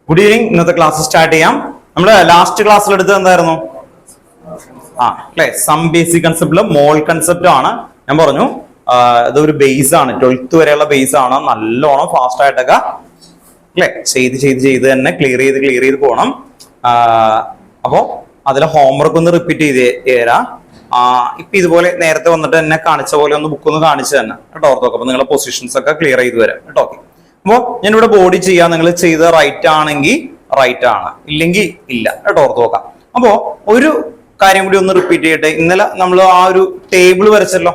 Good evening. ഇന്നത്തെ class start ചെയ്യാം. നമ്മള് ലാസ്റ്റ് ക്ലാസ്സിൽ എടുത്തത് എന്തായിരുന്നു? അല്ലെ, സം ബേസിക് കൺസെപ്റ്റില് മോൾ കൺസെപ്റ്റ് ആണ്. ഞാൻ പറഞ്ഞു ഇതൊരു ബേസ് ആണ്, 12th വരെയുള്ള ബേസ് ആണ്. നല്ലോണം ഫാസ്റ്റ് ആയിട്ടൊക്കെ അല്ലെ ചെയ്ത് തന്നെ ക്ലിയർ ചെയ്ത് പോകണം. അപ്പോ അതിലെ ഹോംവർക്ക് ഒന്ന് റിപ്പീറ്റ് ചെയ്ത് തരാം. ഇപ്പൊ ഇതുപോലെ നേരത്തെ വന്നിട്ട് എന്നെ കാണിച്ച പോലെ ഒന്ന് ബുക്ക് ഒന്ന് കാണിച്ചു തന്നെ കേട്ടോ. ഓർത്തോക്കെ അപ്പൊ നിങ്ങളുടെ പൊസിഷൻസ് ഒക്കെ ക്ലിയർ ചെയ്ത് വരാം കേട്ടോ. അപ്പോ ഞാനിവിടെ ബോഡി ചെയ്യാം. നിങ്ങൾ ചെയ്ത റൈറ്റ് ആണെങ്കിൽ റൈറ്റ് ആണ്, ഇല്ലെങ്കിൽ ഇല്ല കേട്ടോ. ഓർത്ത് നോക്കാം. അപ്പോ ഒരു കാര്യം കൂടി ഒന്ന് റിപ്പീറ്റ് ചെയ്യട്ടെ. ഇന്നലെ നമ്മൾ ആ ഒരു ടേബിൾ വരച്ചല്ലോ,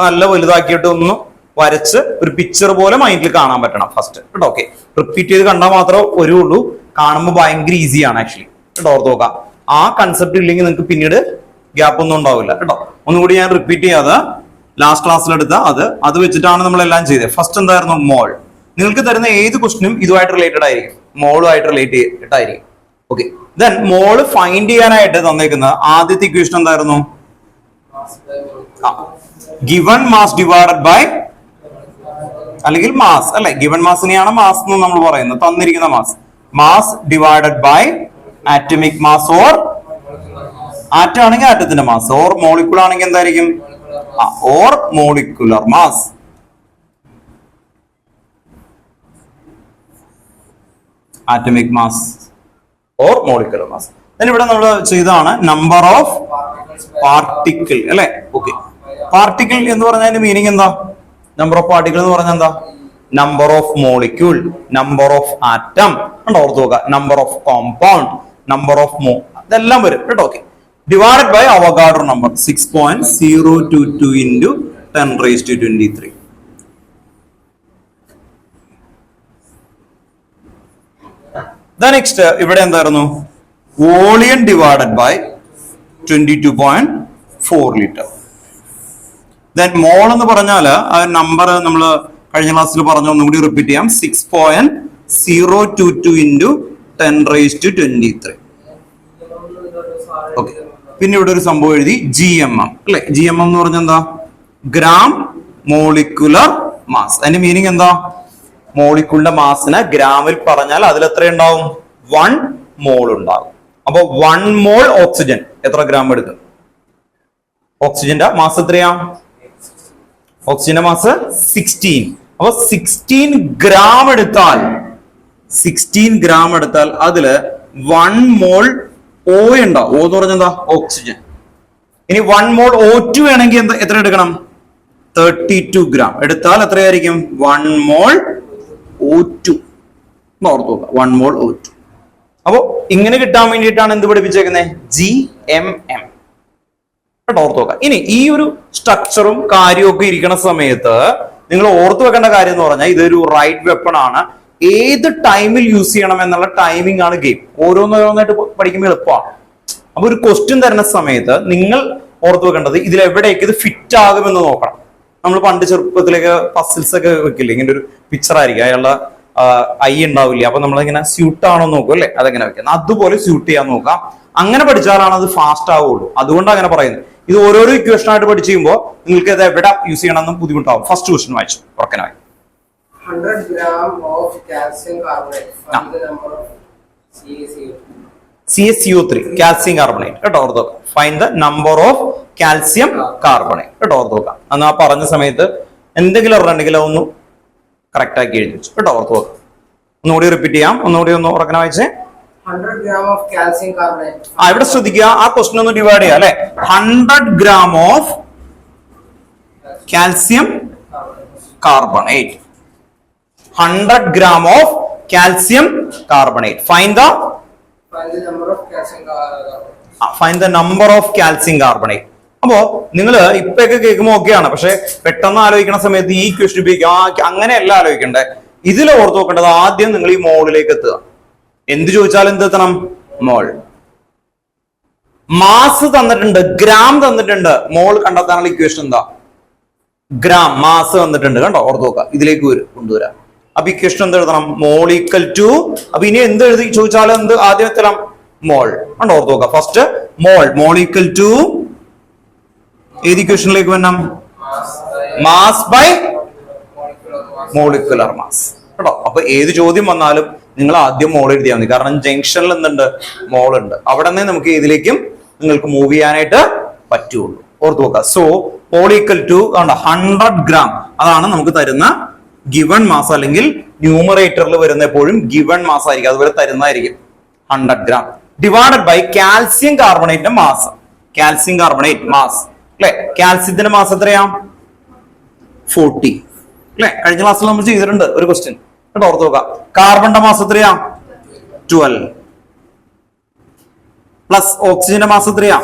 നല്ല വലുതാക്കിയിട്ട് ഒന്ന് വരച്ച് ഒരു പിക്ചർ പോലെ മൈൻഡിൽ കാണാൻ പറ്റണം ഫസ്റ്റ് കേട്ടോ. ഓക്കെ, റിപ്പീറ്റ് ചെയ്ത് കണ്ടാൽ മാത്രമേ വരുള്ളൂ. കാണുമ്പോൾ ഭയങ്കര ഈസിയാണ് ആക്ച്വലി കേട്ടോ. ഓർത്ത് നോക്കാം. ആ കൺസെപ്റ്റ് ഇല്ലെങ്കിൽ നിങ്ങൾക്ക് പിന്നീട് ഗ്യാപ്പ് ഒന്നും ഉണ്ടാവില്ല കേട്ടോ. ഒന്നുകൂടി ഞാൻ റിപ്പീറ്റ് ചെയ്യാതെ ലാസ്റ്റ് ക്ലാസ്സിലെടുത്ത അത് വെച്ചിട്ടാണ് നമ്മളെല്ലാം ചെയ്തത്. ഫസ്റ്റ് എന്തായിരുന്നു? മോൾ. നിങ്ങൾക്ക് തരുന്ന ഏത് ക്വസ്റ്റിനും ഇതുമായിട്ട് റിലേറ്റഡ് ആയിരിക്കും, മോളുമായിട്ട് റിലേറ്റ് ചെയ്തിട്ടായിരിക്കും. ഓക്കെ, ദെൻ മോള് ഫൈൻഡ് ചെയ്യാനായിട്ട് തന്നേക്കുന്നത് ആദ്യത്തെ ഇക്വേഷൻ എന്തായിരുന്നു? ഗിവൺ മാസ് ഡിവൈഡഡ് ബൈ, അല്ലെങ്കിൽ മാസ് അല്ലെ, ഗിവൺ മാസിനെയാണ് മാസ് എന്ന് നമ്മൾ പറയുന്നത്. തന്നിരിക്കുന്ന mass divided by atomic mass, or atom ആണെങ്കിൽ ആറ്റത്തിന്റെ മാസ്, ഓർ മോളിക്യൂൾ ആണെങ്കിൽ എന്തായിരിക്കും? Or molecular mass. Atomic mass or molecular mass. ഇവിടെ നമ്മൾ ചെയ്തതാണ് നമ്പർ ഓഫ് പാർട്ടിക്കിൾ അല്ലെ. ഓക്കെ, പാർട്ടിക്കിൾ എന്ന് പറഞ്ഞതിന്റെ മീനിങ് എന്താ? നമ്പർ ഓഫ് പാർട്ടിക്കിൾ എന്ന് പറഞ്ഞാൽ എന്താ? Number of molecule, number of atom ഉണ്ടോ? ഓർത്ത് നോക്കുക. Number of compound, number of ഇതെല്ലാം വരും കേട്ടോ. Okay, divided by Avogadro number 6.022 into 10⁻23. Next ഇവിടെ എന്തായിരുന്നു? Volume divided by 22.4 litre. Then mole എന്ന് പറഞ്ഞാൽ ആ നമ്പർ നമ്മൾ കഴിഞ്ഞ ക്ലാസ്സിൽ പറഞ്ഞു, ഒന്നുകൂടി റിപ്പീറ്റ് ചെയ്യാം. 6.022 into 10⁻23. ഓക്കെ, പിന്നെ ഇവിടെ ഒരു സംഭവം എഴുതി GMM അല്ലെ. GMM എന്ന് പറഞ്ഞാൽ എന്താ? Gram molecular mass. അതിന്റെ മീനിങ് എന്താ? മോളിക്യൂളിന്റെ മാസിനെ ഗ്രാമിൽ പറഞ്ഞാൽ അതിൽ എത്ര ഉണ്ടാവും? 1 മോൾ ഉണ്ടാകും. അപ്പൊ 1 മോൾ ഓക്സിജൻ എത്ര ഗ്രാം എടുക്കും? ഓക്സിജന്റെ മാസ് എത്രയാ? ഓക്സിജന്റെ മാസ് 16. അപ്പൊ 16 ഗ്രാം എടുത്താൽ അതില് 1 മോൾ O ഉണ്ടാവും. O എന്ന് പറഞ്ഞാൽ എന്താ? ഓക്സിജൻ. ഇനി 1 മോൾ O2 വേണമെങ്കിൽ എത്ര എടുക്കണം? 32 ഗ്രാം എടുത്താൽ എത്രയായിരിക്കും? 1 മോൾ O2. ഓർത്ത് നോക്കുക, 1 മോൾ O2. അപ്പോ ഇങ്ങനെ കിട്ടാൻ വേണ്ടിയിട്ടാണ് എന്ത് പഠിപ്പിച്ചേക്കുന്നത്? GMM കേട്ടോ. ഓർത്ത് നോക്കുക. ഇനി ഈ ഒരു സ്ട്രക്ചറും കാര്യവും ഒക്കെ ഇരിക്കുന്ന സമയത്ത് നിങ്ങൾ ഓർത്തു വെക്കേണ്ട കാര്യം എന്ന് പറഞ്ഞാൽ ഇതൊരു റൈറ്റ് വെപ്പൺ ആണ്. ഏത് ടൈമിൽ യൂസ് ചെയ്യണം എന്നുള്ള ടൈമിംഗ് ആണ് ഗെയിം. ഓരോന്നോരോന്നായിട്ട് പഠിക്കുമ്പോൾ എളുപ്പമാണ്. അപ്പൊ ഒരു ക്വസ്റ്റ്യൻ തരുന്ന സമയത്ത് നിങ്ങൾ ഓർത്തു വെക്കേണ്ടത് ഇതിൽ എവിടേക്ക് ഇത് ഫിറ്റ് ആകുമെന്ന് നോക്കണം. നമ്മൾ പണ്ട് ചെറുപ്പത്തിലേക്ക് പസിൽസ് ഒക്കെ വെക്കില്ലേ, ഇങ്ങനെ ഒരു പിക്ചർ ആയിരിക്കും, അയാളുടെ ഐ ഉണ്ടാവില്ല. അപ്പൊ നമ്മളിങ്ങനെ സ്യൂട്ട് ആണോ നോക്കും അല്ലെ, അതെങ്ങനെ വെക്കുന്നത്, അതുപോലെ സ്യൂട്ട് ചെയ്യാൻ നോക്കാം. അങ്ങനെ പഠിച്ചാലാണ് അത് ഫാസ്റ്റ് ആവുള്ളൂ. അതുകൊണ്ടാണ് അങ്ങനെ പറയുന്നത്. ഇത് ഓരോരോ ഇക്വേഷൻ ആയിട്ട് പഠിച്ചു കഴിയുമ്പോൾ നിങ്ങൾക്ക് ഇത് എവിടെ യൂസ് ചെയ്യണമെന്ന് ബുദ്ധിമുട്ടാവും. ഫസ്റ്റ് ക്വസ്റ്റ്യൻ വായിച്ചു ഉറക്കനായി. 100 gram of calcium carbonate. Find the number of CaCO3 calcium carbonate കേട്ടോ. ഓർത്ത് find the number of calcium carbonate കേട്ടോ. ഓർത്ത് നോക്കാം. അന്ന് ആ പറഞ്ഞ സമയത്ത് എന്തെങ്കിലും ഉണ്ടെങ്കിൽ ഒന്ന് കറക്റ്റ് ആക്കി എഴുതി വെച്ചു കേട്ടോ. ഓർത്ത് നോക്കാം. ഒന്നുകൂടി റിപ്പീറ്റ് ചെയ്യാം. ഒന്നുകൂടി ഒന്ന് ഉറക്കനെ വായിച്ചേ. 100 gram of calcium carbonate. ഇവിടെ ശ്രദ്ധിക്കുക, ആ ക്വസ്റ്റൻ ഒന്ന് ഡിവൈഡ് ചെയ്യാം അല്ലെ. 100 gram of calcium carbonate. 100 gram of calcium carbonate. Find the number of calcium carbonate. Find the number of calcium carbonate. അപ്പോ നിങ്ങൾ ഇപ്പൊക്കെ കേൾക്കുമ്പോൾ ഒക്കെയാണ്, പക്ഷെ പെട്ടെന്ന് ആലോചിക്കുന്ന സമയത്ത് ഈ ക്വസ്റ്റ്യൻ ഉപയോഗിക്കുക. അങ്ങനെയല്ല ആലോചിക്കണ്ടേ. ഇതിൽ ഓർത്ത് നോക്കേണ്ടത് ആദ്യം നിങ്ങൾ ഈ മോളിലേക്ക് എത്തുക. എന്ത് ചോദിച്ചാലും എന്ത് എത്തണം? മോൾ. മാസ് തന്നിട്ടുണ്ട്, ഗ്രാം തന്നിട്ടുണ്ട്. മോൾ കണ്ടെത്താനുള്ള ഇക്വേഷൻ എന്താ? ഗ്രാം. മാസ് തന്നിട്ടുണ്ട് കണ്ടോ. ഓർത്ത് നോക്കുക. ഇതിലേക്ക് കൊണ്ടുവരാം. അപ്പൊ ഇക്വേഷൻ എന്ത് എഴുതണം? മോൾ ഈക്വൽ ടു. അപ്പൊ ഇനി എന്ത് എഴുതി ചോദിച്ചാലും എന്ത് ആദ്യം എത്തണം? മോൾ. കണ്ടോ. ഓർത്ത് നോക്കുക. ഫസ്റ്റ് മോൾ ഈക്വൽ ടു ഏത് ഇക്വേഷനിലേക്ക് വരണം? Mass by molecular mass. കേട്ടോ. അപ്പൊ ഏത് ചോദ്യം വന്നാലും നിങ്ങൾ ആദ്യം മോൾ എഴുതിയാൽ മതി. കാരണം ജംഗ്ഷനിൽ എന്തുണ്ട്, മോൾ ഉണ്ട്. അവിടെ നിന്ന് നമുക്ക് ഏതിലേക്കും നിങ്ങൾക്ക് മൂവ് ചെയ്യാനായിട്ട് പറ്റുള്ളൂ. ഓർത്ത് നോക്കുക. So mole equal to 100 gram, അതാണ് നമുക്ക് തരുന്ന ഗിവൺ മാസ്, അല്ലെങ്കിൽ ന്യൂമറേറ്ററിൽ വരുന്ന എപ്പോഴും ഗിവൺ മാസ് ആയിരിക്കും, അതുപോലെ തരുന്നതായിരിക്കും 100 ഗ്രാം ഡിവൈഡഡ് ബൈ കാൽസ്യം കാർബണേറ്റിന്റെ മാസ്. കാൽസ്യം കാർബണേറ്റ് മാസ് അല്ലെ, കാൽസ്യത്തിന്റെ മാസ് എത്രയാ? 40 അല്ലെ. കഴിഞ്ഞ ക്ലാസ്സിൽ നമ്മൾ ചെയ്തിട്ടുണ്ട് ഒരു ക്വസ്റ്റ്യൻ കേട്ടോ, ഓർത്ത് നോക്കാം. കാർബണിന്റെ മാസ് എത്രയാ? 12 പ്ലസ് ഓക്സിജന്റെ മാസ് എത്രയാ?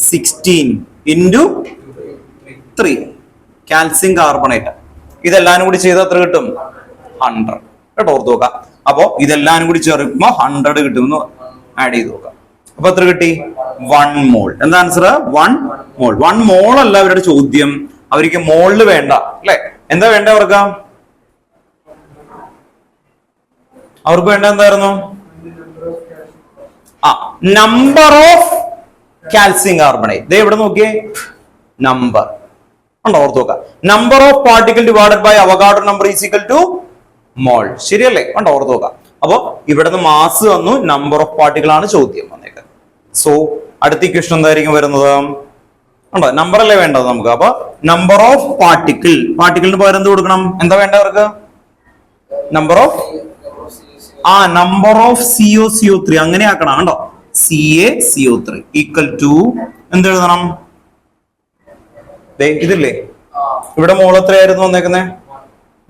16 ഇൻറ്റു 3 കാൽസ്യം കാർബണേറ്റ്. ഇതെല്ലാം കൂടി ചെയ്താൽ എത്ര കിട്ടും? 100 കേട്ടോ, ഓർത്ത് നോക്കാം. അപ്പോ ഇതെല്ലാം കൂടി ചേർക്കുമ്പോ 100 കിട്ടുമെന്ന് ആഡ് ചെയ്ത് നോക്കാം. അപ്പൊ എത്ര കിട്ടി? 1 മോൾ. എന്താ ആൻസർ? 1 മോൾ. 1 മോൾ അല്ല അവരുടെ ചോദ്യം, അവർക്ക് മോളില് വേണ്ട അല്ലെ. എന്താ വേണ്ട അവർക്ക്? അവർക്ക് വേണ്ട എന്തായിരുന്നു? Number of calcium carbonate. ദേ ഇവിടെ നോക്കിയേ, നമ്പർ ഉണ്ടോ, ഓർത്ത് നോക്കാം. Number of particle divided by Avogadro number is equal to mole. ശരിയല്ലേ? ഉണ്ടോ, ഓർത്ത് നോക്കാം. അപ്പൊ ഇവിടുന്ന് മാസ് വന്നു, നമ്പർ ഓഫ് പാർട്ടിക്കിൾ ആണ് ചോദ്യം വന്നേക്കുന്നത്. സോ അടുത്ത ഇക്വേഷൻ എന്തായിരിക്കും വരുന്നത്? ഉണ്ടോ, നമ്പർ അല്ലേ വേണ്ടത് നമുക്ക്. അപ്പൊ നമ്പർ ഓഫ് പാർട്ടിക്കിൾ, പാർട്ടിക്കിളിന് പകരം എന്ത് കൊടുക്കണം? എന്താ വേണ്ട അവർക്ക്? Number of number of CO3 അങ്ങനെ ആക്കണം കണ്ടോ. CaCO3 ഈക്വൽ ടു എന്ത് എഴുതണം? ഇതില്ലേ, ഇവിടെ മോൾ എത്രയായിരുന്നു വന്നേക്കുന്നത്?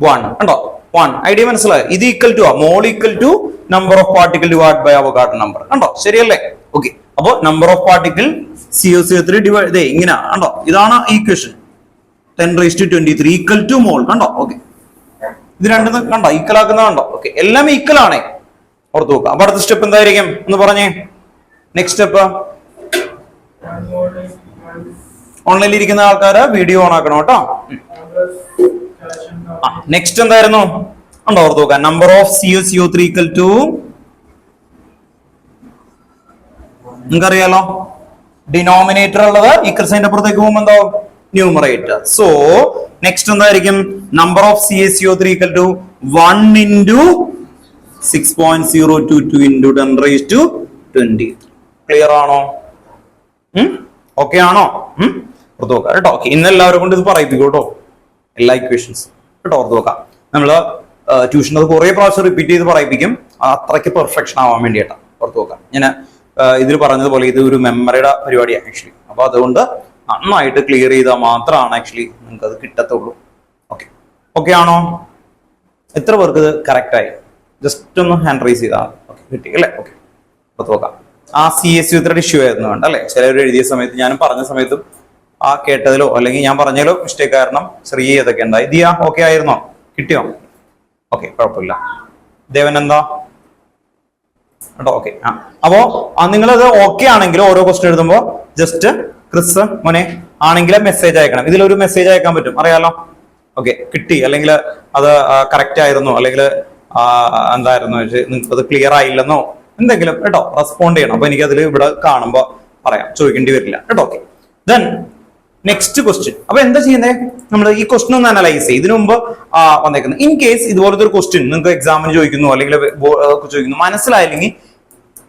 1 കണ്ടോ, 1. ഐഡിയ മനസ്സിലായി? ഇത് equal to mole equal to number of particle divide by Avogadro number കണ്ടോ, ശരിയല്ലേ? ഓക്കെ. അപ്പൊ number of particle CO3 divide ഇങ്ങനെ കണ്ടോ, ഇതാണ് ഈക്വേഷൻ. 10⁻23 ഈക്വൽ ടു മോൾ കണ്ടോ. ഓക്കെ, ഇത് രണ്ടും കണ്ടോ ഈക്വൽ ആക്കുന്ന കണ്ടോ. ഓക്കെ, എല്ലാം ഈക്വൽ ആണ്, ഓർത്ത് നോക്കുക. അപ്പൊ അടുത്ത സ്റ്റെപ്പ് എന്തായിരിക്കും എന്ന് പറഞ്ഞേ. നെക്സ്റ്റ് സ്റ്റെപ്പ്, ഓൺലൈനിൽ ഇരിക്കുന്ന ആൾക്കാര് വീഡിയോ ഓൺ ആക്കണം കേട്ടോ. നെക്സ്റ്റ് എന്തായിരുന്നു? ഉണ്ടോ, ഓർത്ത് നോക്കുക. Number of CO3 equal to നിങ്ങൾക്കറിയാലോ, ഡിനോമിനേറ്റർ ഉള്ളത് ഈക്വൽ സൈൻ്റെ അപ്പുറത്തേക്ക് പോകുമ്പോൾ എന്തോ ന്യൂമറേറ്റർ. സോ നെക്സ്റ്റ് എന്തായിരിക്കും? Number of CaCO3 equal to 1 into 6.022 into 10⁻20. Clear ആണോ? ഓക്കെ ആണോ? ഓർത്ത് നോക്കാം കേട്ടോ. ഓക്കെ, ഇന്ന് എല്ലാവരും കൊണ്ട് ഇത് പറയിപ്പിക്കും കേട്ടോ, എല്ലാ ഇക്വേഷൻസ് കേട്ടോ, ഓർത്ത് നോക്കാം. നമ്മള് ട്യൂഷൻ അത് കുറെ പ്രാവശ്യം റിപ്പീറ്റ് ചെയ്ത് പറയിപ്പിക്കും, അത്രയ്ക്ക് പെർഫെക്ഷൻ ആവാൻ വേണ്ടിയിട്ടാണ്. ഓർത്ത് നോക്കാം. ഞാൻ ഇതിൽ പറഞ്ഞതുപോലെ ഇത് ഒരു മെമ്മറിയുടെ പരിപാടിയാണ് ആക്ച്വലി. അപ്പൊ അതുകൊണ്ട് നന്നായിട്ട് ക്ലിയർ ചെയ്താൽ മാത്രമാണ് ആക്ച്വലി നിങ്ങൾക്ക് അത് കിട്ടത്തുള്ളൂ. ഓക്കെ, ഓക്കെ ആണോ? എത്ര പേർക്ക് ഇത് കറക്റ്റ് ആയി? ജസ്റ്റ് ഒന്ന് ഹാൻഡ് റൈസ് ചെയ്താൽ കിട്ടി അല്ലേ? ഓക്കെ, ഓർത്ത് നോക്കാം. CaCO3 ഇഷ്യൂ ആയിരുന്നു വേണ്ട അല്ലെ. ചിലവർ എഴുതിയ സമയത്ത്, ഞാനും പറഞ്ഞ സമയത്തും കേട്ടതിലോ അല്ലെങ്കിൽ ഞാൻ പറഞ്ഞതിലോ മിസ്റ്റേക്ക് കാരണം ചെറിയ ഇതൊക്കെ ഉണ്ടായി. ദിയ ഓക്കെ ആയിരുന്നോ? കിട്ടിയോ? ഓക്കെ, കുഴപ്പമില്ല. ദേവൻ എന്താ കേട്ടോ? ഓക്കെ. അപ്പോ നിങ്ങളത് ഓക്കെ ആണെങ്കിൽ ഓരോ ക്വസ്റ്റ്യൻ എഴുതുമ്പോ ജസ്റ്റ് ക്രിസ് മോനെ ആണെങ്കിൽ മെസ്സേജ് അയക്കണം. ഇതിലൊരു മെസ്സേജ് അയക്കാൻ പറ്റും, അറിയാലോ. ഓക്കെ, കിട്ടി, അല്ലെങ്കിൽ അത് കറക്റ്റ് ആയിരുന്നോ, അല്ലെങ്കിൽ എന്തായിരുന്നു നിങ്ങൾക്ക് അത് ക്ലിയർ ആയില്ലെന്നോ എന്തെങ്കിലും കേട്ടോ റെസ്പോണ്ട് ചെയ്യണം. അപ്പൊ എനിക്ക് അതിൽ ഇവിടെ കാണുമ്പോ പറയാം, ചോദിക്കേണ്ടി വരില്ല കേട്ടോ. Okay, then next question. അപ്പൊ എന്താ ചെയ്യുന്നത്? നമ്മൾ ഈ ക്വസ്റ്റ്യൻ ഒന്ന് അനലൈസ് ചെയ്യും. ഇതിനു മുമ്പ് വന്നേക്കുന്നത് ഇൻ കേസ് ഇതുപോലത്തെ ഒരു ക്വസ്റ്റ്യൻ നിങ്ങൾക്ക് എക്സാമിന് ചോദിക്കുന്നു അല്ലെങ്കിൽ ചോദിക്കുന്നു, മനസ്സിലായില്ലെങ്കിൽ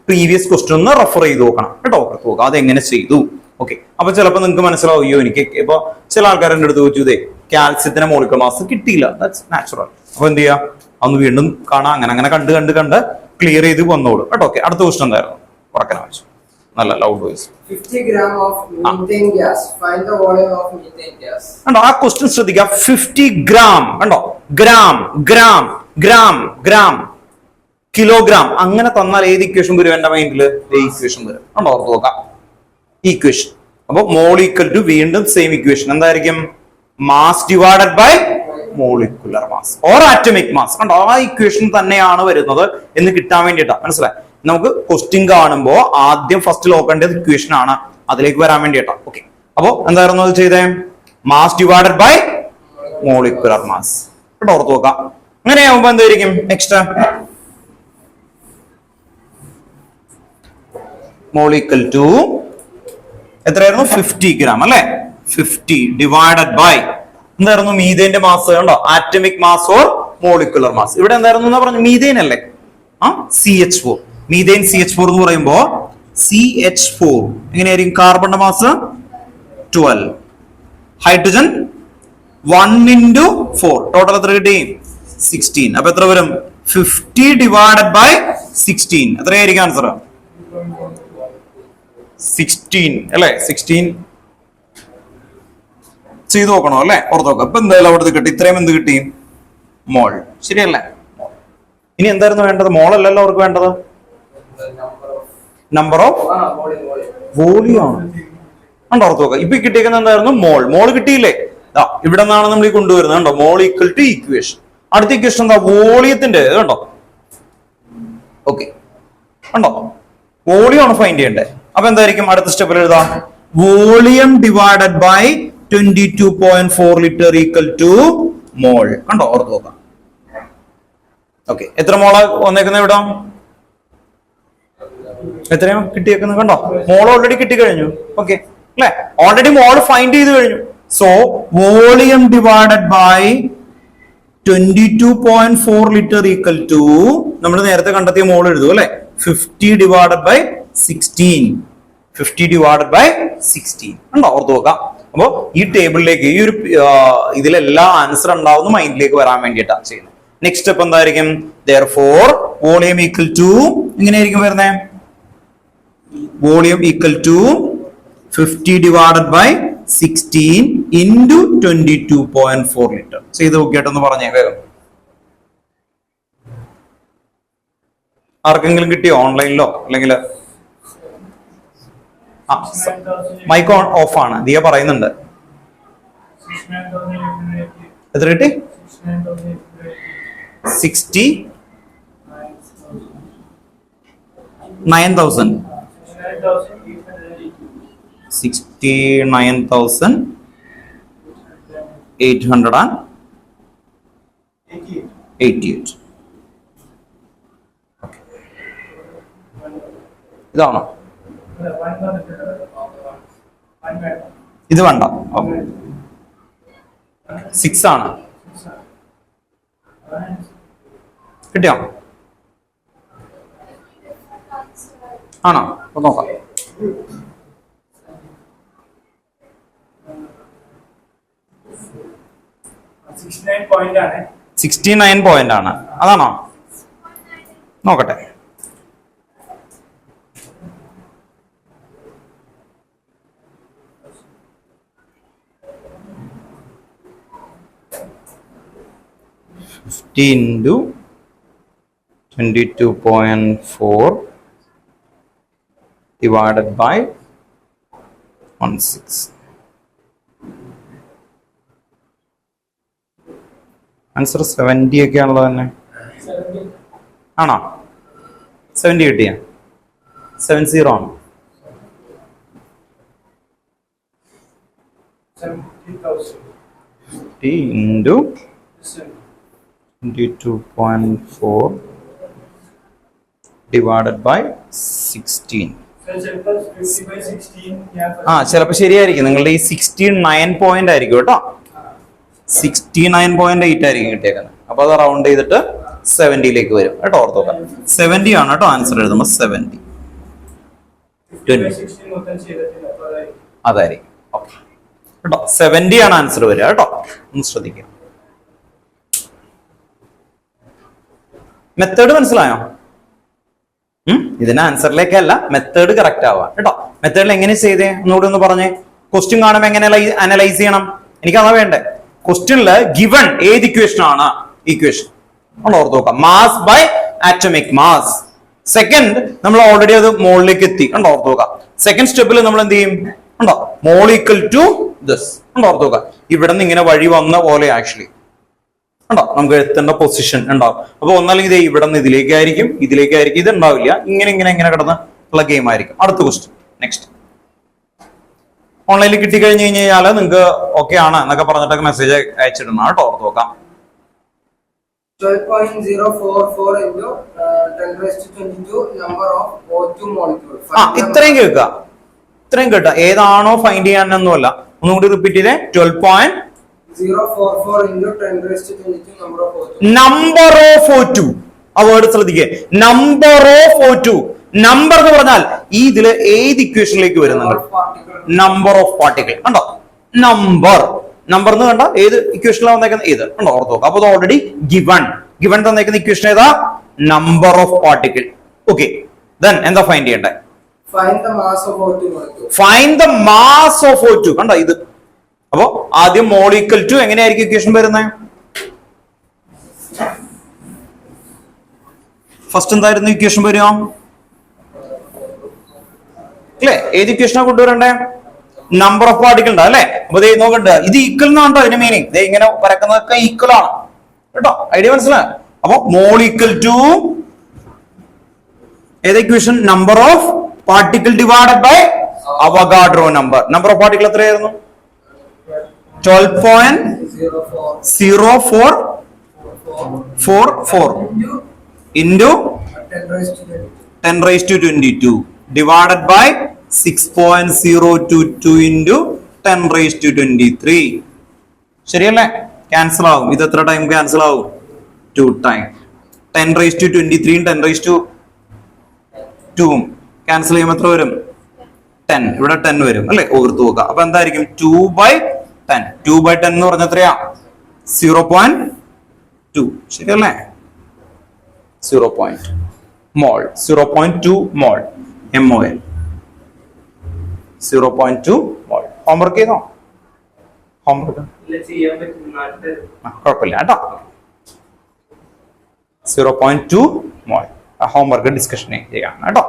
പ്രീവിയസ് ക്വസ്റ്റ്യൻ ഒന്ന് റെഫർ ചെയ്ത് നോക്കണം കേട്ടോ. നോക്കാം അതെങ്ങനെ ചെയ്തു. ഓക്കെ, അപ്പൊ ചിലപ്പോൾ നിങ്ങൾക്ക് മനസ്സിലാവും, അയ്യോ എനിക്ക് ഇപ്പൊ ചില ആൾക്കാരുടെ അടുത്ത് ചോദിച്ചു, ഇതേ കാൽസ്യത്തിന് മോളിക്കുലർ മാസ് കിട്ടിയില്ല, ദാറ്റ്സ് നാച്ചുറൽ. അപ്പൊ എന്ത് ചെയ്യാം, അന്ന് വീണ്ടും കാണാം, അങ്ങനെ കണ്ട് ക്ലിയർ ചെയ്ത് വന്നോളൂ കേട്ടോ. ഓക്കെ, അടുത്ത ക്വസ്റ്റ്യൻ എന്തായിരുന്നു? ഉറക്കനെ വെച്ചു, നല്ല loud voice. 50 gram of methane gas. Find the volume of methane gas. കണ്ടോ, ആ ക്വസ്റ്റ്യൻ ശ്രദ്ധിക്കുക. 50 ഗ്രാം കണ്ടോ, gram gram gram gram kilogram അങ്ങനെ തന്നാൽ ഏത് ഇക്വേഷൻ വരും എന്റെ മൈൻഡിൽ? ഇക്വേഷൻ വരും കണ്ടോ, ഓർത്ത് നോക്കാം. ഇക്വേഷൻ അപ്പൊ മോൾ ഈക്വൽ ടു വീണ്ടും സെയിം ഇക്വേഷൻ എന്തായിരിക്കും? Mass divided by molecular mass or atomic mass. കണ്ടോ, ആ ഇക്വേഷൻ തന്നെയാണ് വരുന്നത് എന്ന് കിട്ടാൻ വേണ്ടിയിട്ടാ. മനസ്സിലായി? നമുക്ക് ക്വസ്റ്റ്യൻ കാണുമ്പോ ആദ്യം ഫസ്റ്റ് നോക്കേണ്ടത് ഇക്വേഷൻ ആണ്, അതിലേക്ക് വരാൻ വേണ്ടിയിട്ടാ. ഓക്കെ, അപ്പൊ എന്തായിരുന്നു അത് ചെയ്തേ? Mass divided by molecular mass കേട്ടോ, ഓർത്ത് നോക്കാം. അങ്ങനെയാവുമ്പോ എന്തായിരിക്കും നെക്സ്റ്റ്? മോളിക്കൽ ടു എത്രയായിരുന്നു? 50 ഗ്രാം അല്ലെ. 50 ഡിവൈഡഡ് ബൈ എന്തായിരുന്നു? മീഥേന്റെ മാസ് കണ്ടോ, atomic mass or molecular mass. ഇവിടെ എന്തായിരുന്നു എന്നാ പറഞ്ഞു? മീഥേൻ അല്ലേ? CH4. മീഥേൻ CH4 എന്ന് പറയുമ്പോ CH4 എങ്ങനെയായിരിക്കും? കാർബണിന്റെ മാസ് 12, ഹൈഡ്രജൻ 1 into 4, ടോട്ടൽ എത്ര കിട്ടി? 16. അപ്പൊ എത്ര വരും? 50 divided by 16. എത്രയായിരിക്കും ആൻസർ? 16 അല്ലേ? 16 ചെയ്ത് നോക്കണോ അല്ലെ? ഓർത്ത് നോക്കാം. അപ്പൊ എന്തായാലും അവിടെ കിട്ടി. ഇത്രയും എന്ത് കിട്ടി? മോൾ. ശരിയല്ലേ? ഇനി എന്തായിരുന്നു വേണ്ടത്? മോൾ അല്ലല്ലോ അവർക്ക് വേണ്ടത്, നമ്പർ ഓഫ് വോളിയം ആണ്. കണ്ടോ? ഓർത്ത് നോക്കാം. ഇപ്പൊ കിട്ടിയേക്കുന്നത് എന്തായിരുന്നു? മോൾ. മോൾ കിട്ടിയില്ലേ? ഇവിടെ നിന്നാണ് നമ്മൾ ഈ കൊണ്ടുവരുന്നത്. കണ്ടോ? മോൾ ഈക്വൽ ടു ഇക്വേഷൻ. അടുത്ത ഇക്വേഷൻ എന്താ? വോളിയത്തിന്റെ. കണ്ടോ? ഓക്കെ, കണ്ടോ? വോളിയം ആണ് ഫൈൻഡ് ചെയ്യേണ്ടത്. അപ്പൊ എന്തായിരിക്കും അടുത്ത സ്റ്റെപ്പിൽ എഴുതാം? Volume divided by 22.4 litre equal to mole. കണ്ടോ? ഓർത്ത് നോക്കാം. ഓക്കെ, എത്ര മോളാ വന്നേക്കുന്നത് ഇവിടെ? എത്രയോ കിട്ടിയേക്കുന്നത്? കണ്ടോ? മോൾ ഓൾറെഡി കിട്ടി കഴിഞ്ഞു. ഓക്കെ അല്ലെ? ഓൾറെഡി മോൾ ഫൈൻഡ് ചെയ്ത് കഴിഞ്ഞു. So volume divided by 22.4 litre equal to നമ്മൾ നേരത്തെ കണ്ടെത്തിയ മോൾ എഴുതും അല്ലെ? 50 divided by 16. 50 divided by 16. ഉണ്ടോ? ഓർത്ത് നോക്കാം. അപ്പോ ഈ ടേബിളിലേക്ക് ഈ ഒരു ഇതിലെല്ലാം ആൻസർ ഉണ്ടാവുന്ന മൈൻഡിലേക്ക് വരാൻ വേണ്ടിയിട്ടാണ് ചെയ്യുന്നത്. നെക്സ്റ്റ് സ്റ്റെപ്പ് എന്തായിരിക്കും? therefore വോളിയം ഈക്വൽ ടു എങ്ങനെയായിരിക്കും വരുന്നത്? Volume equal to 50 divided by 16 into 22.4 litre. ചെയ്ത് നോക്കിയിട്ടൊന്ന് പറഞ്ഞേ വേഗം. ആർക്കെങ്കിലും കിട്ടിയോ ഓൺലൈനിലോ? അല്ലെങ്കിൽ മൈക്ക് ഓഫ് ആണ്. ദിയ പറയുന്നുണ്ട്. എത്ര കിട്ടി? 69,880. 69,888. ഇതാണോ? ഇത് വേണ്ട. 6 ആണ്. കിട്ടിയോ? ആണോ? നോക്കാം. 69 പോയിന്റ് ആണ്. അതാണോ? നോക്കട്ടെ. into 22.4 divided by 16. ആൻസർ 70 ഒക്കെ ആണല്ലോ തന്നെ. ആണോ? 70 കിട്ടിയ? 70 ആണ്. 50 into 22.4 divided by 16. ചിലപ്പോ ശരിയായിരിക്കും. നിങ്ങളുടെ ഈ 69 പോയിന്റ് ആയിരിക്കും കേട്ടോ. 69.8 ആയിരിക്കും കിട്ടിയേക്കുന്നത്. അപ്പൊ അത് റൗണ്ട് ചെയ്തിട്ട് 70ലേക്ക് വരും കേട്ടോ. ഓർത്ത് നോക്കാം. 70 ആണ് കേട്ടോ ആൻസർ എഴുതുമ്പോ. 70 അതായിരിക്കും. ഓക്കെ കേട്ടോ. 70 ആണ് ആൻസർ വരിക കേട്ടോ. ഒന്ന് ശ്രദ്ധിക്കുക. മെത്തേഡ് മനസ്സിലായോ? ഇതിന്റെ ആൻസറിലേക്കല്ല, മെത്തേഡ് കറക്റ്റ് ആവാം കേട്ടോ. മെത്തേഡിൽ എങ്ങനെ ചെയ്തേ ഒന്നുകൂടി ഒന്ന് പറഞ്ഞേ. ക്വസ്റ്റ്യൻ കാണുമ്പോൾ എങ്ങനെ അനലൈസ് ചെയ്യണം? എനിക്കതാ വേണ്ടേ. ക്വസ്റ്റ്യനില് ഗിവൺ ഏത് ഇക്വേഷൻ ആണ്? ഇക്വേഷൻ നമ്മൾ ഓർത്ത് നോക്കാം. Mass by atomic mass. Second നമ്മൾ ഓൾറെഡി അത് മോളിലേക്ക് എത്തി. കണ്ടോ? ഓർത്ത് നോക്കാം. സെക്കൻഡ് സ്റ്റെപ്പിൽ നമ്മൾ എന്ത് ചെയ്യും? ഉണ്ടോ? മോൾ ഈക്വൽ ടു ദിസ്. കണ്ടോ? ഓർത്ത് നോക്കാം. ഇവിടെ നിന്ന് ഇങ്ങനെ വഴി വന്ന പോലെ ആക്ച്വലി ഉണ്ടോ നമുക്ക് എത്തേണ്ട പൊസിഷൻ ഉണ്ടാവും. അപ്പൊ ഒന്നല്ലെങ്കിൽ ഇത് ഇവിടെ നിന്ന് ഇതിലേക്കായിരിക്കും, ഇതിലേക്കായിരിക്കും. ഇത് ഉണ്ടാവില്ല. ഇങ്ങനെ ഇങ്ങനെ ഇങ്ങനെ കിടന്ന് ഉള്ള ഗെയിം ആയിരിക്കും. അടുത്ത ക്വസ്റ്റ്യൻ നെക്സ്റ്റ്. ഓൺലൈനിൽ കിട്ടിക്കഴിഞ്ഞ് കഴിഞ്ഞാൽ നിങ്ങൾക്ക് ഓക്കെ ആണ് എന്നൊക്കെ പറഞ്ഞിട്ടൊക്കെ മെസ്സേജ് അയച്ചിടണം കേട്ടോ. ഓർത്ത് നോക്കാം. 12.044 into 10⁻²2 number of O2 molecules. ഇത്രയും കേൾക്കുക. ഇത്രയും കേട്ട ഏതാണോ ഫൈൻഡ് ചെയ്യാനൊന്നുമല്ല. ഒന്നുകൂടി റിപ്പീറ്റ് ചെയ്തേ. 12.044 044 into 10 raised to 22 number of O2. Number of O2. ആ വേർഡ് ശ്രദ്ധിക്കേ, നമ്പർ ഓഫ് O2. നമ്പർ എന്ന് പറഞ്ഞാൽ ഈ ഇതില് ഏത് ഇക്വേഷനിലേക്ക് വരുന്നുണ്ട്? നമ്പർ ഓഫ് പാർട്ടിക്കിൾ കണ്ടോ, നമ്പർ എന്ന് കണ്ട ഏത് ഇക്വേഷനിലാണ് വന്നേക്കുന്നത്? ഇത് കണ്ടോ, ഓർത്ത് നോക്കാം. അപ്പൊ അത് ഓൾറെഡി ഗിവൺ തന്നേക്കുന്ന ഇക്വേഷൻ ഏതാ? Number of particle. Okay, then എന്താ ഫൈൻഡ് ചെയ്യണ്ടേ? Find the mass of O2 molecule. Find the mass of O2. കണ്ടോ ഇത്. അപ്പോ ആദ്യം മോൾ ഈക്വൽ ടു എങ്ങനെയായിരിക്കും ഇക്വേഷൻ വരുന്നത്? ഫസ്റ്റ് എന്തായിരുന്നു ഇക്വേഷൻ വരിക അല്ലെ? ഏത് ഇക്വേഷനാ കൊണ്ടുവരണ്ടേ? നമ്പർ ഓഫ് പാർട്ടിക്കിൾ ഉണ്ട് അല്ലെ? അപ്പൊ ദേ നോക്കണ്ട, ഇത് ഈക്വൽ എന്നാണ് അതിന്റെ മീനിങ്. ദേ ഇങ്ങനെ വരക്കുന്നതൊക്കെ ഈക്വൽ ആണ് കേട്ടോ, ഐഡിയ മനസ്സിലായി? അപ്പൊ മോൾ ഈക്വൽ ടു ഏത് equation? Number of particle divided by Avogadro number. Number of particle എത്രയായിരുന്നു? 12.0444 into 10 raised to 22 divided by 6.022 into 10 raised to 23. ശരിയല്ലേ? ക്യാൻസൽ ആവും. ഇത് എത്ര ടൈം ക്യാൻസൽ ആവും? 2 time. 10 raised to 23 10 raised to 2 cancel ചെയ്യുമ്പോൾ എത്ര വരും? 10. ഇവിടെ 10 വരും അല്ലെ? ഓർത്ത് നോക്കുക. അപ്പൊ എന്തായിരിക്കും? 2/10. 2/10 എന്ന് പറഞ്ഞ എത്രയാ? 0.2. ശരിയല്ലേ? 0.2 മോൾ. 0.2 മോൾ. MOL 0.2 മോൾ. ഹോംവർക്ക് ചെയ്തോ? ഹോംവർക്ക് കുഴപ്പമില്ല കേട്ടോ. 0.2 മോൾ ഹോംവർക്ക് ഡിസ്കഷൻ ചെയ്യാം കേട്ടോ.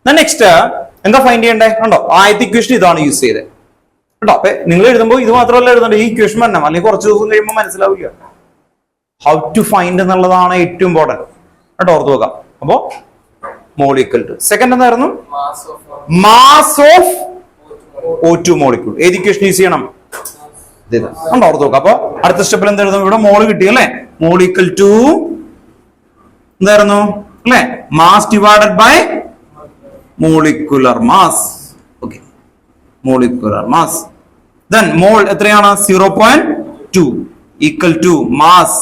നെക്സ്റ്റ് എന്താ ഫൈൻഡ് ചെയ്യണ്ടേ? കണ്ടോ, ആദ്യത്തെ ഇക്വേഷൻ ഇതാണ് യൂസ് ചെയ്തത് കേട്ടോ. അപ്പൊ നിങ്ങൾ എഴുതുമ്പോൾ ഇത് മാത്രമല്ല എഴുതണ്ടേ, ഈ ഇക്വേഷൻ തന്നെ, അല്ലെങ്കിൽ കുറച്ച് ദിവസം കഴിയുമ്പോൾ മനസ്സിലാവില്ല. ഹൗ ടു ഫൈൻഡ് എന്നുള്ളതാണ് ഏറ്റവും ഇമ്പോർട്ടന്റ് കേട്ടോ, ഓർത്ത് നോക്കാം. അപ്പോ മോൾ ഈക്വൽ ടു സെക്കൻഡ് എന്തായിരുന്നു? Mass of O2 molecule. ഏത് ഇക്വേഷൻ യൂസ് ചെയ്യണം? കണ്ടോ, ഓർത്ത് നോക്കാം. അപ്പൊ അടുത്ത സ്റ്റെപ്പിൽ എന്ത് എഴുതും? ഇവിടെ മോള് കിട്ടി അല്ലെ? മോൾ ഈക്വൽ ടു എന്തായിരുന്നു അല്ലെ? Mass divided by molecular mass. Okay, molecular mass. Then mole എത്രയാണ്? 0.2 ഈക്വൽ ടു മാസ്.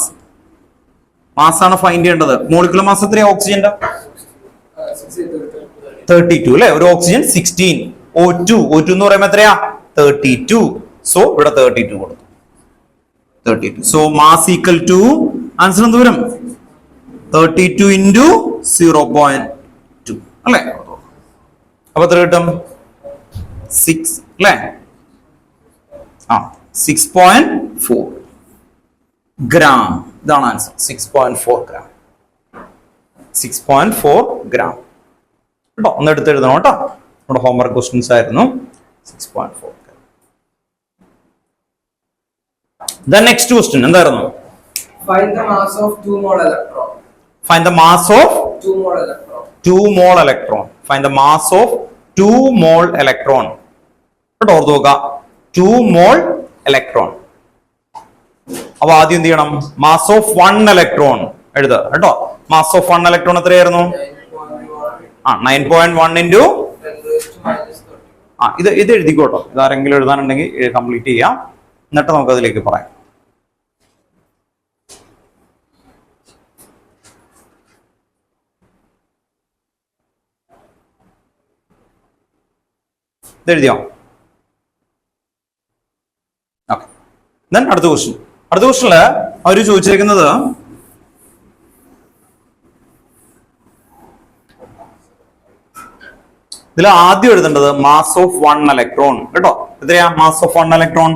മാസ് ആണ് ഫൈൻഡ് ചെയ്യേണ്ടത്. മോളിക്കുലർ മാസ് എത്രയാ? ഓക്സിജന്റെ 32 അല്ലെ? ഒരു ഓക്സിജൻ 16. O2 എന്ന് പറയുമ്പോൾ എത്രയാ? 32. സോ ഇവിടെ 32 കൊടുത്തു. 32. So mass equal to answer എന്ത് വരും? 32 into 0.2 അല്ലെ? അപ്പൊ എത്ര കിട്ടും? 6 അല്ലെ? 6.4 ഗ്രാം. ഇതാണ് ആൻസർ. 6.4 ഗ്രാം. 6.4 ഗ്രാം കേട്ടോ. ഒന്ന് എടുത്ത് എഴുതണം കേട്ടോ. നമ്മുടെ ഹോംവർക്ക് ക്വസ്റ്റ്യൻസ് ആയിരുന്നു. 6.4. The next question എന്തായിരുന്നു? Find the mass of 2 mole electron. Find the mass of 2 mole electron. 2 mole electron. Find the mass of 2 mole electron. കേട്ടോ, ഓർത്ത് നോക്കുക. 2 mole electron. അപ്പൊ ആദ്യം എന്ത് ചെയ്യണം? മാസ് ഓഫ് 1 ഇലക്ട്രോൺ എഴുതുക കേട്ടോ. മാസ് ഓഫ് 1 ഇലക്ട്രോൺ എത്രയായിരുന്നു? 9.1 into ഇത് എഴുതിക്കോട്ടോ. ഇതാരെങ്കിലും എഴുതാനുണ്ടെങ്കിൽ കംപ്ലീറ്റ് ചെയ്യാം, എന്നിട്ട് നമുക്ക് അതിലേക്ക് പറയാം. ഇത് എഴുതിയോ? ഓക്കെ. ദെൻ അടുത്ത ക്വസ്റ്റ്യൻ. അടുത്ത ക്വസ്റ്റ്യനില് അവർ ചോദിച്ചിരിക്കുന്നത് ഇതിൽ ആദ്യം എഴുതേണ്ടത് മാസ് ഓഫ് 1 ഇലക്ട്രോൺ കേട്ടോ. എത്രയാ mass of 1 electron?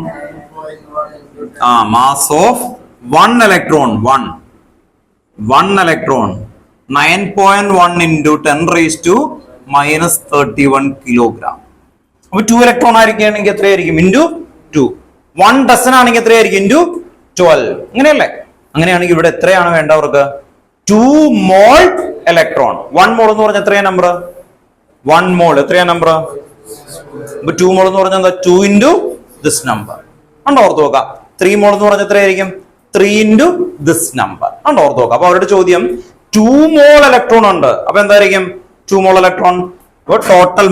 Mass of 1 electron 1 electron 9.1 into 10 raised to -31 kilogram. അപ്പൊ 2 ഇലക്ട്രോൺ ആയിരിക്കുകയാണെങ്കിൽ എത്രയായിരിക്കും? ഇൻറ്റു 2. 1 ഡസൻ ആണെങ്കിൽ എത്രയായിരിക്കും? ഇൻറ്റു 12. അങ്ങനെയല്ലേ? അങ്ങനെയാണെങ്കിൽ ഇവിടെ എത്രയാണ് വേണ്ടവർക്ക്? 2 മോൾ ഇലക്ട്രോൺ. 1 മോൾ എന്ന് പറഞ്ഞാൽ എത്രയാ നമ്പർ? 1 മോൾ എത്രയാ നമ്പർ? 2 മോൾ എന്ന് പറഞ്ഞാൽ എന്താ? 2 into this number. കണ്ടോ, ഓർത്ത് നോക്കാം. 3 മോൾ എന്ന് പറഞ്ഞാൽ എത്രയായിരിക്കും? 3 into this number. കണ്ടോ, ഓർത്ത് നോക്കാം. അപ്പൊ അവരുടെ ചോദ്യം 2 മോൾ ഇലക്ട്രോൺ ഉണ്ട്. അപ്പൊ എന്തായിരിക്കും 2 mole electron? Total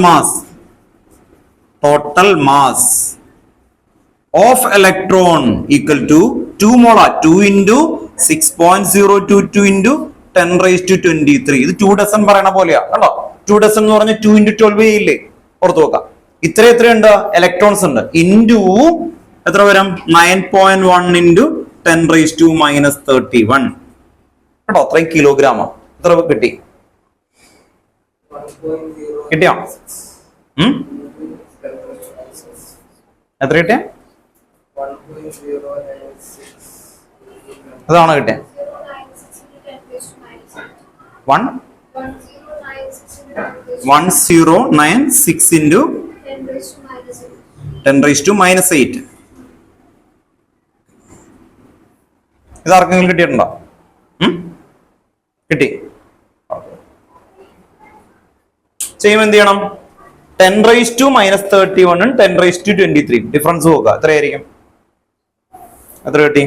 mass of electron equal to 2 molar 2 into 6.022 into 10⁻23. ഇത് 2 ഡസൺ പറയണ പോലെയാ കണ്ടോ. 2 ഡസൺ എന്ന് പറഞ്ഞ 2 into 12 ഇല്ലേ, ഓർത്ത് നോക്കാം. എത്രയുണ്ട് ഇലക്ട്രോൺസ് ഉണ്ട് ഇൻറ്റു എത്ര വരും 9.1 into 10⁻31 കേട്ടോ. അത്രയും കിലോഗ്രാമാ. എത്ര കിട്ടി? കിട്ടിയോ? എത്ര കിട്ടിയ? അതാണോ കിട്ടിയ? 1096 into 10⁻8. ഇത് ആർക്കെങ്കിലും കിട്ടിയിട്ടുണ്ടോ? കിട്ടി. ചെയ്യുമ്പോൾ എന്ത് ചെയ്യണം? 10⁻31 10⁻23 ഡിഫറൻസ് നോക്കുക. എത്രയായിരിക്കും? എത്ര കിട്ടി?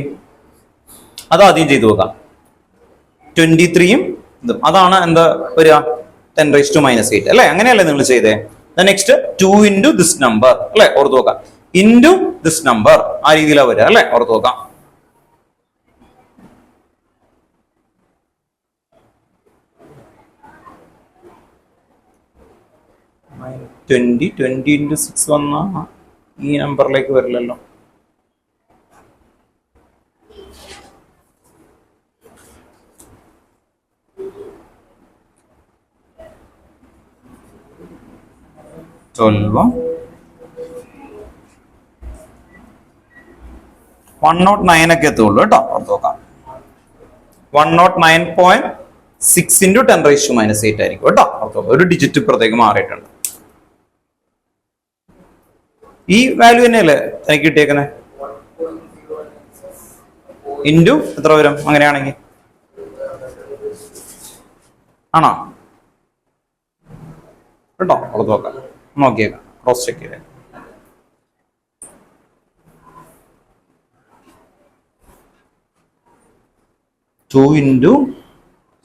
അത് ആദ്യം ചെയ്തു നോക്കാം. 23യും ഇതും അതാണ് എന്താ വരിക? 10⁻8 അല്ലെ? അങ്ങനെയല്ലേ നിങ്ങൾ ചെയ്തേ? നെക്സ്റ്റ് 2 into ദിസ് നമ്പർ അല്ലെ, ഓർത്ത് നോക്കാം. ഇൻറ്റു ദിസ് നമ്പർ ആ രീതിയിലാണ് വരിക അല്ലെ, ഓർത്ത് നോക്കാം. ട്വന്റി ഇൻറ്റു 6 വന്ന ഈ നമ്പറിലേക്ക് വരില്ലല്ലോ. ട്വൽവ് 109 ഒക്കെ എത്തുള്ളൂ കേട്ടോ, ഓർത്ത് നോക്കാം. 109.6 into 10⁻8 ആയിരിക്കും കേട്ടോ, ഓർത്ത് നോക്കാം. ഒരു ഡിജിറ്റ് ഇപ്പുറത്തേക്ക് മാറിയിട്ടുണ്ട്. ഈ വാല്യൂ തന്നെയല്ലേ എനിക്ക് കിട്ടിയേക്കുന്നത്? ഇൻറ്റു എത്ര വരും അങ്ങനെയാണെങ്കിൽ? ആണോ കേട്ടോ, ഓർത്ത് നോക്കാം. നോക്കിയേക്കാം, ക്രോസ് ചെക്ക് ചെയ്തേ. ടു ഇൻറ്റു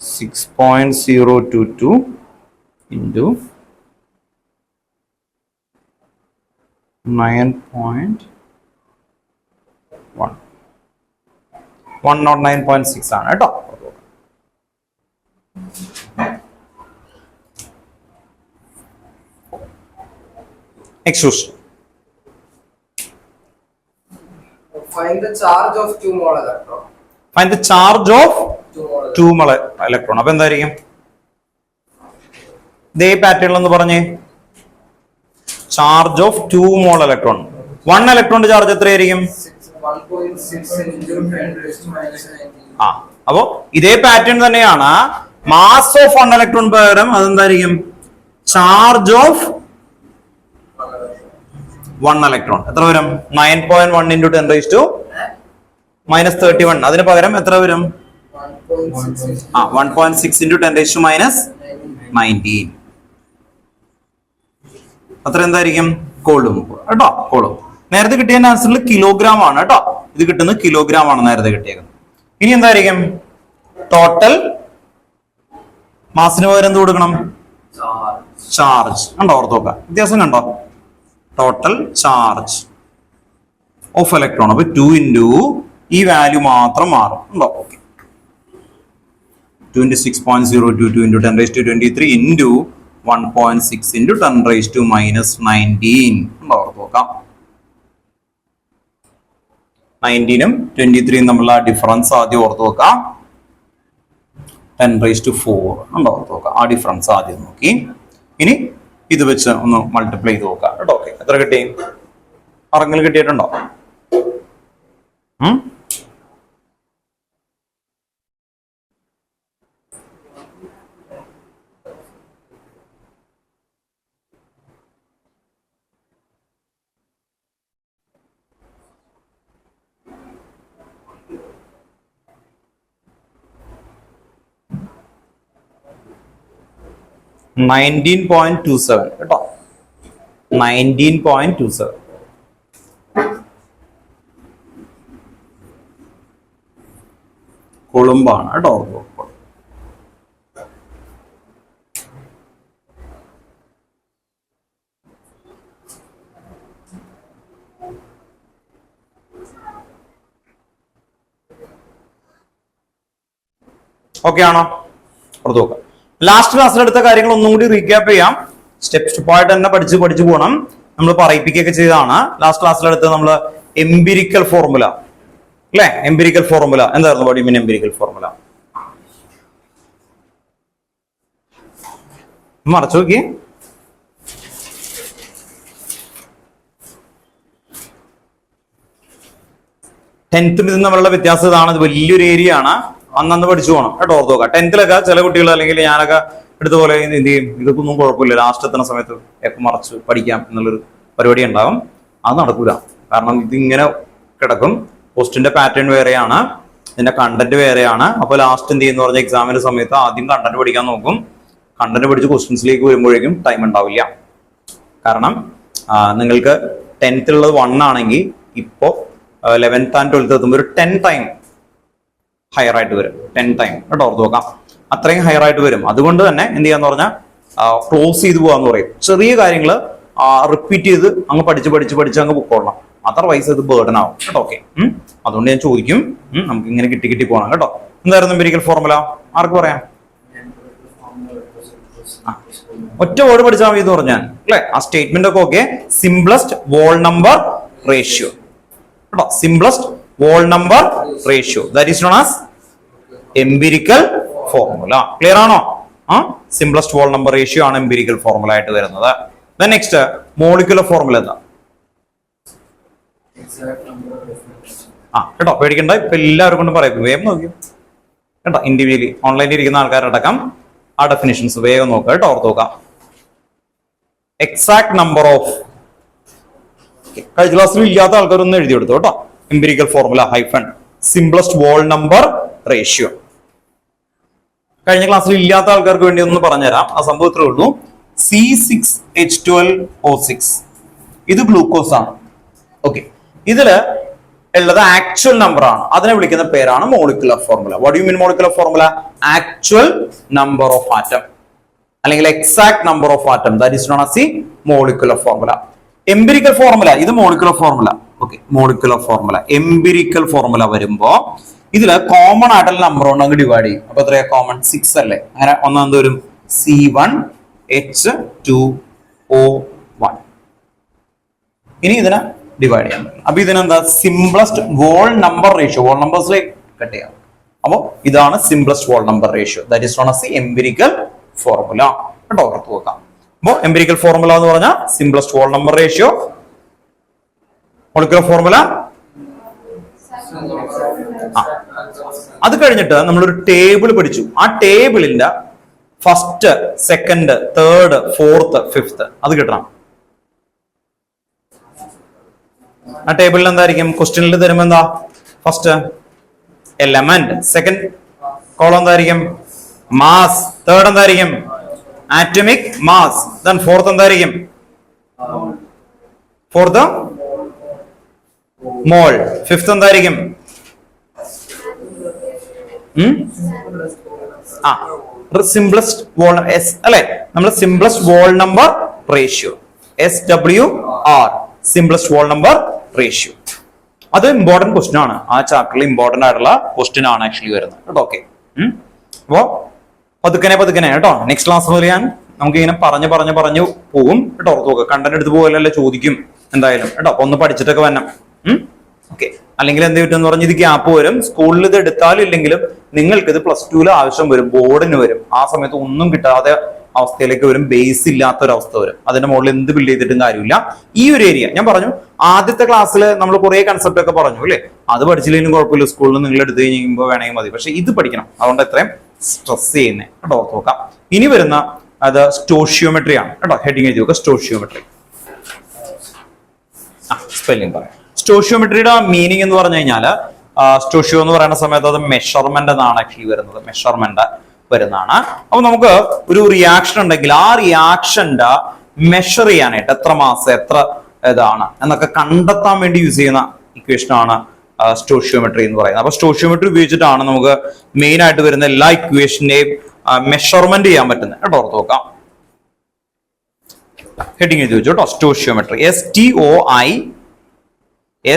6.022 ഇൻറ്റു 9.1 109.6 ആണ് കേട്ടോ. Next question. Find the charge of 2 mole electron. Find the charge of 2 mole electron. അപ്പൊ എന്തായിരിക്കും? ഇതേ പാറ്റേൺ എന്ന് പറഞ്ഞേ. Charge of 2 mole electron. 1 ഇലക്ട്രോണിന്റെ ചാർജ് എത്രയായിരിക്കും? 1.6 into 10⁻19. ആ, അപ്പോ ഇതേ പാറ്റേൺ തന്നെയാണ്. മാസ് ഓഫ് 1 ഇലക്ട്രോൺ പകരം അതെന്തായിരിക്കും? ചാർജ് ഓഫ് 1 ഇലക്ട്രോൺ എത്ര വരും? 9.1 into 10⁻31. അതിന് പകരം എത്ര വരും? 1.6 into 10⁻19. അത്ര എന്തായിരിക്കും? കോളുംബ് കേട്ടോ, കോളുംബ്. നേരത്തെ കിട്ടിയ ആൻസറിൽ കിലോഗ്രാം ആണ് കേട്ടോ, ഇത് കിട്ടുന്നത് കിലോഗ്രാം ആണ് നേരത്തെ കിട്ടിയത്. ഇനി എന്തായിരിക്കും? ടോട്ടൽ മാസിന് പകരം എന്ത് കൊടുക്കണം? ചാർജ്. കണ്ടോ, ഓർത്ത് നോക്കാം. വ്യത്യാസം കണ്ടോ? Total charge of electron. അപ്പൊ 2 ഇൻറ്റു ഈ വാല്യൂ മാത്രം മാറും. ഉണ്ടോ? Okay. 2 into 6.022 into 10⁻23 into 1.6 into 10⁻19. ഉണ്ടോ? ഓർത്ത് നോക്കാം. 19ഉം 23ഉം തമ്മിലുള്ള ഡിഫറൻസ് ആദ്യം ഓർത്ത് നോക്കാം. 10⁻4 ഉണ്ടോ? ഓർത്ത് നോക്കാം. ആ ഡിഫറൻസ് ആദ്യം നോക്കി. ഇനി ഇത് വെച്ച് ഒന്ന് മൾട്ടിപ്ലൈ ചെയ്ത് നോക്കാം കേട്ടോ. ഓക്കെ, എത്ര കിട്ടി? ആരെങ്കിലും കിട്ടിയിട്ടുണ്ടോ? 19.27 കേട്ടോ. 19.27. കൊളുമ്പാണ് കേട്ടോ. ഓക്കെ ആണോ? ഓർത്ത് നോക്കാം. ലാസ്റ്റ് ക്ലാസ്സിൽ എടുത്ത കാര്യങ്ങൾ ഒന്നും കൂടി റീക്യാപ്പ് ചെയ്യാം. സ്റ്റെപ്പായിട്ട് തന്നെ പഠിച്ചു പോകണം. നമ്മൾ പറയിപ്പിക്കുകയൊക്കെ ചെയ്തതാണ്. ലാസ്റ്റ് ക്ലാസ്സിൽ എടുത്ത് നമ്മൾ എംപിരിക്കൽ ഫോർമുല അല്ലെ? എംപിരിക്കൽ ഫോർമുല എന്തായിരുന്നു? What you mean empirical formula? മറച്ചു നോക്കി. ടെൻത്തും ഇതും തമ്മിലുള്ള വ്യത്യാസം ഇതാണ്. ഇത് വലിയൊരു ഏരിയ ആണ്. അന്നന്ന് പഠിച്ചു പോകണം കേട്ടോ. ഓർത്ത് നോക്കാം. ടെൻത്തിലൊക്കെ ചില കുട്ടികൾ അല്ലെങ്കിൽ ഞാനൊക്കെ എടുത്തപോലെ എന്ത് ചെയ്യും, ഇതൊക്കെ ഒന്നും കുഴപ്പമില്ല, ലാസ്റ്റ് എത്തുന്ന സമയത്ത് ഒക്കെ മറച്ച് പഠിക്കാം എന്നുള്ളൊരു പരിപാടി ഉണ്ടാകും. അത് നടക്കൂല. കാരണം ഇതിങ്ങനെ കിടക്കും. ക്വസ്റ്റിന്റെ പാറ്റേൺ വേറെയാണ്, ഇതിന്റെ കണ്ടന്റ് വേറെയാണ്. അപ്പൊ ലാസ്റ്റ് എന്ത് ചെയ്യുന്ന പറഞ്ഞ എക്സാമിന്റെ സമയത്ത് ആദ്യം കണ്ടന്റ് പഠിക്കാൻ നോക്കും. കണ്ടന്റ് പഠിച്ച് ക്വസ്റ്റ്യൻസിലേക്ക് വരുമ്പോഴേക്കും ടൈം ഉണ്ടാവില്ല. കാരണം നിങ്ങൾക്ക് 10th ഉള്ളത് 1 ആണെങ്കിൽ ഇപ്പോ 11th and 12th എത്തുമ്പോൾ ഒരു 10 ടൈം ഹയർ ആയിട്ട് വരും. 10 ടൈം കേട്ടോ. ഓർത്ത് നോക്കാം. അത്രയും ഹയർ ആയിട്ട് വരും. അതുകൊണ്ട് തന്നെ എന്ത് ചെയ്യാന്ന് പറഞ്ഞാൽ ക്ലോസ് ചെയ്ത് പോകാന്ന് പറയും. ചെറിയ കാര്യങ്ങൾ റിപ്പീറ്റ് ചെയ്ത് അങ്ങ് പഠിച്ച് അങ്ങ് പൊക്കോളണം. അതർവൈസ് ഇത് ബേർഡൻ ആവും കേട്ടോ. ഓക്കെ, അതുകൊണ്ട് ഞാൻ ചോദിക്കും, നമുക്ക് ഇങ്ങനെ കിട്ടി പോകണം കേട്ടോ. എന്തായിരുന്നു എംപിരിക്കൽ ഫോർമുല? ആർക്ക് പറയാം? ഒറ്റ വേർഡ് പഠിച്ചാൽ മതി എന്ന് പറഞ്ഞാൽ അല്ലെ? ആ സ്റ്റേറ്റ്മെന്റ് ഒക്കെ okay. Simplest whole number ratio കേട്ടോ. Simplest whole number ratio, that is known as empirical formula. Clear ആണോ? സിംപ്ലസ്റ്റ് വോൾ നമ്പർ റേഷ്യോ ആണ് എംപിരിക്കൽ ഫോർമുല ആയിട്ട് വരുന്നത്. നെക്സ്റ്റ് മോളിക്കുലർ ഫോർമുല എന്താ? കേട്ടോ, പേടിക്കണ്ട. ഇപ്പൊ എല്ലാവരും കൊണ്ടും പറയും. വേഗം നോക്കിയോ കേട്ടോ. ഇൻഡിവിജ്വലി ഓൺലൈനിൽ ഇരിക്കുന്ന ആൾക്കാരടക്കം ആ ഡെഫിനിഷൻസ് വേഗം നോക്കുക കേട്ടോ. ഓർത്ത് നോക്കാം. എക്സാക്ട് നമ്പർ ഓഫ്, കഴിഞ്ഞ ക്ലാസ്സിൽ ഇല്ലാത്ത ആൾക്കാരൊന്നും എഴുതി കൊടുത്തു കേട്ടോ. Empirical formula hyphen simplest whole number ratio. കഴിഞ്ഞ ക്ലാസ്സിൽ ഇല്ലാത്ത ആൾക്കാർക്ക് വേണ്ടി ഒന്ന് പറഞ്ഞുതരാം. ആ സംഭവം ഇത്രേ ഉള്ളൂ. C6H12O6 ഇത് ഗ്ലൂക്കോസ് ആണ്. ഓക്കെ, ഇതില് ഉള്ളത് ആക്ച്വൽ നമ്പർ ആണ്. അതിനെ വിളിക്കുന്ന പേരാണ് molecular formula. What you mean molecular formula? Actual number of atom അല്ലെങ്കിൽ exact number of atom, that is known as the molecular formula. Empirical formula ഇത് molecular formula. Okay, molecular formula empirical formula വരുമ്പോ ഇതില് common ആയിട്ടുള്ള number കൊണ്ട് അങ്ങ് divide ചെയ്യും. അപ്പൊ എത്രയാ കോമൺ? 6 അല്ലേ? അങ്ങനെ ഒന്നാമത് വരും C1H2O1. ഇനി ഇതിനെ ഡിവൈഡ് ചെയ്യാൻ പറ്റും. അപ്പൊ ഇതിനെന്താ? Simplest whole number ratio. Whole നമ്പേഴ്സിലേക്ക് കട്ട് ചെയ്യാം. അപ്പൊ ഇതാണ് simplest whole number ratio, that is known as the empirical formula കേട്ടോ. ഓർത്ത് വെക്കാം. അപ്പൊ എംപിരിക്കൽ ഫോർമുല എന്ന് പറഞ്ഞാൽ simplest whole number ratio. Molecular formula. അത് കഴിഞ്ഞിട്ട് നമ്മളൊരു ടേബിൾ പഠിച്ചു. ആ ടേബിളിന്റെ first, second, third, fourth, fifth അത് കിട്ടണം. ആ ടേബിളിൽ എന്തായിരിക്കും? ക്വസ്റ്റ്യനിൽ തരുമ്പോ എന്താ? ഫസ്റ്റ് എലമെന്റ്, സെക്കൻഡ് കോളം എന്തായിരിക്കും? മാസ്, തേർഡ് എന്തായിരിക്കും? ആറ്റമിക് മാസ്, ദെൻ ഫോർത്ത് എന്തായിരിക്കും? ഫോർത്ത് മോൾ, ഫിഫ്ത്ത് എന്തായിരിക്കും? സിംപ്ലസ്റ്റ് വോൾ എസ് അല്ലെ? നമ്മൾ simplest whole number ratio SWR, simplest whole number ratio. അത് ഇമ്പോർട്ടന്റ് ക്വസ്റ്റ്യൻ ആണ്. ആ ചാപ്റ്ററിൽ ഇമ്പോർട്ടന്റ് ആയിട്ടുള്ള ക്വസ്റ്റ്യൻ ആണ് ആക്ച്വലി വരുന്നത് കേട്ടോ. ഓക്കെ, അപ്പോ പതുക്കനെ കേട്ടോ. നെക്സ്റ്റ് ക്ലാസ് മുതൽ നമുക്ക് ഇങ്ങനെ പറഞ്ഞു പോകും കേട്ടോ. ഓർത്ത് നോക്കുക. കണ്ടന്റ് എടുത്ത് പോകലല്ലേ ചോദിക്കും എന്തായാലും കേട്ടോ. അപ്പൊ ഒന്ന് പഠിച്ചിട്ടൊക്കെ വരണം. ഓക്കെ, അല്ലെങ്കിൽ എന്ത് പറ്റുമെന്ന് പറഞ്ഞാൽ ഇത് ഗ്യാപ്പ് വരും. സ്കൂളിൽ ഇത് എടുത്താലും ഇല്ലെങ്കിലും നിങ്ങൾക്ക് ഇത് +2 ആവശ്യം വരും, ബോർഡിന് വരും. ആ സമയത്ത് ഒന്നും കിട്ടാതെ അവസ്ഥയിലേക്ക് വരും, ബേസ് ഇല്ലാത്ത ഒരു അവസ്ഥ വരും. അതിന്റെ മുകളിൽ എന്ത് ബിൽഡ് ചെയ്തിട്ടും കാര്യമില്ല. ഈ ഒരു ഏരിയ ഞാൻ പറഞ്ഞു. ആദ്യത്തെ ക്ലാസ്സിൽ നമ്മൾ കുറെ കൺസെപ്റ്റ് ഒക്കെ പറഞ്ഞു അല്ലേ? അത് പഠിച്ചില്ലെങ്കിലും കുഴപ്പമില്ല, സ്കൂളിൽ നിങ്ങൾ എടുത്തു കഴിയുമ്പോൾ വേണമെങ്കിൽ മതി. പക്ഷെ ഇത് പഠിക്കണം, അതുകൊണ്ട് എത്രയും സ്ട്രെസ് ചെയ്യുന്നത് കേട്ടോ. ഓർത്ത് നോക്കാം. ഇനി വരുന്ന അത് സ്റ്റോഷിയോമെട്രി ആണ് കേട്ടോ. ഹെഡിങ് എഴുതി നോക്കുക. സ്റ്റോഷിയോമെട്രി. സ്പെല്ലിംഗ് പറയാം. സ്റ്റോഷിയോമെട്രിയുടെ മീനിങ് എന്ന് പറഞ്ഞു കഴിഞ്ഞാൽ സ്റ്റോഷിയോ എന്ന് പറയുന്ന സമയത്ത് അത് മെഷർമെന്റ് എന്നാണ് ആക്ച്വലി വരുന്നത്. മെഷർമെന്റ് വരുന്നതാണ്. അപ്പൊ നമുക്ക് ഒരു റിയാക്ഷൻ ഉണ്ടെങ്കിൽ ആ റിയാക്ഷന്റെ മെഷർ ചെയ്യാനായിട്ട് എത്ര മാസ്, എത്ര ഇതാണ് എന്നൊക്കെ കണ്ടെത്താൻ വേണ്ടി യൂസ് ചെയ്യുന്ന ഇക്വേഷൻ ആണ് സ്റ്റോഷിയോമെട്രി എന്ന് പറയുന്നത്. അപ്പൊ സ്റ്റോഷിയോമെട്രി ഉപയോഗിച്ചിട്ടാണ് നമുക്ക് മെയിൻ ആയിട്ട് വരുന്ന എല്ലാ ഇക്വേഷന്റെയും മെഷർമെന്റ് ചെയ്യാൻ പറ്റുന്നത് കേട്ടോ. ഓർത്ത് നോക്കാം. ഹെഡിങ് എഴുതി വെച്ചു കേട്ടോ. സ്റ്റോഷിയോമെട്രി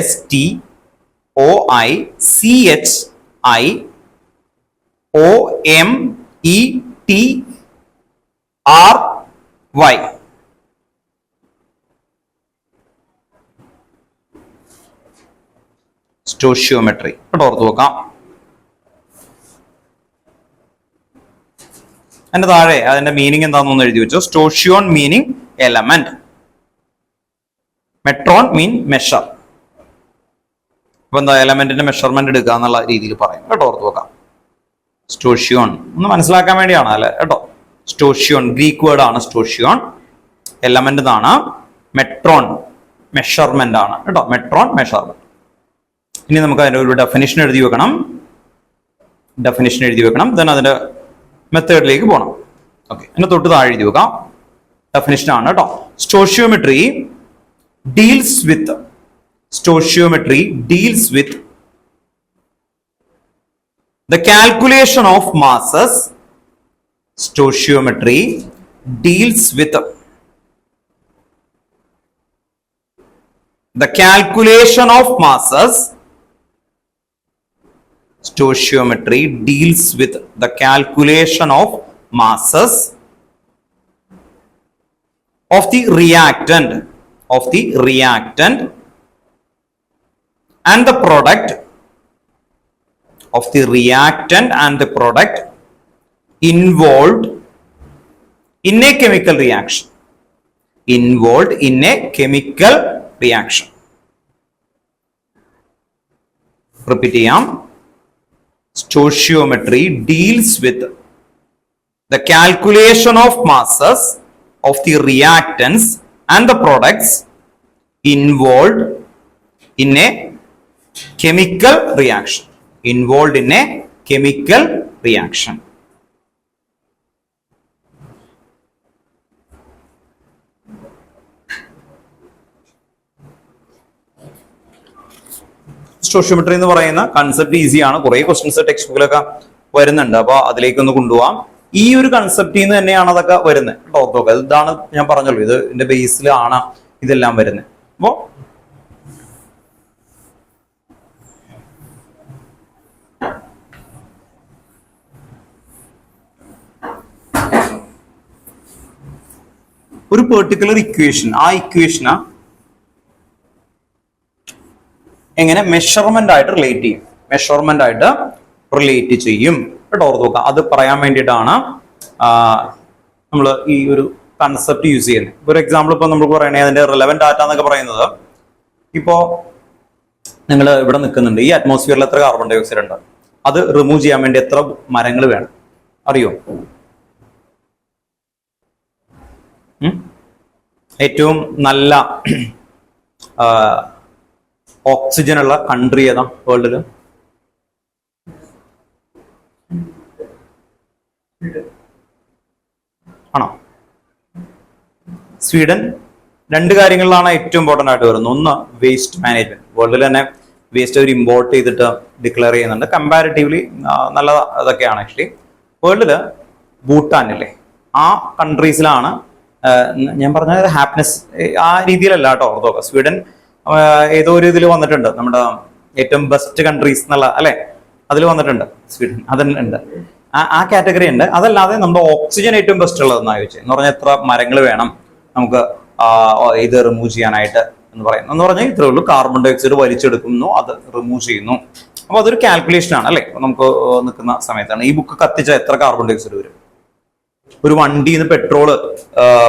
STOICHIOMETRY OMETRY. സ്റ്റോഷിയോമെട്രി ഓർത്ത് നോക്കാം. അതിന്റെ താഴെ അതിന്റെ മീനിങ് എന്താണെന്ന് എഴുതി വെച്ചു. സ്റ്റോഷിയോൺ മീനിങ് എലമെന്റ്, മെട്രോൺ മീൻ മെഷർ. അപ്പൊ എന്താ എലമെന്റിന്റെ മെഷർമെന്റ് എടുക്കുക എന്നുള്ള രീതിയിൽ പറയും കേട്ടോ, ഓർത്ത് നോക്കാം. സ്റ്റോഷിയോൺ ഒന്ന് മനസ്സിലാക്കാൻ വേണ്ടിയാണ് അല്ലെ കേട്ടോ. സ്റ്റോഷിയോൺ ഗ്രീക്ക് വേർഡ് ആണ് സ്റ്റോഷിയോൺ, എലമെന്റ് എന്നാണ്. മെട്രോൺ മെഷർമെന്റ് ആണ് കേട്ടോ, മെട്രോൺ മെഷർമെന്റ്. ഇനി നമുക്ക് അതിന്റെ ഒരു ഡെഫിനിഷൻ എഴുതി വെക്കണം. ദെൻ അതിന്റെ മെത്തേഡിലേക്ക് പോകണം. ഓക്കെ, അതിന്റെ തൊട്ട് താഴെ എഴുതി വെക്കാം. ഡെഫിനിഷൻ ആണ് കേട്ടോ. സ്റ്റോഷിയോമെട്രി deals with the calculation of masses. Stoichiometry deals with the calculation of masses. Stoichiometry deals with the calculation of masses of the reactant and the product involved in a chemical reaction. Repeat ചെയ്യാം. Stoichiometry deals with the calculation of masses of the reactants and the products involved in a chemical reaction. സ്റ്റോഷിയോമെട്രി എന്ന് പറയുന്ന concept ഈസിയാണ്. കുറെ questions text ബുക്കിലൊക്കെ വരുന്നുണ്ട്. അപ്പൊ അതിലേക്കൊന്ന് കൊണ്ടുപോകാം. ഈ ഒരു കൺസെപ്റ്റിൽ നിന്ന് തന്നെയാണ് അതൊക്കെ വരുന്നത് കേട്ടോ. ഇതാണ് ഞാൻ പറഞ്ഞല്ലോ, ഇതിന്റെ ബേസിലാണ് ഇതെല്ലാം വരുന്നത്. അപ്പോ ഒരു പെർട്ടിക്കുലർ ഇക്വേഷൻ, ആ ഇക്വേഷന് എങ്ങനെ മെഷർമെന്റ് ആയിട്ട് റിലേറ്റ് ചെയ്യും കേട്ടോ, ഓർത്ത് നോക്കാം. അത് പറയാൻ വേണ്ടിയിട്ടാണ് നമ്മൾ ഈ ഒരു കൺസെപ്റ്റ് യൂസ് ചെയ്യുന്നത്. ഒരു എക്സാമ്പിൾ ഇപ്പൊ നമുക്ക് പറയണേ, അതിന്റെ റിലവന്റ് ഡാറ്റ എന്നൊക്കെ പറയുന്നത്, ഇപ്പോ നിങ്ങൾ ഇവിടെ നിൽക്കുന്നുണ്ട്, ഈ അറ്റ്മോസ്ഫിയറിൽ എത്ര കാർബൺ ഡൈ ഓക്സൈഡ് ഉണ്ട്, അത് റിമൂവ് ചെയ്യാൻ വേണ്ടി എത്ര മരങ്ങൾ വേണം അറിയോ? ഏറ്റവും നല്ല ഓക്സിജൻ ഉള്ള കൺട്രി ഏതാ വേൾഡില്? ആണോ? സ്വീഡൻ. രണ്ട് കാര്യങ്ങളിലാണ് ഏറ്റവും ഇമ്പോർട്ടൻ്റ് ആയിട്ട് വരുന്നത്. ഒന്ന് വേസ്റ്റ് മാനേജ്മെന്റ്. വേൾഡിൽ തന്നെ വേസ്റ്റ് അവർ ഇമ്പോർട്ട് ചെയ്തിട്ട് ഡിക്ലെയർ ചെയ്യുന്നുണ്ട്. കമ്പാരിറ്റീവ്ലി നല്ല അതൊക്കെയാണ്. ആക്ച്വലി വേൾഡില് ഭൂട്ടാനില്ലേ, ആ കൺട്രീസിലാണ് ഞാൻ പറഞ്ഞ ഹാപ്പിനെസ് ആ രീതിയിലല്ല കേട്ടോ, ഓർത്തോക്കെ. സ്വീഡൻ ഏതോ ഒരു ഇതിൽ വന്നിട്ടുണ്ട്, നമ്മുടെ ഏറ്റവും ബെസ്റ്റ് കൺട്രീസ് എന്നുള്ള അല്ലെ, അതിൽ വന്നിട്ടുണ്ട് സ്വീഡൻ, അതുണ്ട്. ആ കാറ്റഗറി ഉണ്ട്. അതല്ലാതെ നമ്മുടെ ഓക്സിജൻ ഏറ്റവും ബെസ്റ്റ് ഉള്ളതെന്നാണ് ചോദിച്ചത്. എന്ന് പറഞ്ഞാൽ എത്ര മരങ്ങൾ വേണം നമുക്ക് ഇത് റിമൂവ് ചെയ്യാനായിട്ട് എന്ന് പറയുന്നു. എന്ന് പറഞ്ഞാൽ ഇത്രേ ഉള്ളൂ. കാർബൺ ഡൈ ഓക്സൈഡ് വലിച്ചെടുക്കുന്നു, അത് റിമൂവ് ചെയ്യുന്നു. അപ്പൊ അതൊരു കാൽക്കുലേഷൻ ആണ് അല്ലെ. നമുക്ക് നിൽക്കുന്ന സമയത്താണ് ഈ ബുക്ക് കത്തിച്ച എത്ര കാർബൺ ഡൈ ഓക്സൈഡ് വരും, ഒരു വണ്ടിയിൽ നിന്ന് പെട്രോള്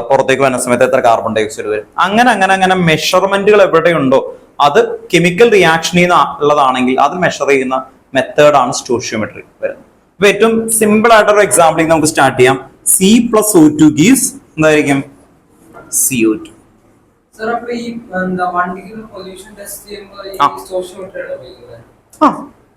പുറത്തേക്ക് വരുന്ന സമയത്ത് എത്ര കാർബൺ ഡൈ ഓക്സൈഡ് വരും, അങ്ങനെ മെഷർമെന്റുകൾ എവിടെയുണ്ടോ അത് കെമിക്കൽ റിയാക്ഷനിൽ നിന്ന് ഉള്ളതാണെങ്കിൽ അത് മെഷർ ചെയ്യുന്ന മെത്തേഡാണ് സ്റ്റോഷിയോമെട്രി വരുന്നത്. അപ്പൊ ഏറ്റവും സിമ്പിൾ ആയിട്ടൊരു എക്സാമ്പിൾ നമുക്ക് സ്റ്റാർട്ട് ചെയ്യാം. C+O2 ഗീവ്സ് എന്തായിരിക്കും? CO2.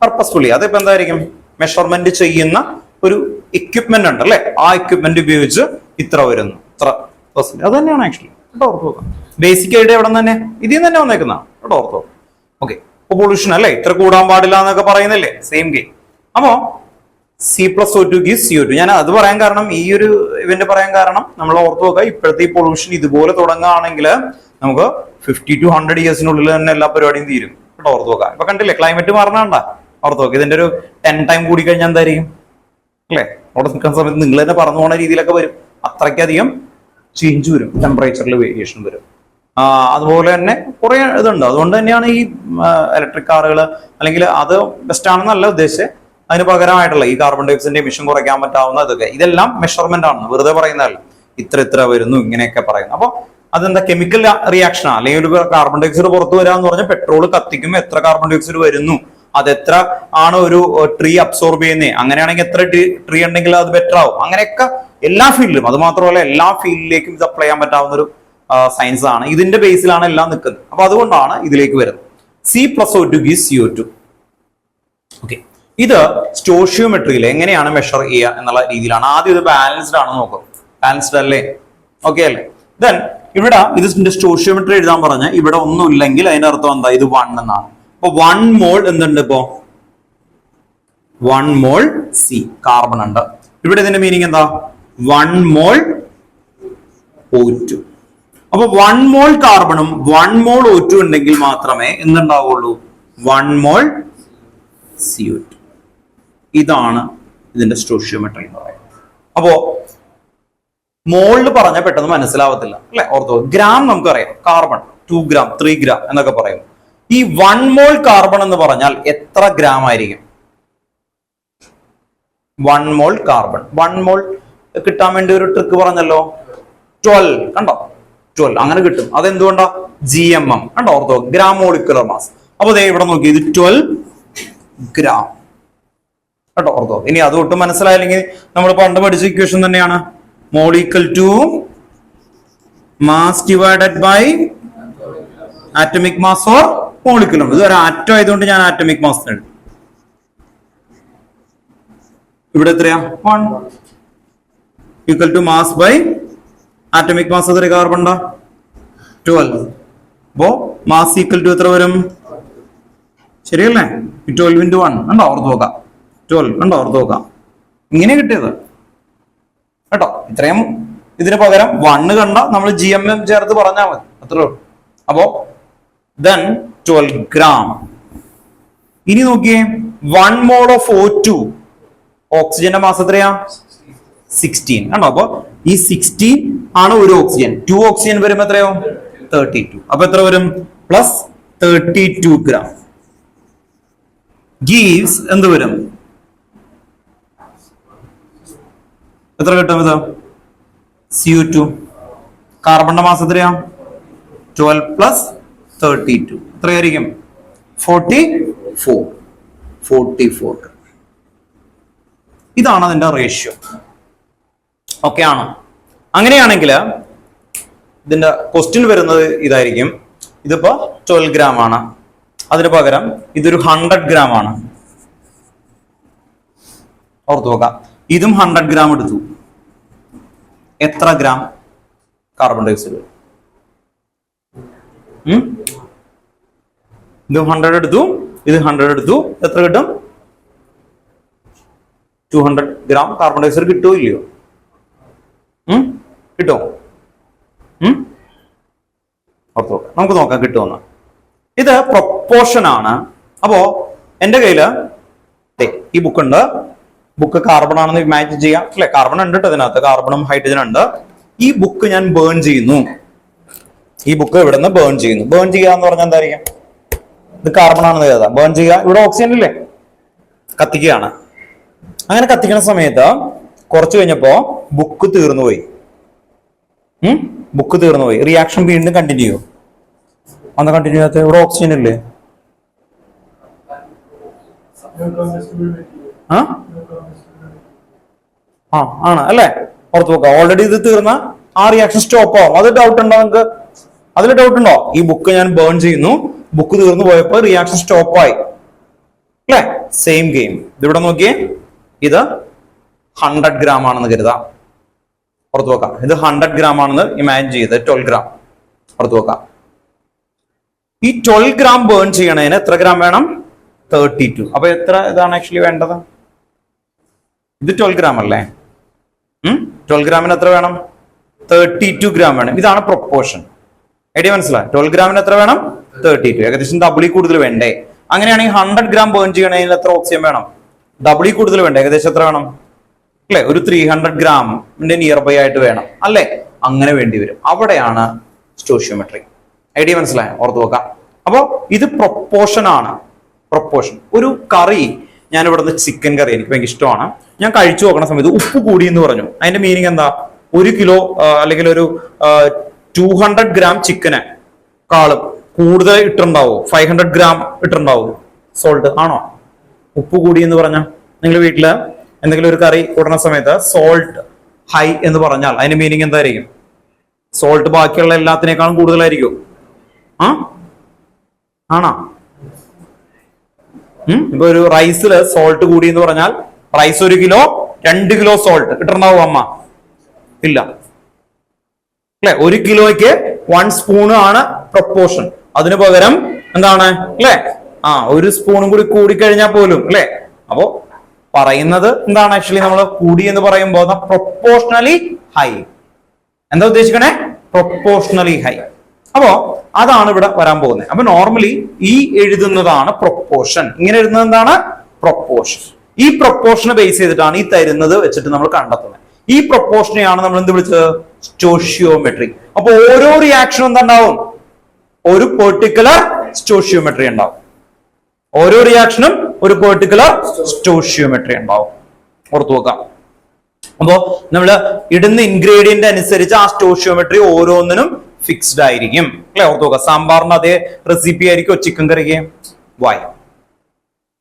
പർപ്പസ്ഫുള്ളി അതിപ്പോ എന്തായിരിക്കും? മെഷർമെന്റ് ചെയ്യുന്ന ഒരു എക്യുപ്മെന്റ് ഉണ്ട് അല്ലെ, ആ എക്യുപ്മെന്റ് ഉപയോഗിച്ച് ഇത്ര വരുന്നു, ഇത്ര പെർസെന്റ്. അത് തന്നെയാണ് ആക്ച്വലി. ബേസിക് ഐഡിയ എവിടെ തന്നെ ഇതിൽ നിന്ന് തന്നെ വന്നേക്കുന്ന കേട്ടോ, ഓർത്തോ. ഓക്കെ, പൊല്യൂഷൻ അല്ലെ, ഇത്ര കൂടാൻ പാടില്ല എന്നൊക്കെ പറയുന്നില്ലേ, സെയിം ഗെയിം. അപ്പോ C+O2 ഗീവ്സ് CO2. ഞാൻ അത് പറയാൻ കാരണം, ഈ ഒരു ഇവന്റ് പറയാൻ കാരണം നമ്മൾ ഓർത്ത് നോക്കുക, ഇപ്പോഴത്തെ ഈ പൊല്യൂഷൻ ഇതുപോലെ തുടങ്ങുകയാണെങ്കിൽ നമുക്ക് 50 to 100 ഇയേഴ്സിനുള്ളിൽ തന്നെ എല്ലാ പരിപാടിയും തീരും കേട്ടോ, ഓർത്ത് നോക്കുക. ഇപ്പൊ കണ്ടില്ലേ ക്ലൈമറ്റ് മാറണണ്ട, ഓർത്ത് നോക്കുക. ഇതിന്റെ ഒരു 10 ടൈം കൂടി കഴിഞ്ഞാൽ എന്തായിരിക്കും? അല്ലെ? അവിടെ നിൽക്കുന്ന സമയത്ത് നിങ്ങൾ തന്നെ പറന്നു പോകുന്ന രീതിയിലൊക്കെ വരും. അത്രയ്ക്കധികം ചേഞ്ച് വരും, ടെമ്പറേച്ചറിൽ വേരിയേഷൻ വരും. അതുപോലെ തന്നെ കുറെ ഇതുണ്ട്. അതുകൊണ്ട് തന്നെയാണ് ഈ ഇലക്ട്രിക് കാറുകൾ, അല്ലെങ്കിൽ അത് ബെസ്റ്റ് ആണെന്നല്ല ഉദ്ദേശിച്ചത്, അതിന് പകരമായിട്ടുള്ള ഈ കാർബൺ ഡൈ ഓക്സൈഡിന്റെ എമിഷൻ കുറയ്ക്കാൻ പറ്റാവുന്ന ഇതൊക്കെ, ഇതെല്ലാം മെഷർമെന്റ് ആണ്, വെറുതെ പറയുന്നതല്ല. ഇത്ര വരുന്നു ഇങ്ങനെയൊക്കെ പറയുന്നു. അപ്പൊ അതെന്താ കെമിക്കൽ റിയാക്ഷനാണ്. അല്ലെങ്കിൽ ഒരു കാർബൺ ഡൈ ഓക്സൈഡ് പുറത്തു വരാന്ന് പറഞ്ഞാൽ പെട്രോൾ കത്തിക്കുമ്പോൾ എത്ര കാർബൺ ഡൈ ഓക്സൈഡ് വരുന്നു, അതെത്ര ആണ് ഒരു ട്രീ അബ്സോർബ് ചെയ്യുന്നത്, അങ്ങനെയാണെങ്കിൽ എത്ര ട്രീ ഉണ്ടെങ്കിൽ അത് ബെറ്റർ ആവും. അങ്ങനെയൊക്കെ എല്ലാ ഫീൽഡിലും, അത് മാത്രമല്ല എല്ലാ ഫീൽഡിലേക്കും ഇത് അപ്ലൈ ചെയ്യാൻ പറ്റാവുന്ന ഒരു സയൻസ് ആണ്. ഇതിന്റെ ബേസിലാണ് എല്ലാം നിൽക്കുന്നത്. അപ്പൊ അതുകൊണ്ടാണ് ഇതിലേക്ക് വരുന്നത്. C+O2 gives CO2. ഓക്കെ, ഇത് സ്റ്റോഷിയോമെട്രിയിൽ എങ്ങനെയാണ് മെഷർ ചെയ്യുക എന്നുള്ള രീതിയിലാണ്. ആദ്യം ഇത് ബാലൻസ്ഡ് ആണെന്ന് നോക്കും. ബാലൻസ്ഡ് അല്ലേ? ഓക്കെ അല്ലേ? ദെൻ ഇവിടെ ഇതിന്റെ സ്റ്റോഷിയോമെട്രി എഴുതാൻ പറഞ്ഞ ഇവിടെ ഒന്നും ഇല്ലെങ്കിൽ അതിന്റെ അർത്ഥം എന്താ? ഇത് 1 എന്നാണ്. അപ്പൊ 1 മോൾ എന്തുണ്ട്? ഇപ്പോ 1 മോൾ C കാർബൺ ഉണ്ട്. ഇവിടെ ഇതിന്റെ മീനിങ് എന്താ? 1 മോൾ O2. അപ്പൊ 1 മോൾ കാർബണും 1 മോൾ O2 ഉണ്ടെങ്കിൽ മാത്രമേ എന്തുണ്ടാവുള്ളൂ? 1 മോൾ CO2. ഇതാണ് ഇതിന്റെ സ്റ്റോഷിയോമെട്രി എന്ന് പറയുന്നത്. അപ്പോ മോളിൽ പറഞ്ഞാൽ പെട്ടെന്ന് മനസ്സിലാവത്തില്ല അല്ലെ? ഓർത്തോ, ഗ്രാം നമുക്കറിയാം. കാർബൺ 2 ഗ്രാം 3 ഗ്രാം എന്നൊക്കെ പറയും. ഈ 1 മോൾ കാർബൺ എന്ന് പറഞ്ഞാൽ എത്ര ഗ്രാം ആയിരിക്കും? 1 മോൾ കാർബൺ 1 മോൾ കിട്ടാൻ വേണ്ടി ഒരു ട്രിക്ക് പറഞ്ഞല്ലോ, 12. കണ്ടോ? 12 അങ്ങനെ കിട്ടും. അതെന്തുകൊണ്ടാ? GMM. കണ്ടോ? Ortho, gram molecular mass. അപ്പൊ ദേ ഇവിടെ നോക്കി, ഇത് 12 ഗ്രാം. കേട്ടോ? ഓർത്തോ. ഇനി അത് ഒട്ടും മനസ്സിലായില്ലെങ്കിൽ നമ്മൾ പണ്ട് പഠിച്ച ഇക്വേഷൻ തന്നെയാണ്, mole equal to mass divided by atomic mass or molecular. ഇത് ഒരു ആറ്റം ആയതുകൊണ്ട് ഞാൻ ആറ്റമിക് മാസ് എഴുതും. ഇവിടെ എത്രയാ? 1 equal to mass by atomic mass എത്ര കാർബൺ 12. അപ്പോ മാസ് ഈക്വൽ ടു എത്ര വരും? ശരിയല്ലേ? 12 into 1 കണ്ടോ? ഓർത്ത് നോക്കാം. 12 കണ്ടോ? ഓർത്ത് നോക്കാം. ഇങ്ങനെ കിട്ടിയത് കേട്ടോ. ഇത്രയും ഇതിന് പകരം 1 കണ്ട നമ്മൾ GMM ചേർത്ത് പറഞ്ഞാൽ മതി, അത്രേ ഉള്ളൂ. അപ്പോ then 12 ഗ്രാം. ഇനി നോക്കിയേ, 1 മോൾ ഓഫ് O2 ഓക്സിജന്റെ മാസ് എത്രയാ? 16. കണ്ടോ? അപ്പൊ ഈ 16 ആണ് ഒരു ഓക്സിജൻ. 2 ഓക്സിജൻ വരുമ്പോ എത്രയോ? 32. അപ്പൊ എത്ര വരും? Plus 32 gram. ഗീവ്സ് എന്ത് വരും? എത്ര കിട്ടും ഇത്? CO2. കാർബണിന്റെ മാസ് എത്രയാ? 12 പ്ലസ് 32 എത്രയായിരിക്കും? 44. ഇതാണ് അതിന്റെ റേഷ്യോ. ഓക്കെ ആണോ? അങ്ങനെയാണെങ്കിൽ ഇതിന്റെ ക്വസ്റ്റ്യൻ വരുന്നത് ഇതായിരിക്കും. ഇതിപ്പോ 12 ഗ്രാം ആണ്. അതിന് പകരം ഇതൊരു 100 ഗ്രാം ആണ്. ഓർത്തു നോക്കാം. ഇതും 100 ഗ്രാം എടുത്തു. എത്ര ഗ്രാം കാർബൺ ഡൈ ഓക്സൈഡ്? ഇത് 100 എടുത്തു, ഇത് 100 എടുത്തു. എത്ര കിട്ടും? 200 ഗ്രാം കാർബൺ ഡൈ ഓക്സൈഡ് കിട്ടുമോ ഇല്ലയോ? കിട്ടുമോ? നമുക്ക് നോക്കാം കിട്ടുമെന്ന്. ഇത് പ്രൊപ്പോർഷൻ ആണ്. അപ്പോ എന്റെ കയ്യില് ഈ ബുക്ക് ഉണ്ട്. ബുക്ക് കാർബൺ ആണെന്ന് ഇമാജിൻ ചെയ്യാം അല്ലെ? കാർബൺ ഉണ്ട് കേട്ടോ ഇതിനകത്ത്, കാർബണും ഹൈഡ്രജൻ ഉണ്ട്. ഈ ബുക്ക് ഞാൻ ബേൺ ചെയ്യുന്നു. ഈ ബുക്ക് ഇവിടെ നിന്ന് ബേൺ ചെയ്യുന്നു. ബേൺ ചെയ്യുക എന്ന് പറഞ്ഞാൽ എന്തായിരിക്കും? ഇത് കാർബൺ ആണെന്ന് കരുതാം. ബേൺ ചെയ്യുക, ഇവിടെ ഓക്സിജൻ ഇല്ലേ? കത്തിക്കുകയാണ്. അങ്ങനെ കത്തിക്കുന്ന സമയത്ത് കുറച്ച് കഴിഞ്ഞപ്പോ ബുക്ക് തീർന്നു പോയി. ബുക്ക് തീർന്നു പോയി. റിയാക്ഷൻ വീണ്ടും കണ്ടിന്യൂ ചെയ്യും. അന്ന് കണ്ടിന്യൂ ചെയ്യാത്ത ഇവിടെ ഓക്സിജൻ ഇല്ലേ? ആണ് അല്ലെ? ഓർത്ത് നോക്കാം. ഓൾറെഡി ഇത് തീർന്ന ആ റിയാക്ഷൻ സ്റ്റോപ്പ് ആവും. അത് ഡൗട്ട് ഉണ്ടോ നിങ്ങൾക്ക്? അതിൽ ഡൗട്ട് ഉണ്ടോ? ഈ ബുക്ക് ഞാൻ ബേൺ ചെയ്യുന്നു, ബുക്ക് തീർന്നു പോയപ്പോ റിയാക്ഷൻ സ്റ്റോപ്പ് ആയി അല്ലെ? Same game. ഇതിവിടെ നോക്കിയേ, ഇത് 100 ഗ്രാം ആണെന്ന് കരുതാം. ഓർത്ത് നോക്കാം. ഇത് 100 ഗ്രാം ആണെന്ന് ഇമാജിൻ ചെയ്ത് 12 ഗ്രാം. ഓർത്ത് നോക്കാം. ഈ 12 ഗ്രാം ബേൺ ചെയ്യണതിന് എത്ര ഗ്രാം വേണം? 32. അപ്പൊ എത്ര ഇതാണ് ആക്ച്വലി വേണ്ടത്? ഇത് 12 ഗ്രാം അല്ലേ? 12 ഗ്രാമിന് എത്ര വേണം? 32 ഗ്രാം വേണം. ഇതാണ് പ്രൊപ്പോർഷൻ. ഐഡിയ മനസ്സിലായി? 12 ഗ്രാമിന് എത്ര വേണം? 32. ഏകദേശം ഡബിളി കൂടുതൽ വേണ്ടേ? അങ്ങനെയാണെങ്കിൽ 100 ഗ്രാം ബേൺ ചെയ്യണതിന് എത്ര ഓക്സിജൻ വേണം? ഡബിളി കൂടുതൽ വേണ്ടേ? ഏകദേശം എത്ര വേണം? അല്ലെ? ഒരു 300 ഗ്രാമിന്റെ നിയർ ബൈ ആയിട്ട് വേണം അല്ലെ? അങ്ങനെ വേണ്ടി വരും. അവിടെയാണ് സ്റ്റോഷിയോമെട്രി. ഐഡിയ മനസ്സിലായോ? ഓർത്ത് വെക്കാം. അപ്പോ ഇത് പ്രൊപ്പോർഷൻ ആണ്. പ്രൊപ്പോർഷൻ. ഒരു കറി, ഞാൻ ഇവിടുന്ന് ചിക്കൻ കറി എനിക്ക് ഭയങ്കര ഇഷ്ടമാണ്, ഞാൻ കഴിച്ചു നോക്കണ സമയത്ത് ഉപ്പ് കൂടി എന്ന് പറഞ്ഞു. അതിന്റെ മീനിങ് എന്താ? 1 കിലോ അല്ലെങ്കിൽ ഒരു 200 ഗ്രാം ചിക്കന് കാളും കൂടുതൽ ഇട്ടുണ്ടാവോ? 500 ഗ്രാം ഇട്ടുണ്ടാവോ സോൾട്ട്? ആണോ? ഉപ്പ് കൂടി എന്ന് പറഞ്ഞാൽ നിങ്ങൾ വീട്ടില് എന്തെങ്കിലും ഒരു കറി കൂട്ടുന്ന സമയത്ത് സോൾട്ട് ഹൈ എന്ന് പറഞ്ഞാൽ അതിന്റെ മീനിങ് എന്തായിരിക്കും? സോൾട്ട് ബാക്കിയുള്ള എല്ലാത്തിനേക്കാളും കൂടുതലായിരിക്കും. ആണോ? ഇപ്പൊ ഒരു റൈസില് സോൾട്ട് കൂടി എന്ന് പറഞ്ഞാൽ റൈസ് 1 കിലോ 2 കിലോ സോൾട്ട് ഇട്ടുണ്ടാവും അമ്മ? ഇല്ല അല്ലെ? 1 കിലോയ്ക്ക് 1 സ്പൂൺ ആണ് പ്രൊപ്പോർഷൻ. അതിനു പകരം എന്താണ് അല്ലെ? 1 സ്പൂണും കൂടി കൂടിക്കഴിഞ്ഞാൽ പോലും അല്ലെ? അപ്പോ പറയുന്നത് എന്താണ്? ആക്ച്വലി നമ്മൾ കൂടി എന്ന് പറയുമ്പോൾ പ്രൊപ്പോർഷണലി ഹൈ. എന്താ ഉദ്ദേശിക്കണേ? Proportionally high. അപ്പോ അതാണ് ഇവിടെ വരാൻ പോകുന്നത്. അപ്പൊ നോർമലി ഈ എഴുതുന്നതാണ് പ്രൊപ്പോർഷൻ. ഇങ്ങനെ എഴുതുന്നത് എന്താണ്? പ്രൊപ്പോർഷൻ. ഈ പ്രൊപ്പോർഷനെ ബേസ് ചെയ്തിട്ടാണ് ഈ തരുന്നത് വെച്ചിട്ട് നമ്മൾ കണ്ടെത്തുന്നത്. ഈ പ്രൊപ്പോർഷനെയാണ് നമ്മൾ എന്ത് വിളിച്ചത്? സ്റ്റോഷിയോമെട്രി. അപ്പൊ ഓരോ റിയാക്ഷനും എന്താണ്ടാവും? ഒരു പെർട്ടിക്കുലർ സ്റ്റോഷിയോമെട്രി ഉണ്ടാവും. ഓരോ റിയാക്ഷനും ഒരു പെർട്ടിക്കുലർ സ്റ്റോഷിയോമെട്രി ഉണ്ടാവും. ഓർത്തു വെക്കാം. അപ്പോ നമ്മള് ഇടുന്ന ഇൻഗ്രീഡിയന്റ് അനുസരിച്ച് ആ സ്റ്റോഷിയോമെട്രി ഓരോന്നിനും ഫിക്സ്ഡ് ആയിരിക്കും അല്ലെ? ഓർത്തു നോക്കുക. സാമ്പാറിന് അതേ റെസിപ്പി ആയിരിക്കും ചിക്കൻ കറിക്ക്? വൈ?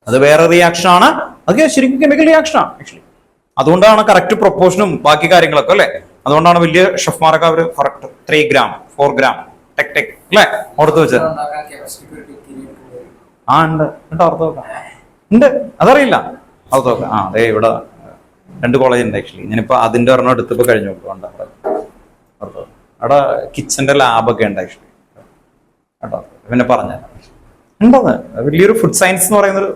അത് വേറെ റിയാക്ഷൻ ആണ്. അത് ശരിക്കും കെമിക്കൽ റിയാക്ഷൻ ആണ് ആക്ച്വലി. അതുകൊണ്ടാണ് കറക്റ്റ് പ്രൊപ്പോർഷനും ബാക്കി കാര്യങ്ങളൊക്കെ അല്ലെ? അതുകൊണ്ടാണ് വലിയ ഷെഫ്മാരൊക്കെ അവര് correct 3 gram 4 gram tech tech അല്ലെ ഓർത്ത് വെച്ചത്. ഉണ്ട് കേട്ടോ. ഓർത്ത് നോക്കാം. ഉണ്ട്, അതറിയില്ല. ഓർത്ത് നോക്കാം. അതെ, ഇവിടെ 2 കോളേജ് ഉണ്ട് ആക്ച്വലി. ഞാനിപ്പോ അതിന്റെ ഒരെണ്ണം എടുത്തപ്പോ കഴിഞ്ഞു നോക്കും. അവിടെ കിച്ചന്റെ ലാബൊക്കെ ഉണ്ട് ആക്ച്വലി കേട്ടോ. പിന്നെ പറഞ്ഞത് ഉണ്ടത് വലിയൊരു ഫുഡ് സയൻസ് എന്ന് പറയുന്നൊരു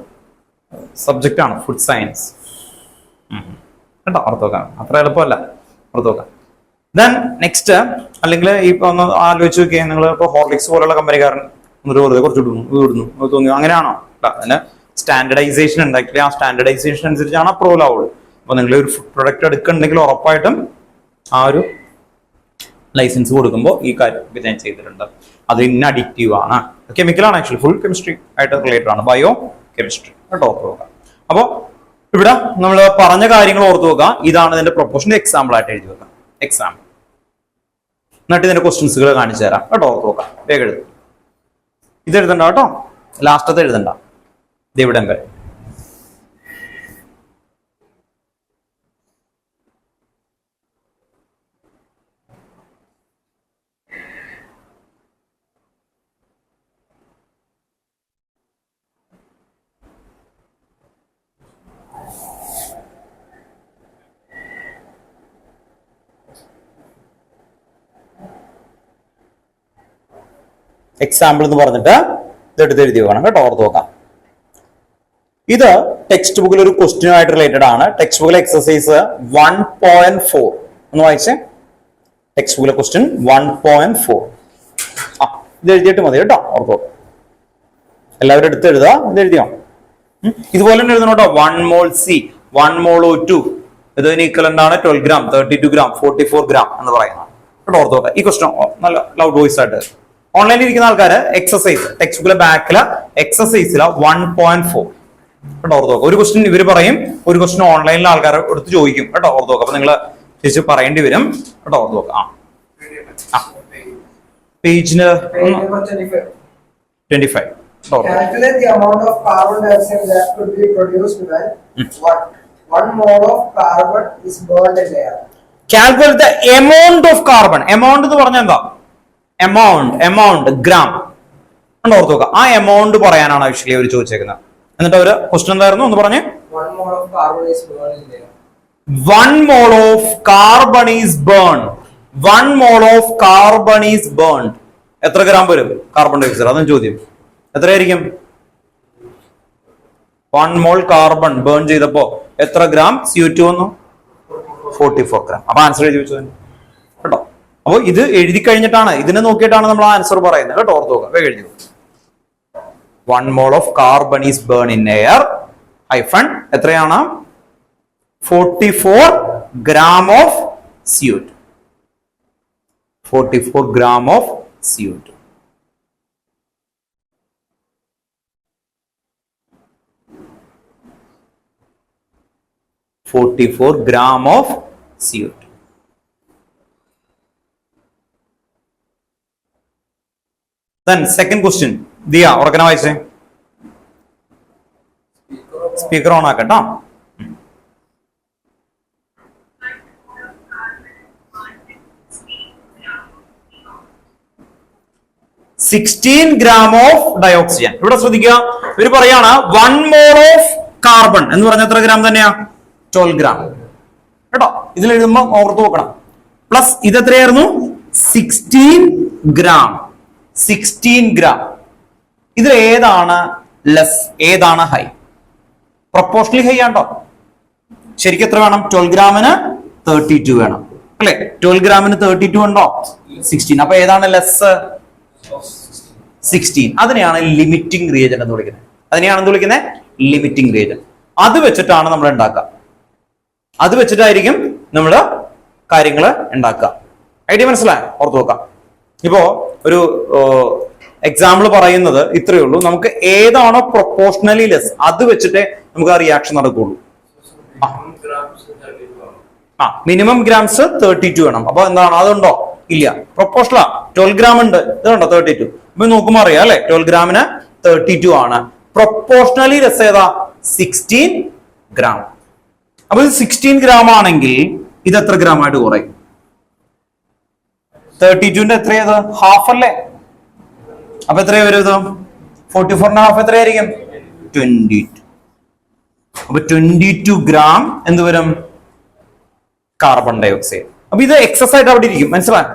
സബ്ജക്റ്റ് ആണ്. ഫുഡ് സയൻസ് കേട്ടോ. ഓർത്ത് നോക്കാം. അത്ര എളുപ്പമല്ല. ഓർത്ത് നോക്കാം. ദെൻ നെക്സ്റ്റ്, അല്ലെങ്കിൽ ഇപ്പൊ ഒന്ന് ആലോചിച്ച് നോക്കിയാൽ നിങ്ങൾ ഇപ്പൊ ഹോർലിക്സ് പോലുള്ള കമ്പനിക്കാരൻ വെറുതെ കുറച്ച് ഇടുന്നു തോന്നി, അങ്ങനെയാണോ? അതിന് സ്റ്റാൻഡർഡൈസേഷൻ ഉണ്ടാക്കി ആ സ്റ്റാൻഡർഡൈസേഷൻ അനുസരിച്ചാണ് അപ്രൂവൽ ആവുള്ളൂ. അപ്പൊ നിങ്ങൾ ഒരു ഫുഡ് പ്രൊഡക്റ്റ് എടുക്കുന്നുണ്ടെങ്കിൽ ഉറപ്പായിട്ടും ആ ഒരു ലൈസൻസ് കൊടുക്കുമ്പോൾ ഈ കാര്യം ഞാൻ ചെയ്തിട്ടുണ്ട്. അത് ഇന്ന അഡിക്റ്റീവ് ആണ്, കെമിക്കലാണ് ആക്ച്വലി, ഫുൾ കെമിസ്ട്രി ആയിട്ട് റിലേറ്റഡ് ആണ്, ബയോ കെമിസ്ട്രി കേട്ടോ. ഓർത്ത് നോക്കാം. അപ്പൊ ഇവിടെ നമ്മൾ പറഞ്ഞ കാര്യങ്ങൾ ഓർത്ത് നോക്കുക. ഇതാണ് ഇതിന്റെ പ്രൊപ്പോർഷൻ. എക്സാമ്പിൾ ആയിട്ട് എഴുതി വെക്കാം. എക്സാമ്പിൾ എന്നിട്ട് ഇതിന്റെ ക്വസ്റ്റ്യൻസുകൾ കാണിച്ചു തരാം കേട്ടോ. ഓർത്ത് നോക്കാം. വേഗം എഴുതും. ഇത് എഴുതണ്ട കേട്ടോ, ലാസ്റ്റത്തെ എഴുതണ്ട. ഇത് ഇവിടെ വരെ. എക്സാമ്പിൾ എന്ന് പറഞ്ഞിട്ട് ഇതെടുത്ത് എഴുതി വെക്കണം കേട്ടോ. ഓർത്ത് നോക്കാം. ഇത് ടെക്സ്റ്റ് ബുക്കിൽ ഒരു ക്വസ്റ്റ്യൻ ആയിട്ട് റിലേറ്റഡ് ആണ്. ടെക്സ്റ്റ് ബുക്കിലെ എക്സസൈസ് 1.4 ഒന്ന് വായിച്ചേ. ടെക്സ്റ്റ് ബുക്കിലെ ക്വസ്റ്റ്യൻ 1.4. ഇത് എഴുതിയിട്ട് മതി കേട്ടോ. ഓർത്ത് നോക്കാം. എല്ലാവരും എടുത്ത് എഴുതുക. ഇത് എഴുതിയോ? ഇതുപോലെ തന്നെ എഴുതണം കേട്ടോ. 1 mol C 1 mol O2 ഇതിന് ഈക്വലന്റ് ആണ് 12 ഗ്രാം 32 ഗ്രാം 44 ഗ്രാം എന്ന് പറയുന്നത് കേട്ടോ. ഓർത്ത് നോക്കാം. ഈ ക്വസ്റ്റ്യൻ നല്ല ലൗഡ് വോയിസ് ആയിട്ട് ഓൺലൈനിൽ ഇരിക്കുന്ന ആൾക്കാര് എക്സസൈസ് ടെക്സ്റ്റ് ബുക്കിലെ ബാക്കില് എക്സസൈസില 1.4 കേട്ടോ. ഓർത്ത് നോക്കാം. ഒരു ക്വസ്റ്റ്യൻ ഇവര് പറയും, ഒരു ക്വസ്റ്റ്യൻ ഓൺലൈനിലെ ആൾക്കാർ എടുത്ത് ചോദിക്കും കേട്ടോ. ഓർത്ത് നോക്കാം. അപ്പൊ നിങ്ങൾ തിരിച്ച് പറയേണ്ടി വരും കേട്ടോ. ഓർത്ത് നോക്കാം. പേജിന് 25. Calculate the amount of carbon dioxide that could be produced when 1 mole of carbon is burned in air. Calculate the amount of carbon. Amount എന്ന് പറഞ്ഞാൽ എന്താ? എമൗണ്ട് ഗ്രാം ഓർത്ത് നോക്കുക. ആ എമൗണ്ട് പറയാനാണ് ആക്ച്വലി അവർ ചോദിച്ചേക്കുന്നത്. എന്നിട്ട് അവര് ക്വസ്റ്റ്യൻ എന്തായിരുന്നു ഒന്ന് പറഞ്ഞേ. 1 mole of carbon is burned in air. 1 mole of carbon is burned. 1 mole of carbon is burned. എത്ര ഗ്രാം വരും കാർബൺ ഡൈ ഓക്സൈഡ്? അതും ചോദ്യം. എത്രയായിരിക്കും? 1 mol കാർബൺ ബേൺ ചെയ്തപ്പോ എത്ര ഗ്രാം CO2 വന്നു? 44 ഗ്രാം. അപ്പൊ ആൻസർ എഴുതി വെച്ചു കേട്ടോ. അപ്പൊ ഇത് എഴുതി കഴിഞ്ഞിട്ടാണ്, ഇതിനെ നോക്കിയിട്ടാണ് നമ്മൾ ആൻസർ പറയുന്നത് കേട്ടോ. ഓർത്ത് നോക്കുക. വേഗം എഴുതി. 1 mole of carbon is burned in air hyphen എത്രയാണ്? 44 gram of CO2. 44 gram of CO2. gram of CO2. Then second question. Diya, orakana vaise. Speaker on akata. 16 gram of dioxygen. ഇവിടെ ശ്രദ്ധിക്കുക, ഇവര് പറയാണ് 1 mole of carbon എന്ന് പറഞ്ഞ എത്ര gram തന്നെയാ? 12 gram. കേട്ടോ, ഇതിൽ എഴുതുമ്പോൾ ഓർത്ത് നോക്കണം. പ്ലസ് ഇത് എത്രയായിരുന്നു? 16 gram. 16 gram. ഇതിൽ ഏതാണ് ലെസ്, ഏതാണ് ഹൈ? പ്രൊപ്പോർഷണലി ഹൈ ആണോ? ശരിക്കും എത്ര വേണം? 12 ഗ്രാമിന് 32 വേണം അല്ലെ? 12 ഗ്രാമിന് 32 ഉണ്ടോ? 16. അപ്പൊ ഏതാണ് ലെസ്? 16. അതിനെയാണ് ലിമിറ്റിംഗ് റിയേജന്റ് എന്ന് വിളിക്കുന്നത്. Limiting reagent. അത് വെച്ചിട്ടാണ് നമ്മൾ ഉണ്ടാക്കുക. അത് വെച്ചിട്ടായിരിക്കും നമ്മൾ കാര്യങ്ങൾ ഉണ്ടാക്കുക. ഐഡിയ മനസ്സിലായോ? ഓർത്ത് നോക്കാം. ഇപ്പോ ഒരു എക്സാമ്പിൾ പറയുന്നത് ഇത്രയേ ഉള്ളൂ. നമുക്ക് ഏതാണോ പ്രൊപ്പോർഷണലി ലെസ് അത് വെച്ചിട്ടേ നമുക്ക് ആ റിയാക്ഷൻ നടക്കുള്ളൂ. മിനിമം ഗ്രാംസ് 32 വേണം. അപ്പൊ എന്താണ്, അതുണ്ടോ? ഇല്ല. പ്രൊപ്പോർഷണലാ 12 ഗ്രാം ഉണ്ട്, ഇതുണ്ടോ 32. അപ്പൊ നോക്കുമ്പോ അറിയാം അല്ലെ, 12 ഗ്രാമിന് 32 ആണ്. പ്രൊപ്പോർഷണലി ലെസ് ഏതാ? 16 ഗ്രാം. അപ്പൊ ഇത് 16 ഗ്രാം ആണെങ്കിൽ ഇത് എത്ര ഗ്രാം ആയിട്ട് കുറയും? 32ന്റെ എത്രയത്? ഹാഫ് അല്ലേ? അപ്പൊ എത്രയാ വരും ഇത്? 44ന്റെ ഹാഫ് എത്രയായിരിക്കും? 22. അപ്പൊ 22 ഗ്രാം എന്ത് വരും? Carbon dioxide. അപ്പൊ ഇത് എക്സസ് ആയിട്ട് അവിടെ ഇരിക്കും. മനസ്സിലായോ?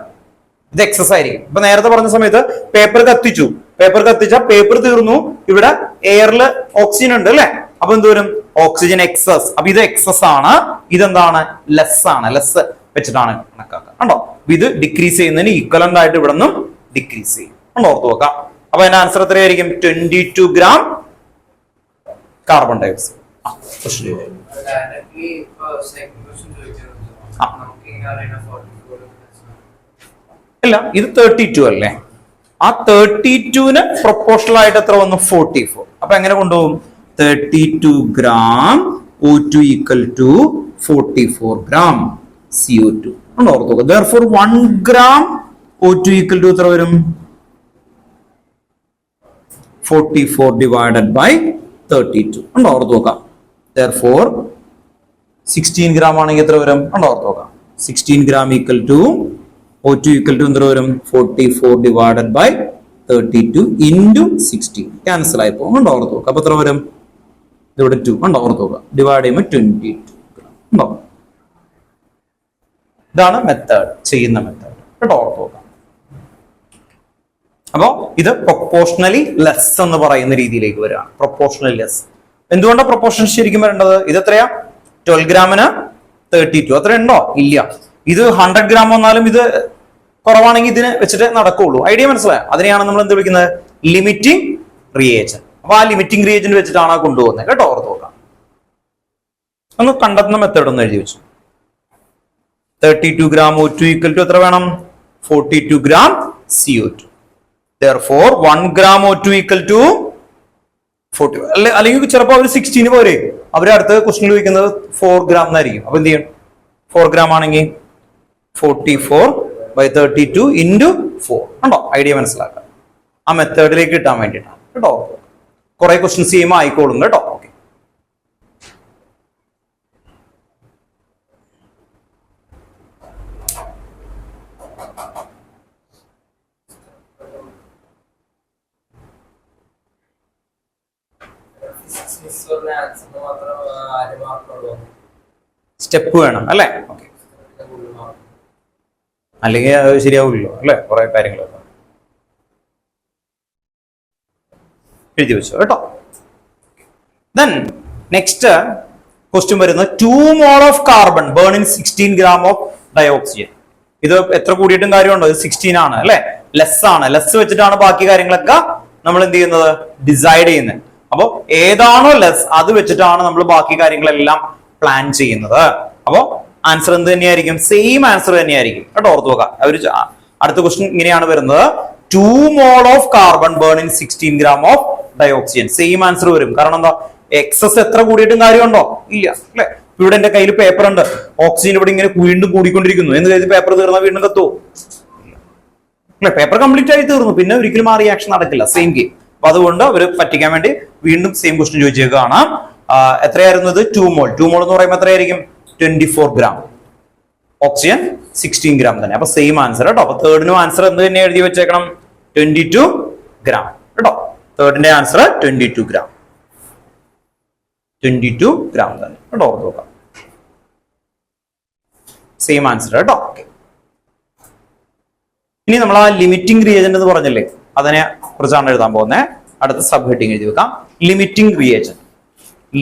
ഇത് എക്സസ് ആയിരിക്കും. ഇപ്പൊ നേരത്തെ പറഞ്ഞ സമയത്ത് പേപ്പർ കത്തിച്ചു, പേപ്പർ കത്തിച്ച പേപ്പർ തീർന്നു, ഇവിടെ എയറിൽ ഓക്സിജൻ ഉണ്ട് അല്ലെ? അപ്പൊ എന്ത് വരും? Oxygen excess. അപ്പൊ ഇത് എക്സസ് ആണ്, ഇതെന്താണ്? ലെസ് ആണ്. ലെസ് വെച്ചിട്ടാണ് കണക്കാക്കുക. കണ്ടോ? ഇത് ഡിക്രീസ് ചെയ്യുന്നതിന് ഈക്വലന്റ് ആയിട്ട് ഇവിടെ നിന്നും ഡിക്രീസ് ചെയ്യും. കണ്ടോ? ഓർത്ത് നോക്കാം. അപ്പൊ അതിന്റെ ആൻസർ എത്രയായിരിക്കും? 22 ഗ്രാം കാർബൺ ഡയോക്സൈഡ്. ഇല്ല, ഇത് 32 അല്ലേ? ആ 32ന് പ്രൊപ്പോർഷണൽ ആയിട്ട് എത്ര വന്നു? 44. അപ്പൊ എങ്ങനെ കൊണ്ടുപോകും? 32 gram O2 equal to 44 gram CO2. ഓർത്ത് നോക്കുക. therefore 1 ഗ്രാം O2 ഈക്വൽ ടു എത്ര വരും? 44 ഡിവൈഡഡ് ബൈ 32. ഓർത്ത് നോക്കാം. therefore 16 ഗ്രാം ആണെങ്കിൽ എത്ര വരും? ഓർത്ത് നോക്കാം. 16 gram equal to O2 equal to എത്ര വരും? 44 ഡിവൈഡഡ് ബൈ 32 ഇൻറ്റു 16. ക്യാൻസൽ ആയി പോകും. ഓർത്ത് നോക്കാം. അപ്പൊ എത്ര വരും? ഇവിടെ 2 ഓർത്ത് നോക്കാം. ഡിവൈഡ് ചെയ്യുമ്പോൾ 22 ഗ്രാം ഉണ്ടോ? ഇതാണ് മെത്തേഡ്, ചെയ്യുന്ന മെത്തേഡ് കേട്ടോ. ഓർത്ത് നോക്കാം. അപ്പോ ഇത് പ്രൊപ്പോർഷണലി ലെസ് എന്ന് പറയുന്ന രീതിയിലേക്ക് വരികയാണ്. Proportionally less. എന്തുകൊണ്ടാണ് പ്രൊപ്പോർഷൻ ശരിക്കും വരേണ്ടത്? ഇത് എത്രയാ? 12 ഗ്രാമിന് 32. അത്ര ഉണ്ടോ? ഇല്ല. ഇത് 100 ഗ്രാം വന്നാലും ഇത് കുറവാണെങ്കിൽ ഇതിന് വെച്ചിട്ട് നടക്കുള്ളൂ. ഐഡിയ മനസ്സിലായോ? അതിനെയാണ് നമ്മൾ എന്ത് വിളിക്കുന്നത്? Limiting reagent. അപ്പൊ ആ ലിമിറ്റിംഗ് റിയേജന്റ് വെച്ചിട്ടാണ് കൊണ്ടുപോകുന്നത് കേട്ടോ. ഓർത്ത് നോക്കാം. ഒന്ന് കണ്ടെത്തുന്ന മെത്തേഡ് ഒന്ന് എഴുതി വെച്ചു. 32 ഗ്രാം O2 ഈക്വൽ ടു എത്ര വേണം? 42 ഗ്രാം CO2. therefore 1 ഗ്രാം O2 ഈക്വൽ ടു 40. അല്ലെങ്കിൽ ചിലപ്പോൾ അവർ 16 പോരെ, അവര് അടുത്ത ക്വസ്റ്റ്യൻ ചോദിക്കുന്നത് 4 ഗ്രാം എന്നായിരിക്കും. അപ്പൊ എന്ത് ചെയ്യും? 4 ഗ്രാം ആണെങ്കിൽ 44/32 ഇൻറ്റു 4. ഉണ്ടോ? ഐഡിയ മനസ്സിലാക്കാം. ആ മെത്തേഡിലേക്ക് കിട്ടാൻ വേണ്ടിയിട്ടാണ് കേട്ടോ. കുറെ ക്വസ്റ്റ്യൻസ് ചെയ്യുമ്പോൾ ആയിക്കോളും കേട്ടോ. ഓക്കെ. സ്റ്റെപ്പ് വേണം അല്ലെ? ഓക്കെ. അല്ലെങ്കിൽ അത് ശരിയാവില്ലല്ലോ അല്ലെ? കുറെ കാര്യങ്ങളൊക്കെ എഴുതി വെച്ചു കേട്ടോ. ദെൻ നെക്സ്റ്റ് ക്വസ്റ്റ്യൻ വരുന്നത് 2 mole of carbon burn in 16 gram of dioxygen. ഇത് എത്ര കൂടിയിട്ടും കാര്യമുണ്ടോ? ഇത് 16 ആണ് അല്ലെ? ലെസ് ആണ്. ലെസ് വെച്ചിട്ടാണ് ബാക്കി കാര്യങ്ങളൊക്കെ നമ്മൾ എന്ത് ചെയ്യുന്നത്? ഡിസൈഡ് ചെയ്യുന്നത്. അപ്പൊ ഏതാണോ ലെസ് അത് വെച്ചിട്ടാണ് നമ്മൾ ബാക്കി കാര്യങ്ങളെല്ലാം പ്ലാൻ ചെയ്യുന്നത്. അപ്പോ ആൻസർ എന്ത് തന്നെയായിരിക്കും? സെയിം ആൻസർ തന്നെയായിരിക്കും കേട്ടോ. ഓർത്ത് നോക്കാം. അടുത്ത ക്വസ്റ്റ്യൻ ഇങ്ങനെയാണ് വരുന്നത്. 2 mol of carbon burn in 16 gram of dioxin. Same answer വരും. കാരണം എന്താ? എക്സസ് എത്ര കൂടിയിട്ടും കാര്യമുണ്ടോ? ഇല്ല അല്ലെ. ഇവിടെ എന്റെ കയ്യിൽ പേപ്പർ ഉണ്ട്, ഓക്സിജൻ ഇവിടെ ഇങ്ങനെ വീണ്ടും കൂടിക്കൊണ്ടിരിക്കുന്നു എന്ന് കരുതി പേപ്പർ തീർന്നാൽ വീണ്ടും കത്തുവോ? അല്ലെ, പേപ്പർ കംപ്ലീറ്റ് ആയി തീർന്നു, പിന്നെ ഒരിക്കലും ആ റിയാക്ഷൻ നടക്കില്ല. Same game. അപ്പൊ അതുകൊണ്ട് അവർ പറ്റിക്കാൻ വേണ്ടി വീണ്ടും സെയിം ക്വസ്റ്റ്യൻ ചോദിച്ചേക്കാണ്. എത്രയായിരുന്നു ഇത്? 2 mol. 2 mol എന്ന് പറയുമ്പോൾ എത്രയായിരിക്കും? 24 gram. ഓക്സിജൻ 16 gram തന്നെ. അപ്പൊ സെയിം ആൻസർ കേട്ടോ. അപ്പൊ തേർഡിനും ആൻസർ എന്ത് തന്നെ എഴുതി വെച്ചേക്കണം? 22 gram കേട്ടോ. തേർഡിന്റെ ആൻസർ 22 gram. 22 gram തന്നെ കേട്ടോ. ഓർത്ത് നോക്കാം. സെയിം ആൻസർ കേട്ടോ. ഓക്കെ. ഇനി നമ്മൾ ആ ലിമിറ്റിംഗ് റിയേജന്റ് എന്ന് പറഞ്ഞില്ലേ, അതിനെ കുറിച്ചാണ് എഴുതാൻ പോകുന്നത്. അടുത്ത സബ് ഹെഡിങ് എഴുതി വെക്കാം. Limiting reagent.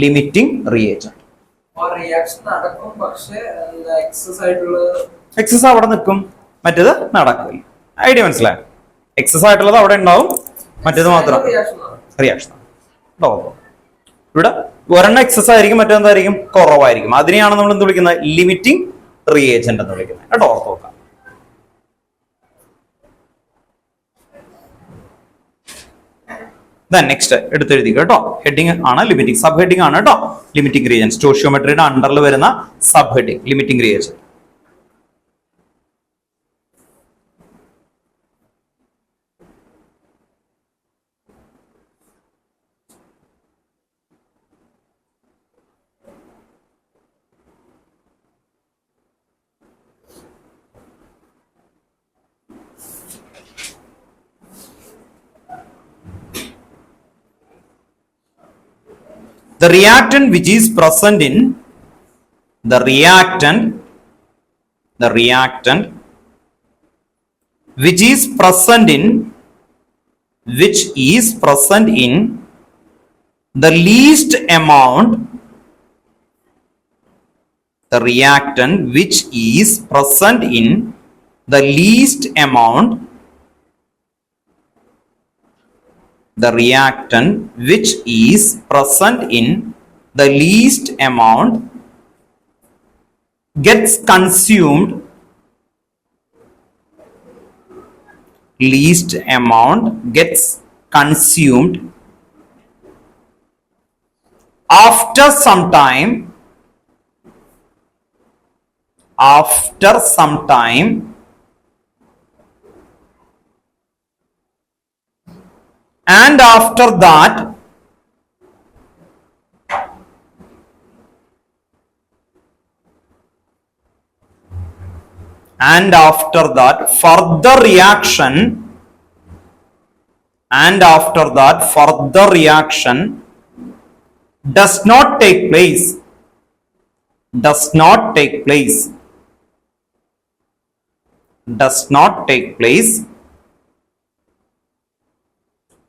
Limiting reagent. Excess അവിടെ നിൽക്കും, മറ്റേത് നടക്കില്ല. ഐഡിയ മനസ്സിലായി? എക്സസ് ആയിട്ടുള്ളത് അവിടെ ഉണ്ടാവും, മറ്റേത് മാത്രം റിയാക്ഷൻ. ഇവിടെ ഒരെണ്ണം എക്സസ് ആയിരിക്കും, മറ്റെന്തായിരിക്കും? കുറവായിരിക്കും. അതിനെയാണ് നമ്മൾ എന്ത് വിളിക്കുന്നത്? ലിമിറ്റിംഗ് റിയേജന്റ് എന്ന് വിളിക്കുന്നത് കേട്ടോ. ഓർത്ത് നോക്കാം. നെക്സ്റ്റ് എടുത്തെഴുതി കേട്ടോ. ഹെഡിങ് ആണ് ലിമിറ്റിംഗ്, സബ് ഹെഡിങ് ആണ് കേട്ടോ. ലിമിറ്റിംഗ് റിയേജന്റ് സ്റ്റോഷിയോമെട്രിയുടെ അണ്ടറിൽ വരുന്ന sub heading limiting reagent. The reactant which is present in the reactant which is present in the least amount, the reactant which is present in the least amount, the reactant which is present in the least amount gets consumed, least amount gets consumed after some time, and after that further reaction does not take place,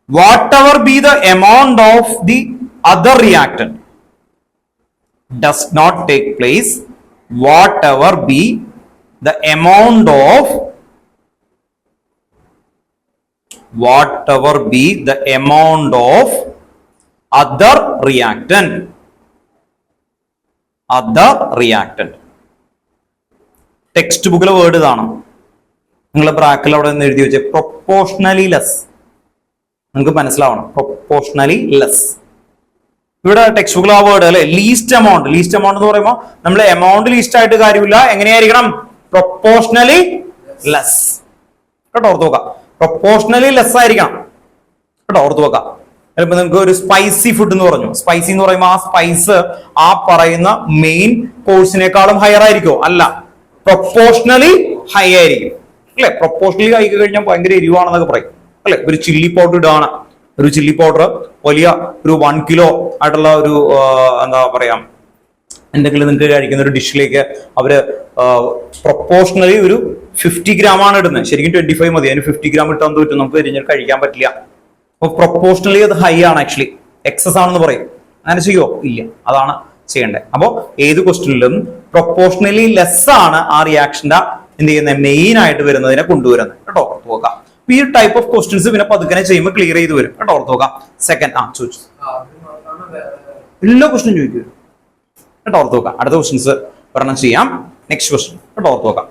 whatever be the amount of the other reactant, does not take place, whatever be the amount of other reactant. Text ബുക്കിലെ word ഇതാണ്. നിങ്ങൾ ബ്രാക്കറ്റിൽ അവിടെ നിന്ന് എഴുതി വെച്ച proportionally less. നിങ്ങൾക്ക് മനസ്സിലാവണം, പ്രൊപ്പോർഷണലി ലെസ്. ഇവിടെ ടെക്സ്റ്റ് ബുക്കിൽ ആ വേർഡ് അല്ലെ, ലീസ്റ്റ് എമൗണ്ട്. ലീസ്റ്റ് എമൗണ്ട് എന്ന് പറയുമ്പോൾ നമ്മൾ എമൗണ്ട് ലീസ്റ്റ് ആയിട്ട് കാര്യമില്ല, എങ്ങനെയായിരിക്കണം? പ്രൊപ്പോർഷണലി ലെസ് കേട്ടോ. ഓർത്ത് നോക്കാം. പ്രൊപ്പോർഷണലി ലെസ് ആയിരിക്കണം കേട്ടോ. ഓർത്ത് നോക്കാം. ചിലപ്പോൾ നിങ്ങൾക്ക് ഒരു സ്പൈസി ഫുഡ് എന്ന് പറഞ്ഞു. സ്പൈസി എന്ന് പറയുമ്പോൾ ആ സ്പൈസ് ആ പറയുന്ന മെയിൻ കോഴ്സിനേക്കാളും ഹയർ ആയിരിക്കുമോ? അല്ല, പ്രൊപ്പോർഷണലി ഹൈ ആയിരിക്കും അല്ലെ. പ്രൊപ്പോർഷണലി ഹൈ കഴിഞ്ഞാൽ ഭയങ്കര എരിവാണെന്നൊക്കെ പറയും അല്ലെ. ഒരു ചില്ലി പൗഡർ ഇടാണ്, ഒരു ചില്ലി പൗഡർ വലിയ ഒരു 1 കിലോ ആയിട്ടുള്ള ഒരു എന്താ പറയാ എന്തെങ്കിലും നിങ്ങൾക്ക് കഴിക്കുന്ന ഒരു ഡിഷിലേക്ക് അവര് പ്രൊപ്പോർഷണലി ഒരു 50 gram ആണ് ഇടുന്നത്. ശരിക്കും 25 മതി. അതിന് 50 gram ഇട്ടാൻ പറ്റും, നമുക്ക് എരിഞ്ഞാൽ കഴിക്കാൻ പറ്റില്ല. അപ്പൊ പ്രൊപ്പോർഷണലി അത് ഹൈ ആണ്, ആക്ച്വലി എക്സസ് ആണെന്ന് പറയും. അങ്ങനെ ചെയ്യോ? ഇല്ല, അതാണ് ചെയ്യേണ്ടത്. അപ്പോൾ ഏത് ക്വസ്റ്റ്യനിലും പ്രൊപ്പോർഷണലി ലെസ് ആണ് ആ റിയാക്ഷന്റെ എന്ത് ചെയ്യുന്നത്, മെയിൻ ആയിട്ട് വരുന്നതിനെ കൊണ്ടുവരുന്നത് കേട്ടോ. ഓർത്ത് നോക്കാം. ഈ ടൈപ്പ് ഓഫ് ക്വസ്റ്റ്യൻസ് പിന്നെ പതുക്കെ ചെയ്യുമ്പോൾ ക്ലിയർ ചെയ്ത് വരും കേട്ടോ. ഓർത്ത് നോക്കാം. സെക്കൻഡ് ചോദിച്ചു എല്ലാ ക്വസ്റ്റ്യൻ ചോദിക്കും കേട്ടോ, ഓർത്ത് നോക്കാം. അടുത്ത ക്വസ്റ്റ്യൻസ് ഒരെണ്ണം ചെയ്യാം. നെക്സ്റ്റ് ക്വസ്റ്റ്യൻ കേട്ടോ, ഓർത്ത് നോക്കാം.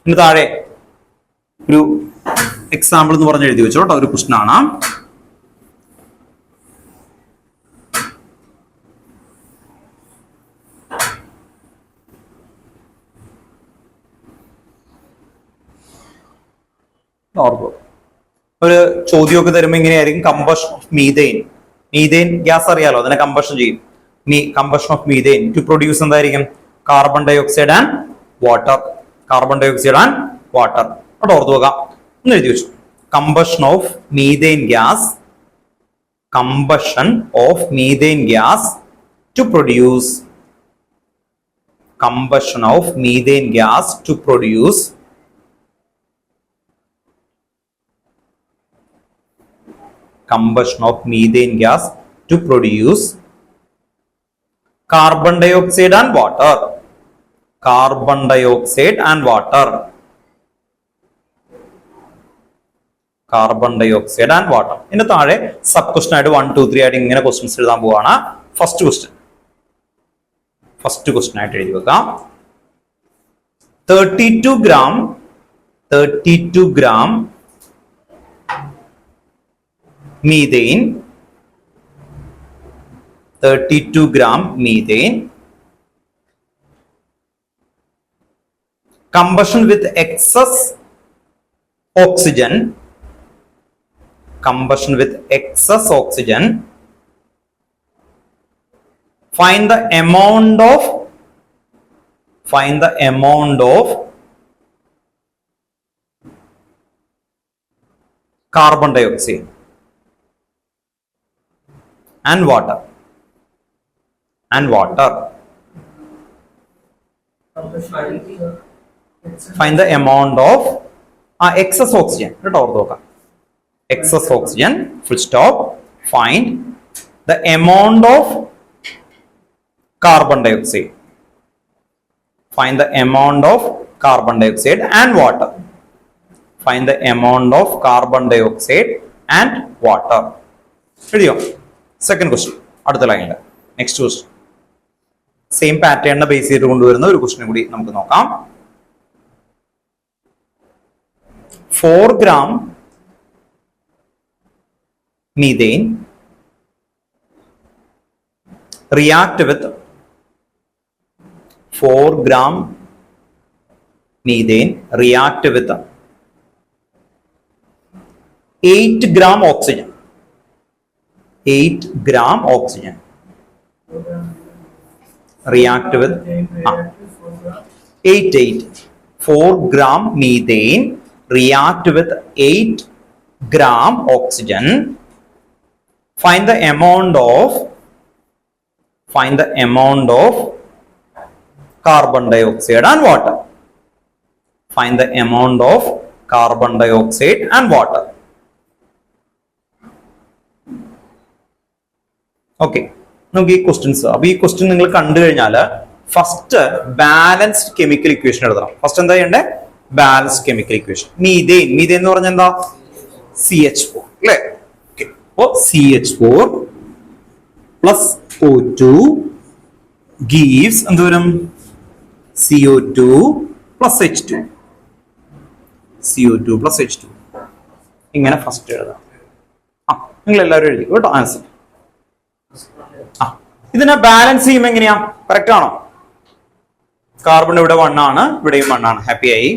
ഇനി താഴെ ഒരു എക്സാമ്പിൾ എന്ന് പറഞ്ഞ് എഴുതി വെച്ചോ കേട്ടോ, ഒരു ക്വസ്റ്റ്യൻ ആണ്. ഒരു ചോദ്യമൊക്കെ തരുമ്പോൾ ഇങ്ങനെയായിരിക്കും, combustion of methane. Methane gas അറിയാലോ, അതിനെ കമ്പഷൻ ചെയ്യും. Combustion of methane to produce എന്തായിരിക്കും? Carbon dioxide and water. Carbon dioxide and water. അവിടെ ഓർത്ത് നോക്കാം, ഒന്ന് എഴുതി വെച്ചു. Combustion of methane gas, combustion of methane gas to produce, combustion of methane gas to produce combustion of methane gas to produce carbon dioxide and water. Carbon dioxide and water. Carbon dioxide and water. ഇതിന്റെ താഴെ sub question ആയിട്ട് 1, 2, 3 ആയിട്ട് ഇങ്ങനെ questions എഴുതാൻ പോവാണ്. First question ആയിട്ട് എഴുതി വെക്കാം. 32 gram methane, 32 gram methane, combustion with excess oxygen, combustion with excess oxygen, find the amount of carbon dioxide and water. Find the amount of excess oxygen. Excess oxygen, full stop. Find the amount of carbon dioxide. Find the amount of carbon dioxide and water. Find the amount of carbon dioxide and water. Ready? Second question അടുത്ത ലൈനിൽ. Next question same പാറ്റേണിനെ base ചെയ്ത് കൊണ്ടുവരുന്ന ഒരു question കൂടി നമുക്ക് നോക്കാം. 4 gram methane react with 4 gram methane react with 8 gram oxygen. 8 gram oxygen react with 4 gram methane react with 8 gram oxygen. Find the amount of carbon dioxide and water. Find the amount of carbon dioxide and water. Okay, നമുക്ക് ഈ questions, അപ്പൊ ഈ question നിങ്ങൾ കണ്ടു കഴിഞ്ഞാൽ first balanced chemical equation എഴുതണം. First എന്താ ചെയ്യണ്ടേ? Balanced chemical equation. മീഥെയിൻ എന്ന് പറഞ്ഞാൽ എന്താ? CH4 അല്ലേ? അപ്പോ CH4 പ്ലസ് O2 gives എന്ത് വരും? CO2 plus H2. CO2 plus H2 ഇങ്ങനെ ഫസ്റ്റ് എഴുതാം. നിങ്ങൾ എല്ലാവരും എഴുതി കേട്ടോ ആൻസർ. ഇതിനെ ബാലൻസ് ചെയ്യുമ്പോൾ എങ്ങനെയാ? കറക്റ്റ് ആണോ? കാർബൺ ഇവിടെ 1 ആണ്, ഇവിടെയും 1 ആണ്. ഹാപ്പി ആയി.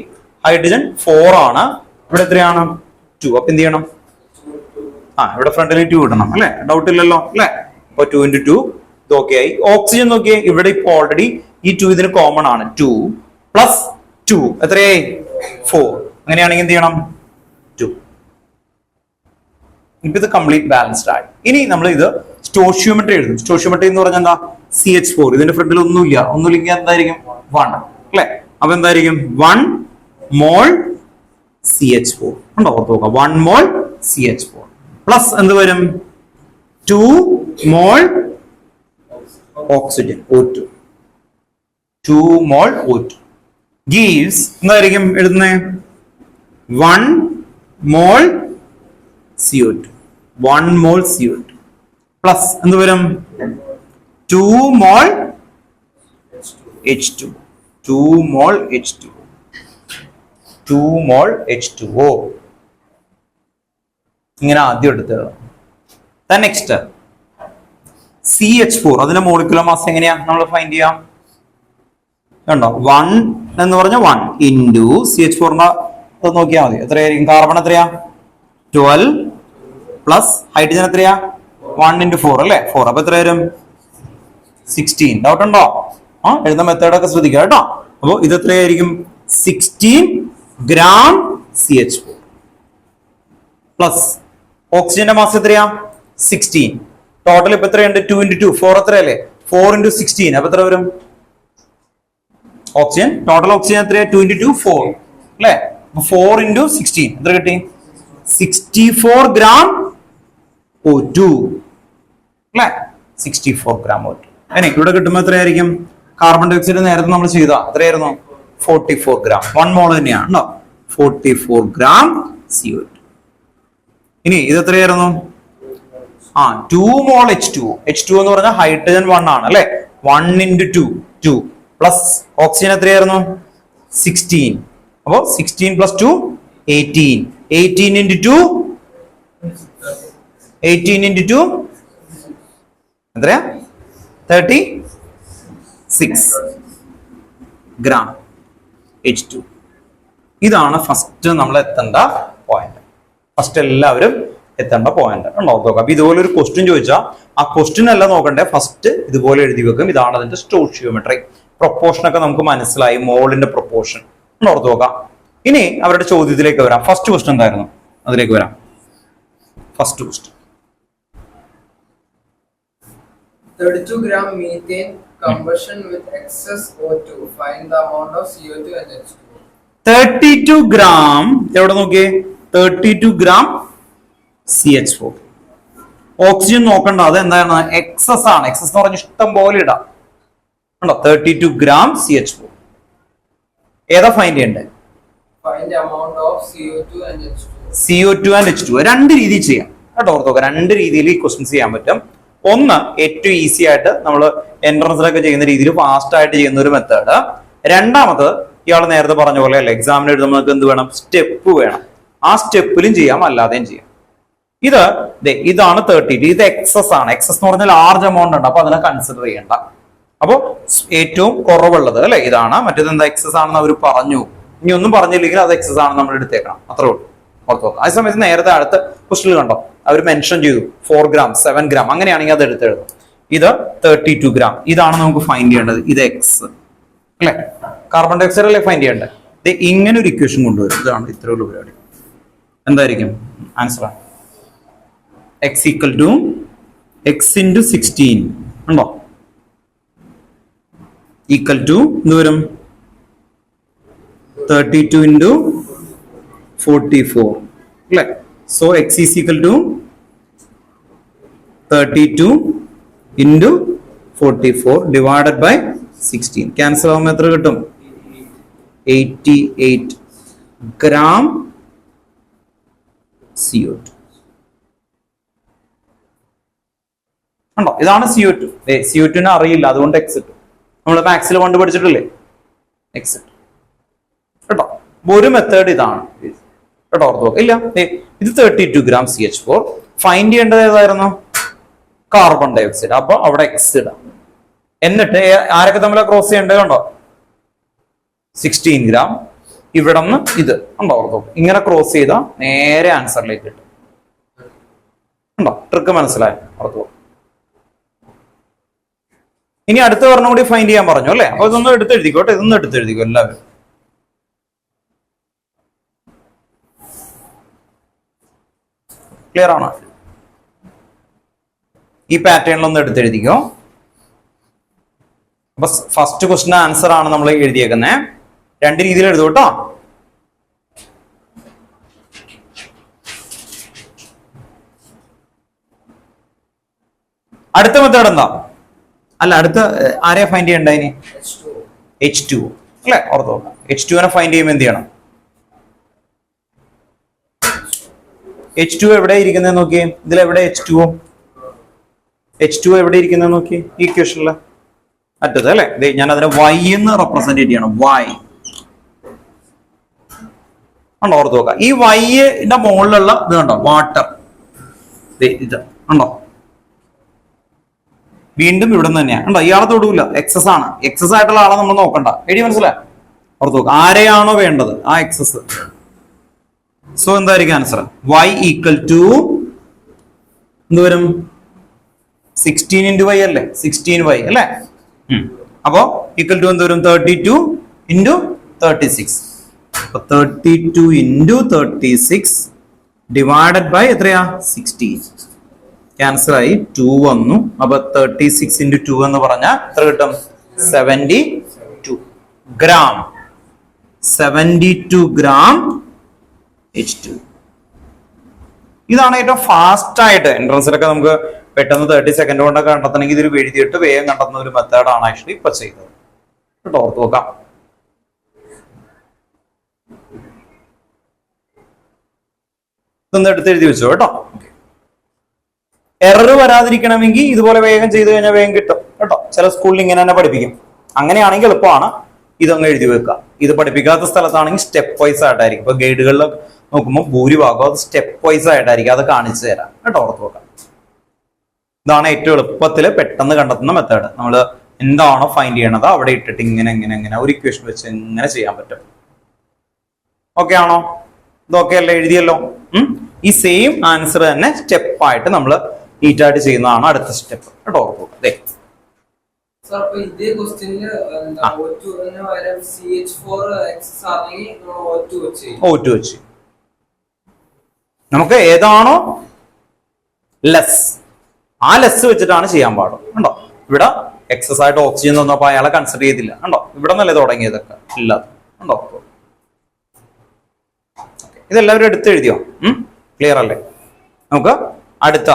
ഹൈഡ്രജൻ 4 ആണ്, ഇവിടെ എത്രയാണ്? 2. അപ്പൊ എന്ത് ചെയ്യണം? ഇവിടെ ഫ്രണ്ടിൽ 2 ഇടണം അല്ലെ? ഡൗട്ട് ഇല്ലല്ലോ അല്ലെ? അപ്പൊ 2 into 2 ഇത് ഓക്കെ ആയി. ഓക്സിജൻ നോക്കിയേ, ഇവിടെ ഇപ്പൊ ഓൾറെഡി ഈ 2 ഇതിന് കോമൺ ആണ്. 2 പ്ലസ് 2 എത്രയായി? 4. അങ്ങനെയാണെങ്കിൽ എന്ത് ചെയ്യണം? 2. ഇപ്പൊ ഇത് കംപ്ലീറ്റ് ബാലൻസ്ഡ് ആയി. ഇനി നമ്മൾ ഇത് സ്റ്റോഷിയോമെട്രി എഴുതും. സ്റ്റോഷിയോമെട്രി എന്ന് പറഞ്ഞാൽ എന്താ? CH4 ഇതിന്റെ ഫ്രണ്ടിൽ ഒന്നുമില്ലെങ്കിൽ എന്തായിരിക്കും? 1 അല്ലെ? അപ്പൊ എന്തായിരിക്കും? 1 മോൾ CH4 ഉണ്ടോ? ഓർത്ത് നോക്കാം. 1 മോൾ CH4 പ്ലസ് എന്ത് വരും? 2 മോൾ ഓക്സിജൻ O2. 2 മോൾ O2 gives എന്തായിരിക്കും എഴുതുന്നേ? 1 മോൾ CO2. 1 മോൾ CO2 പ്ലസ് എന്ത് വരും? 2 മോൾ H2. 2 mole H2. 2 mole H2O. ഇങ്ങനെ ആദ്യം എടുത്തത്. Next CH4. അതിന്റെ മോളിക്കുലർ മാസ് എങ്ങനെയാ നമ്മൾ ഫൈൻഡ് ചെയ്യാം? കണ്ടോ 1 എന്ന് പറഞ്ഞ 1 ഇൻറ്റു CH4 നോക്കിയാൽ മതി. എത്രയായിരിക്കും? കാർബൺ എത്രയാ? 12 പ്ലസ് ഹൈഡ്രജൻ എത്രയാ? 1 into 4 അല്ലേ? 4. അപ്പൊ എത്ര വരും? 16. ഡൗട്ട് ഉണ്ടോ? എഴുതുന്ന മെത്തേഡൊക്കെ ശ്രദ്ധിക്കുക കേട്ടോ. അപ്പൊ ഇത് എത്രയായിരിക്കും? 16 gram CH4 പ്ലസ് ഓക്സിജന്റെ മാസ് എത്രയാ? 16. ടോട്ടൽ ഇപ്പൊ എത്രയുണ്ട്? 2 into 2 4 എത്രയല്ലേ? 4 into 16. അപ്പൊ എത്ര വരും? ഓക്സിജൻ ടോട്ടൽ ഓക്സിജൻ എത്രയാ? 2 into 2 4 അല്ലേ? 4 into 16 എത്ര കിട്ടി? 64 gram O2 അല്ലേ? 64 gram O2. അല്ലേ? ഇവിടെ കിട്ടുമ്പോൾ എത്രയായിരിക്കും? കാർബൺ ഡൈ ഓക്സൈഡ് നേരത്തെ നമ്മൾ ചെയ്ത എത്രയായിരുന്നു? 44 gram. 1 മോൾ തന്നെയാണ് കേട്ടോ. 44 gram CO2. ഇനി ഇത് എത്രയായിരുന്നു? 2 മോൾ H2O. H2O എന്ന് പറഞ്ഞാൽ ഹൈഡ്രജൻ 1 ആണ് അല്ലെ? 1 into 2 2 പ്ലസ് ഓക്സിജൻ എത്രയായിരുന്നു? 16. അപ്പോ 16 plus 2 18. 18 into 2 18 into 2 എത്രയാ? 36 gram H2. ഇതാണ് ഫസ്റ്റ് നമ്മൾ എത്തേണ്ട പോയിന്റ്. ഫസ്റ്റ് എല്ലാവരും എത്തേണ്ട പോയിന്റ് നോക്കാം. അപ്പൊ ഇതുപോലെ ഒരു ക്വസ്റ്റ്യൻ ചോദിച്ചാൽ ആ ക്വസ്റ്റ്യൻ അല്ല നോക്കണ്ടേ, ഫസ്റ്റ് ഇതുപോലെ എഴുതി വെക്കും. ഇതാണ് അതിന്റെ സ്റ്റോഷിയോമെട്രി. പ്രൊപ്പോർഷൻ ഒക്കെ നമുക്ക് മനസ്സിലായി, മോളിന്റെ പ്രൊപ്പോർഷൻ ഓർത്ത് നോക്കാം. ഇനി അവരുടെ ചോദ്യത്തിലേക്ക് വരാം. ഫസ്റ്റ് ക്വസ്റ്റ്യൻ എന്തായിരുന്നു? അതിലേക്ക് വരാം. First question 32 gram methane combustion with excess O2. Find the amount of CO2 and H2O. 32 gram എവിടെ നോക്കിയേ? 32 gram CH4. ഓക്സിജൻ നോക്കണ്ട, അത് എന്താണ്? എക്സസ് ആണ്. എക്സസ് എന്ന് പറഞ്ഞ ഇഷ്ടം പോലെ ഇടാം. 32 gram CH4. ഏതാ ഫൈൻഡ് ചെയ്യണ്ടേ? Find the amount of CO2 and H2O. CO2 and H2O രണ്ട് രീതിയിൽ ചെയ്യാം കേട്ടോ. ഓർത്ത് നോക്കാം, രണ്ട് രീതിയിൽ ഈ ക്വസ്റ്റ്യൻസ് ചെയ്യാൻ പറ്റും. ഒന്ന് ഏറ്റവും ഈസി ആയിട്ട് നമ്മൾ എൻട്രൻസിലൊക്കെ ചെയ്യുന്ന രീതിയിൽ ഫാസ്റ്റ് ആയിട്ട് ചെയ്യുന്ന ഒരു മെത്തേഡ്. രണ്ടാമത് ഇയാൾ നേരത്തെ പറഞ്ഞ പോലെ അല്ലെ, എക്സാമിന് എഴുതുമ്പോൾ നമുക്ക് എന്ത് വേണം? സ്റ്റെപ്പ് വേണം. ആ സ്റ്റെപ്പിലും ചെയ്യാം, അല്ലാതെയും ചെയ്യാം. ഇതാണ് 32. ഇത് എക്സസ് ആണ്. എക്സസ് എന്ന് പറഞ്ഞാൽ ലാർജ് എമൗണ്ട് ഉണ്ട്, അപ്പൊ അതിനെ കൺസിഡർ ചെയ്യണ്ട. അപ്പൊ ഏറ്റവും കുറവുള്ളത് അല്ലെ ഇതാണ്. മറ്റേത് എന്താ? എക്സസ് ആണെന്ന് അവർ പറഞ്ഞു. ഇനി ഒന്നും പറഞ്ഞില്ലെങ്കിൽ അത് എക്സസ് ആണെന്ന് നമ്മൾ എടുത്തേക്കണം. അത്രേ ഉള്ളൂ. ഓർത്ത് നോക്കാം. അതേ സമയത്ത് നേരത്തെ അടുത്ത ക്വസ്റ്റിൽ കണ്ടോ, അവർ മെൻഷൻ ചെയ്തു 4 gram 7 gram അങ്ങനെയാണെങ്കിൽ അത് എടുത്തെഴുതും. ഇത് 32 gram. ഇതാണ് നമുക്ക് ഫൈൻഡ് ചെയ്യേണ്ടത്. ഇത് എക്സ് അല്ലെ? കാർബൺ ഡൈ ഓക്സൈഡ് അല്ലേ ഫൈൻഡ് ചെയ്യേണ്ടത്? ഇങ്ങനെ ഒരു ഇക്വേഷൻ കൊണ്ടുവരും. ഇതാണ് ഇത്രയുള്ള പരിപാടി. എന്തായിരിക്കും answer? X equal to X into 16 ഉണ്ടോ? ഈക്വൽ ടു എന്ത് വരും? 32 into 44 അല്ലേ? So X is equal to 32 into 44 divided by 16. Cancel ആകുമ്പോൾ എത്ര കിട്ടും? 88 gram CO2. ഉണ്ടോ? ഇതാണ് CO2. CO2 അറിയില്ല, അതുകൊണ്ട് എക്സിറ്റ്. നമ്മൾ മാക്സിൽ കൊണ്ട് പഠിച്ചിട്ടില്ലേ? എക്സിറ്റ് കേട്ടോ. ഒരു മെത്തേഡ് ഇതാണ് കേട്ടോ. ഓർത്ത് നോക്കാം. ഇല്ല, ഇത് 32 gram CH4. ഫൈൻഡ് ചെയ്യേണ്ടത് ഏതായിരുന്നു? Carbon dioxide. അപ്പൊ അവിടെ എക്സ് ഇടാം. എന്നിട്ട് ആരൊക്കെ തമ്മിൽ ക്രോസ് ചെയ്യേണ്ടത് കണ്ടോ? 16 gram. ഇവിടെ നിന്ന് ഇത് ഉണ്ടോ? ഓർത്തോ. ഇങ്ങനെ ക്രോസ് ചെയ്താൽ നേരെ ആൻസറിലേക്ക് കിട്ടും. ഉണ്ടോ? ട്രിക്ക് മനസ്സിലായോ? ഓർത്തോ. ഇനി അടുത്ത പറഞ്ഞ കൂടി ഫൈൻഡ് ചെയ്യാൻ പറഞ്ഞു അല്ലെ? അപ്പൊ ഇതൊന്നും എടുത്തെഴുതിക്കോട്ടെ. ഇതൊന്നും എടുത്തെഴുതിക്കോ എല്ലാവരും. ക്ലിയർ ആണോ? ഈ പാറ്റേണിലൊന്നും എടുത്തെഴുതിക്കോ. അപ്പൊ ഫസ്റ്റ് ക്വസ്റ്റിന് ആൻസർ ആണ് നമ്മൾ എഴുതിയേക്കുന്നത്. രണ്ട് രീതിയിൽ എഴുതും കേട്ടോ. അടുത്ത മെത്തേഡ് എന്താ? അല്ല, അടുത്ത ആരെയാ ഫൈൻഡ് ചെയ്യണ്ട? ഇനി H2O അല്ലെ? ഓർത്ത് നോക്കാം. H2O ഫൈൻഡ് ചെയ്യുമ്പോൾ എന്ത് ചെയ്യണം? H2O എവിടെ ഇരിക്കുന്നത് നോക്കിയേ. ഇതിലെവിടെ H2O? H2O എവിടെ ഇരിക്കുന്നത് നോക്കി ഈ ഇക്വേഷനില്? അറ്റത്ത് അല്ലെ. ഞാൻ അതിനെ y എന്ന് റെപ്രസെന്റ് ചെയ്യണം. y ഉണ്ടോ, ഓർത്ത് നോക്കാം. ഈ y-ന്റെ മുകളിലുള്ള ഇത് കണ്ടോ, വാട്ടർ, ഇത് ഉണ്ടോ, വീണ്ടും ഇവിടെ നിന്ന് തന്നെയാണ് ഉണ്ടോ. ഇയാളെ തൊടൂല, എക്സസ് ആണ്. എക്സസ് ആയിട്ടുള്ള ആളെ നമ്മൾ നോക്കണ്ട. എഴുതി മനസ്സിലായി, ഓർത്ത് നോക്കുക. ആരെയാണോ വേണ്ടത് ആ എക്സസ്. സോ എന്തായിരിക്കും ആൻസർ? y ഈക്വൽ ടു എന്ത് വരും? 16 into y അല്ലേ, 16y അല്ലേ. അപ്പോ ഈക്വൽ ടു എന്ത് വരും? 32 into 36. 32 into 36 ഡിവൈഡഡ് ബൈ എത്രയാ? 16. ക്യാൻസൽ ആയി, 2 വന്നു. അപ്പൊ 36 into 2 എന്ന് പറഞ്ഞാൽ എത്ര കിട്ടും? 72 gram. 72 gram H2. ഇതാണ് ഏറ്റവും ഫാസ്റ്റ് ആയിട്ട് എൻട്രൻസിലൊക്കെ നമുക്ക് പെട്ടെന്ന് 30 സെക്കൻഡ് കൊണ്ടൊക്കെ കണ്ടെത്തണമെങ്കിൽ ഇതിൽ എഴുതിയിട്ട് വേഗം കണ്ടെത്തുന്ന ഒരു മെത്തേഡാണ് ആക്ച്വലി ഇപ്പൊ ചെയ്തത് കേട്ടോ. ഓർത്ത് നോക്കാം. ഇതൊന്ന് എടുത്ത് എഴുതി വെച്ചോ കേട്ടോ. എറർ വരാതിരിക്കണമെങ്കിൽ ഇതുപോലെ വേഗം ചെയ്ത് കഴിഞ്ഞാൽ വേഗം കിട്ടും കേട്ടോ. ചില സ്കൂളിൽ ഇങ്ങനെ തന്നെ പഠിപ്പിക്കും. അങ്ങനെയാണെങ്കിൽ എളുപ്പമാണ്. ഇതൊന്ന് എഴുതി വെക്കുക. ഇത് പഠിപ്പിക്കാത്ത സ്ഥലത്താണെങ്കിൽ സ്റ്റെപ്പ് വൈസ് ആയിട്ടായിരിക്കും. ഇപ്പൊ ഗൈഡുകളിൽ നോക്കുമ്പോൾ ഭൂരിഭാഗം അത് സ്റ്റെപ്പ് വൈസ് ആയിട്ടായിരിക്കും. അത് കാണിച്ചു തരാം കേട്ടോ. ഓർത്ത് നോക്കാം. ഇതാണ് ഏറ്റവും എളുപ്പത്തിൽ പെട്ടെന്ന് കണ്ടെത്തുന്ന മെത്തേഡ്. നമ്മൾ എന്താണോ ഫൈൻഡ് ചെയ്യണത് അവിടെ ഇട്ടിട്ട് ഇങ്ങനെ ഇങ്ങനെ ഇങ്ങനെ ഒരു ഇക്വേഷൻ വെച്ച് ഇങ്ങനെ ചെയ്യാൻ പറ്റും. ഓക്കെ ആണോ? ഇതൊക്കെ അല്ലേ, എഴുതിയല്ലോ. ഈ സെയിം ആൻസർ തന്നെ സ്റ്റെപ്പ് ആയിട്ട് നമ്മൾ നീറ്റായിട്ട് ചെയ്യുന്നതാണ് അടുത്ത സ്റ്റെപ്പ് കേട്ടോ. ഓർത്ത് നോക്കാം. O2 വെച്ച് നമുക്ക് ഏതാണോ ലെസ് ആ ലെസ് വെച്ചിട്ടാണ് ചെയ്യാൻ പാടും കേട്ടോ. ഇവിടെ എക്സസ് ആയിട്ട് ഓക്സിജൻ തന്നപ്പോ അയാളെ കൺസിഡർ ചെയ്തില്ല കേട്ടോ. ഇവിടെ നിന്നല്ലേ തുടങ്ങിയതൊക്കെ ഇല്ല കേട്ടോ. ഇതെല്ലാവരും എടുത്ത് എഴുതിയോ? ക്ലിയർ അല്ലേ? നമുക്ക് അടുത്ത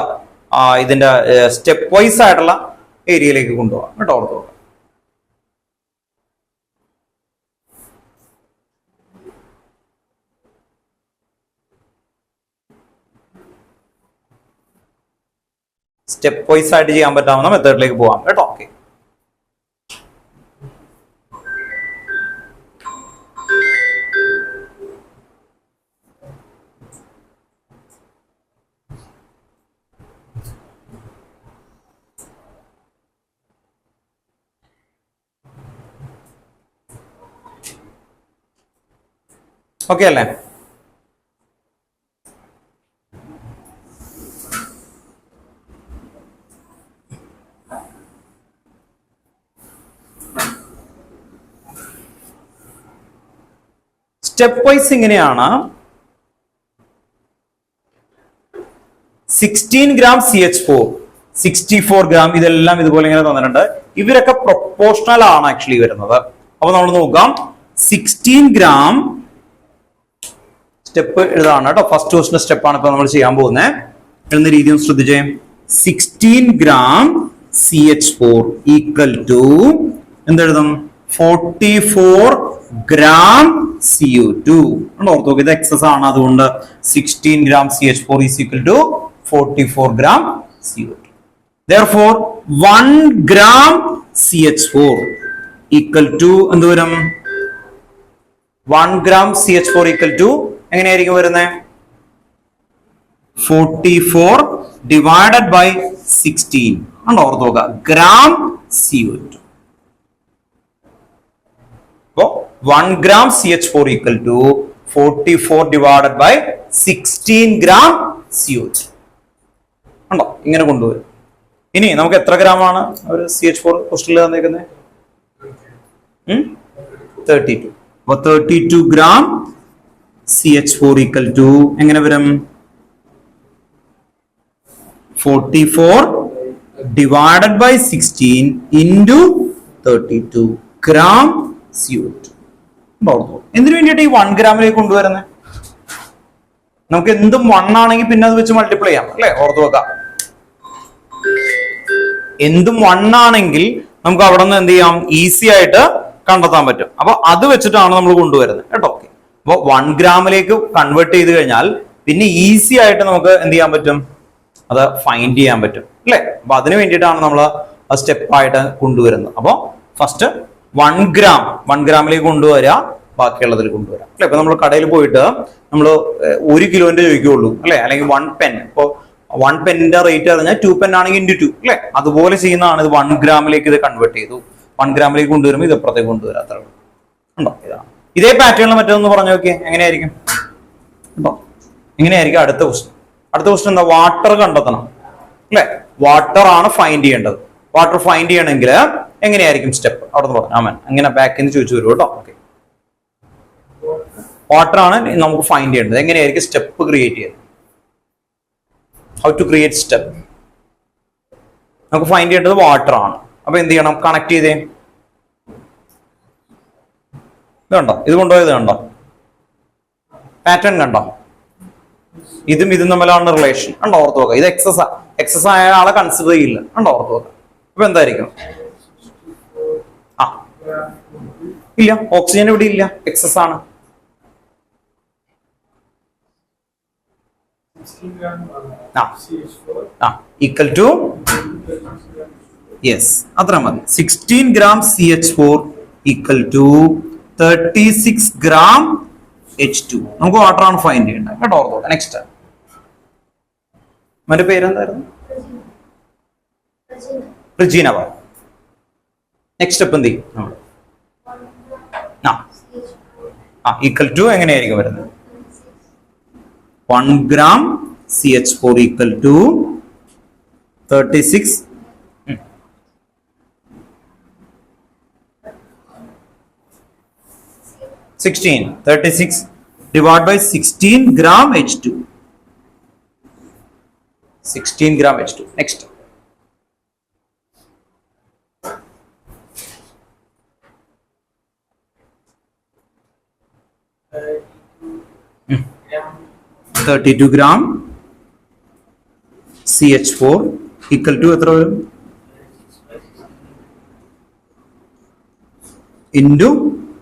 ഇതിന്റെ സ്റ്റെപ്പ് വൈസ് ആയിട്ടുള്ള ഏരിയയിലേക്ക് കൊണ്ടുപോകാം കേട്ടോ. ഓർത്ത് നോക്കാം. സ്റ്റെപ്പ് വൈസ് ആയിട്ട് ചെയ്യാൻ പറ്റാവുന്ന മെത്തേഡിലേക്ക് പോവാം കേട്ടോ. ഓക്കെ. ഓക്കെ അല്ലേ? സ്റ്റെപ്പ് വൈസ് ഇങ്ങനെയാണ്. 16 gram CH4, 64 gram, ഇതെല്ലാം ഇതുപോലെ ഇങ്ങനെ തന്നിട്ടുണ്ട്. ഇവരൊക്കെ പ്രൊപ്പോർഷണൽ ആണ് ആക്ച്വലി വരുന്നത്. അപ്പൊ നമ്മൾ നോക്കാം. 16 gram സ്റ്റെപ്പ് എഴുതാണ് കേട്ടോ. ഫസ്റ്റ് ക്വസ്റ്റ്യൻ സ്റ്റെപ്പാണ് ഇപ്പൊ നമ്മൾ ചെയ്യാൻ പോകുന്നത്. എഴുതുന്ന രീതി ഒന്ന് ശ്രദ്ധിച്ചേ. 16 gram CH4 ഈക്വൽ ടു എന്തെഴുതും? 44 gram CO2. ഓർത്ത് നോക്ക്, ഇത് എക്സസ് ആണ്. അതുകൊണ്ട് 16 gram CH4 is equal to 44 gram CO2. Therefore 1 gram CH4 equal to എന്ത് വരും? 1 gram CH4 equal to എങ്ങനെയായിരിക്കും വരുന്നത്? 44 divided by 16 ആണ്. ഓർത്ത് നോക്കുക, gram CO2. അപ്പോ 1 gram CH4 equal to 44 divided by 16 gram CO2 ഉണ്ടോ? ഇങ്ങനെ കൊണ്ടുവരും. ഇനി നമുക്ക് എത്ര ഗ്രാം ആണ് ഒരു CH4 ക്വസ്റ്റ്യനിൽ തന്നിരിക്കുന്നത്? 32. അപ്പൊ 32 gram CH4 equal to എങ്ങനെ വരും? 44 divided by 16 into 32 gram CO2. എന്തിനു വേണ്ടിയിട്ട് ഈ 1 ഗ്രാമിലേക്ക് കൊണ്ടുവരുന്നത്? നമുക്ക് എന്തും 1 ആണെങ്കിൽ പിന്നെ അത് വെച്ച് മൾട്ടിപ്ലൈ ചെയ്യാം അല്ലെ? ഓർത്ത് വെക്കാം. എന്തും 1 ആണെങ്കിൽ നമുക്ക് അവിടെ നിന്ന് എന്ത് ചെയ്യാം? ഈസി ആയിട്ട് കണ്ടെത്താൻ പറ്റും. അപ്പൊ അത് വെച്ചിട്ടാണ് നമ്മൾ കൊണ്ടുവരുന്നത് കേട്ടോ. അപ്പൊ 1 ഗ്രാമിലേക്ക് കൺവേർട്ട് ചെയ്ത് കഴിഞ്ഞാൽ പിന്നെ ഈസി ആയിട്ട് നമുക്ക് എന്ത് ചെയ്യാൻ പറ്റും? അത് ഫൈൻഡ് ചെയ്യാൻ പറ്റും അല്ലെ? അപ്പൊ അതിന് വേണ്ടിയിട്ടാണ് നമ്മൾ അത് സ്റ്റെപ്പായിട്ട് കൊണ്ടുവരുന്നത്. അപ്പോൾ ഫസ്റ്റ് 1 ഗ്രാമിലേക്ക് കൊണ്ടുവരിക, ബാക്കിയുള്ളതിൽ കൊണ്ടുവരാം അല്ലെ. ഇപ്പൊ നമ്മൾ കടയിൽ പോയിട്ട് നമ്മൾ 1 കിലോന്റെ ചോദിക്കുകയുള്ളൂ അല്ലെ, അല്ലെങ്കിൽ 1 പെൻ. ഇപ്പോൾ 1 പെന്നിന്റെ റേറ്റ് അറിഞ്ഞാൽ 2 പെൻ ആണെങ്കിൽ × 2 അല്ലെ. അതുപോലെ ചെയ്യുന്നതാണ്. ഇത് 1 ഗ്രാമിലേക്ക് ഇത് കൺവേർട്ട് ചെയ്തു. 1 ഗ്രാമിലേക്ക് കൊണ്ടുവരുമ്പോൾ ഇത് അപ്പുറത്തേക്ക് കൊണ്ടുവരാം. അത്ര ഉണ്ടോ? ഇതാണ് ഇതേ പാറ്റേണിൽ മറ്റൊന്ന് പറഞ്ഞു നോക്കിയേ, എങ്ങനെയായിരിക്കും ഉണ്ടോ? എങ്ങനെയായിരിക്കും അടുത്ത ക്വസ്റ്റ്യൻ? അടുത്ത ക്വസ്റ്റ്യൻ എന്താ? വാട്ടർ കണ്ടെത്തണം അല്ലെ. വാട്ടർ ആണ് ഫൈൻഡ് ചെയ്യേണ്ടത്. വാട്ടർ ഫൈൻഡ് ചെയ്യണമെങ്കിൽ എങ്ങനെയായിരിക്കും സ്റ്റെപ്പ്? അവിടെ നിന്ന് പറഞ്ഞു ആമൻ. അങ്ങനെ ബാക്കിൽ നിന്ന് ചോദിച്ചു വരും കേട്ടോ. ഓക്കെ, വാട്ടർ ആണ് നമുക്ക് ഫൈൻഡ് ചെയ്യേണ്ടത്. എങ്ങനെയായിരിക്കും സ്റ്റെപ്പ് ക്രിയേറ്റ് ചെയ്യുന്നത്? How to create step? നമുക്ക് ഫൈൻഡ് ചെയ്യേണ്ടത് വാട്ടർ ആണ്. അപ്പൊ എന്ത് ചെയ്യണം? കണക്ട് ചെയ്തേ. ഇത് കണ്ടോ? ഇത് കൊണ്ടുപോയത് കണ്ടോ? പാറ്റേൺ കണ്ടോ? ഇതും തമ്മിലാണ് റിലേഷൻ. ഉണ്ടോ? ഓർത്ത് നോക്കുക. ഇത് എക്സസ് ആയ ആളെ കൺസിഡർ ചെയ്യില്ല. ഉണ്ടോ? ഓർത്ത് നോക്കുക. അപ്പൊ എന്തായിരിക്കും? ഇല്ല, ഓക്സിജൻ ഇവിടെ ഇല്ല, എക്സസ് ആണ്. ഈക്വൽ ടു യെസ്, അത്ര മതി. 16 gram CH4 equal to 36 gram H2. നമുക്ക് വാട്ടർ ആണ് ഫൈൻഡ് ചെയ്യേണ്ടത് കേട്ടോ. ഓർത്തോട്ടെ. നെക്സ്റ്റ് അവന്റെ പേരെന്തായിരുന്നു? റിജീന. നെക്സ്റ്റ് സ്റ്റെപ്പ് എന്ത് ചെയ്യും നമ്മൾ? ഈക്വൽ ടു എങ്ങനെയായിരിക്കും വരുന്നത്? 1 gram CH4 equal to 36 36 divided by 16 gram H2. 16 gram H2. Next. Hmm. 32 gram CH4 equal to എത്ര വരും? into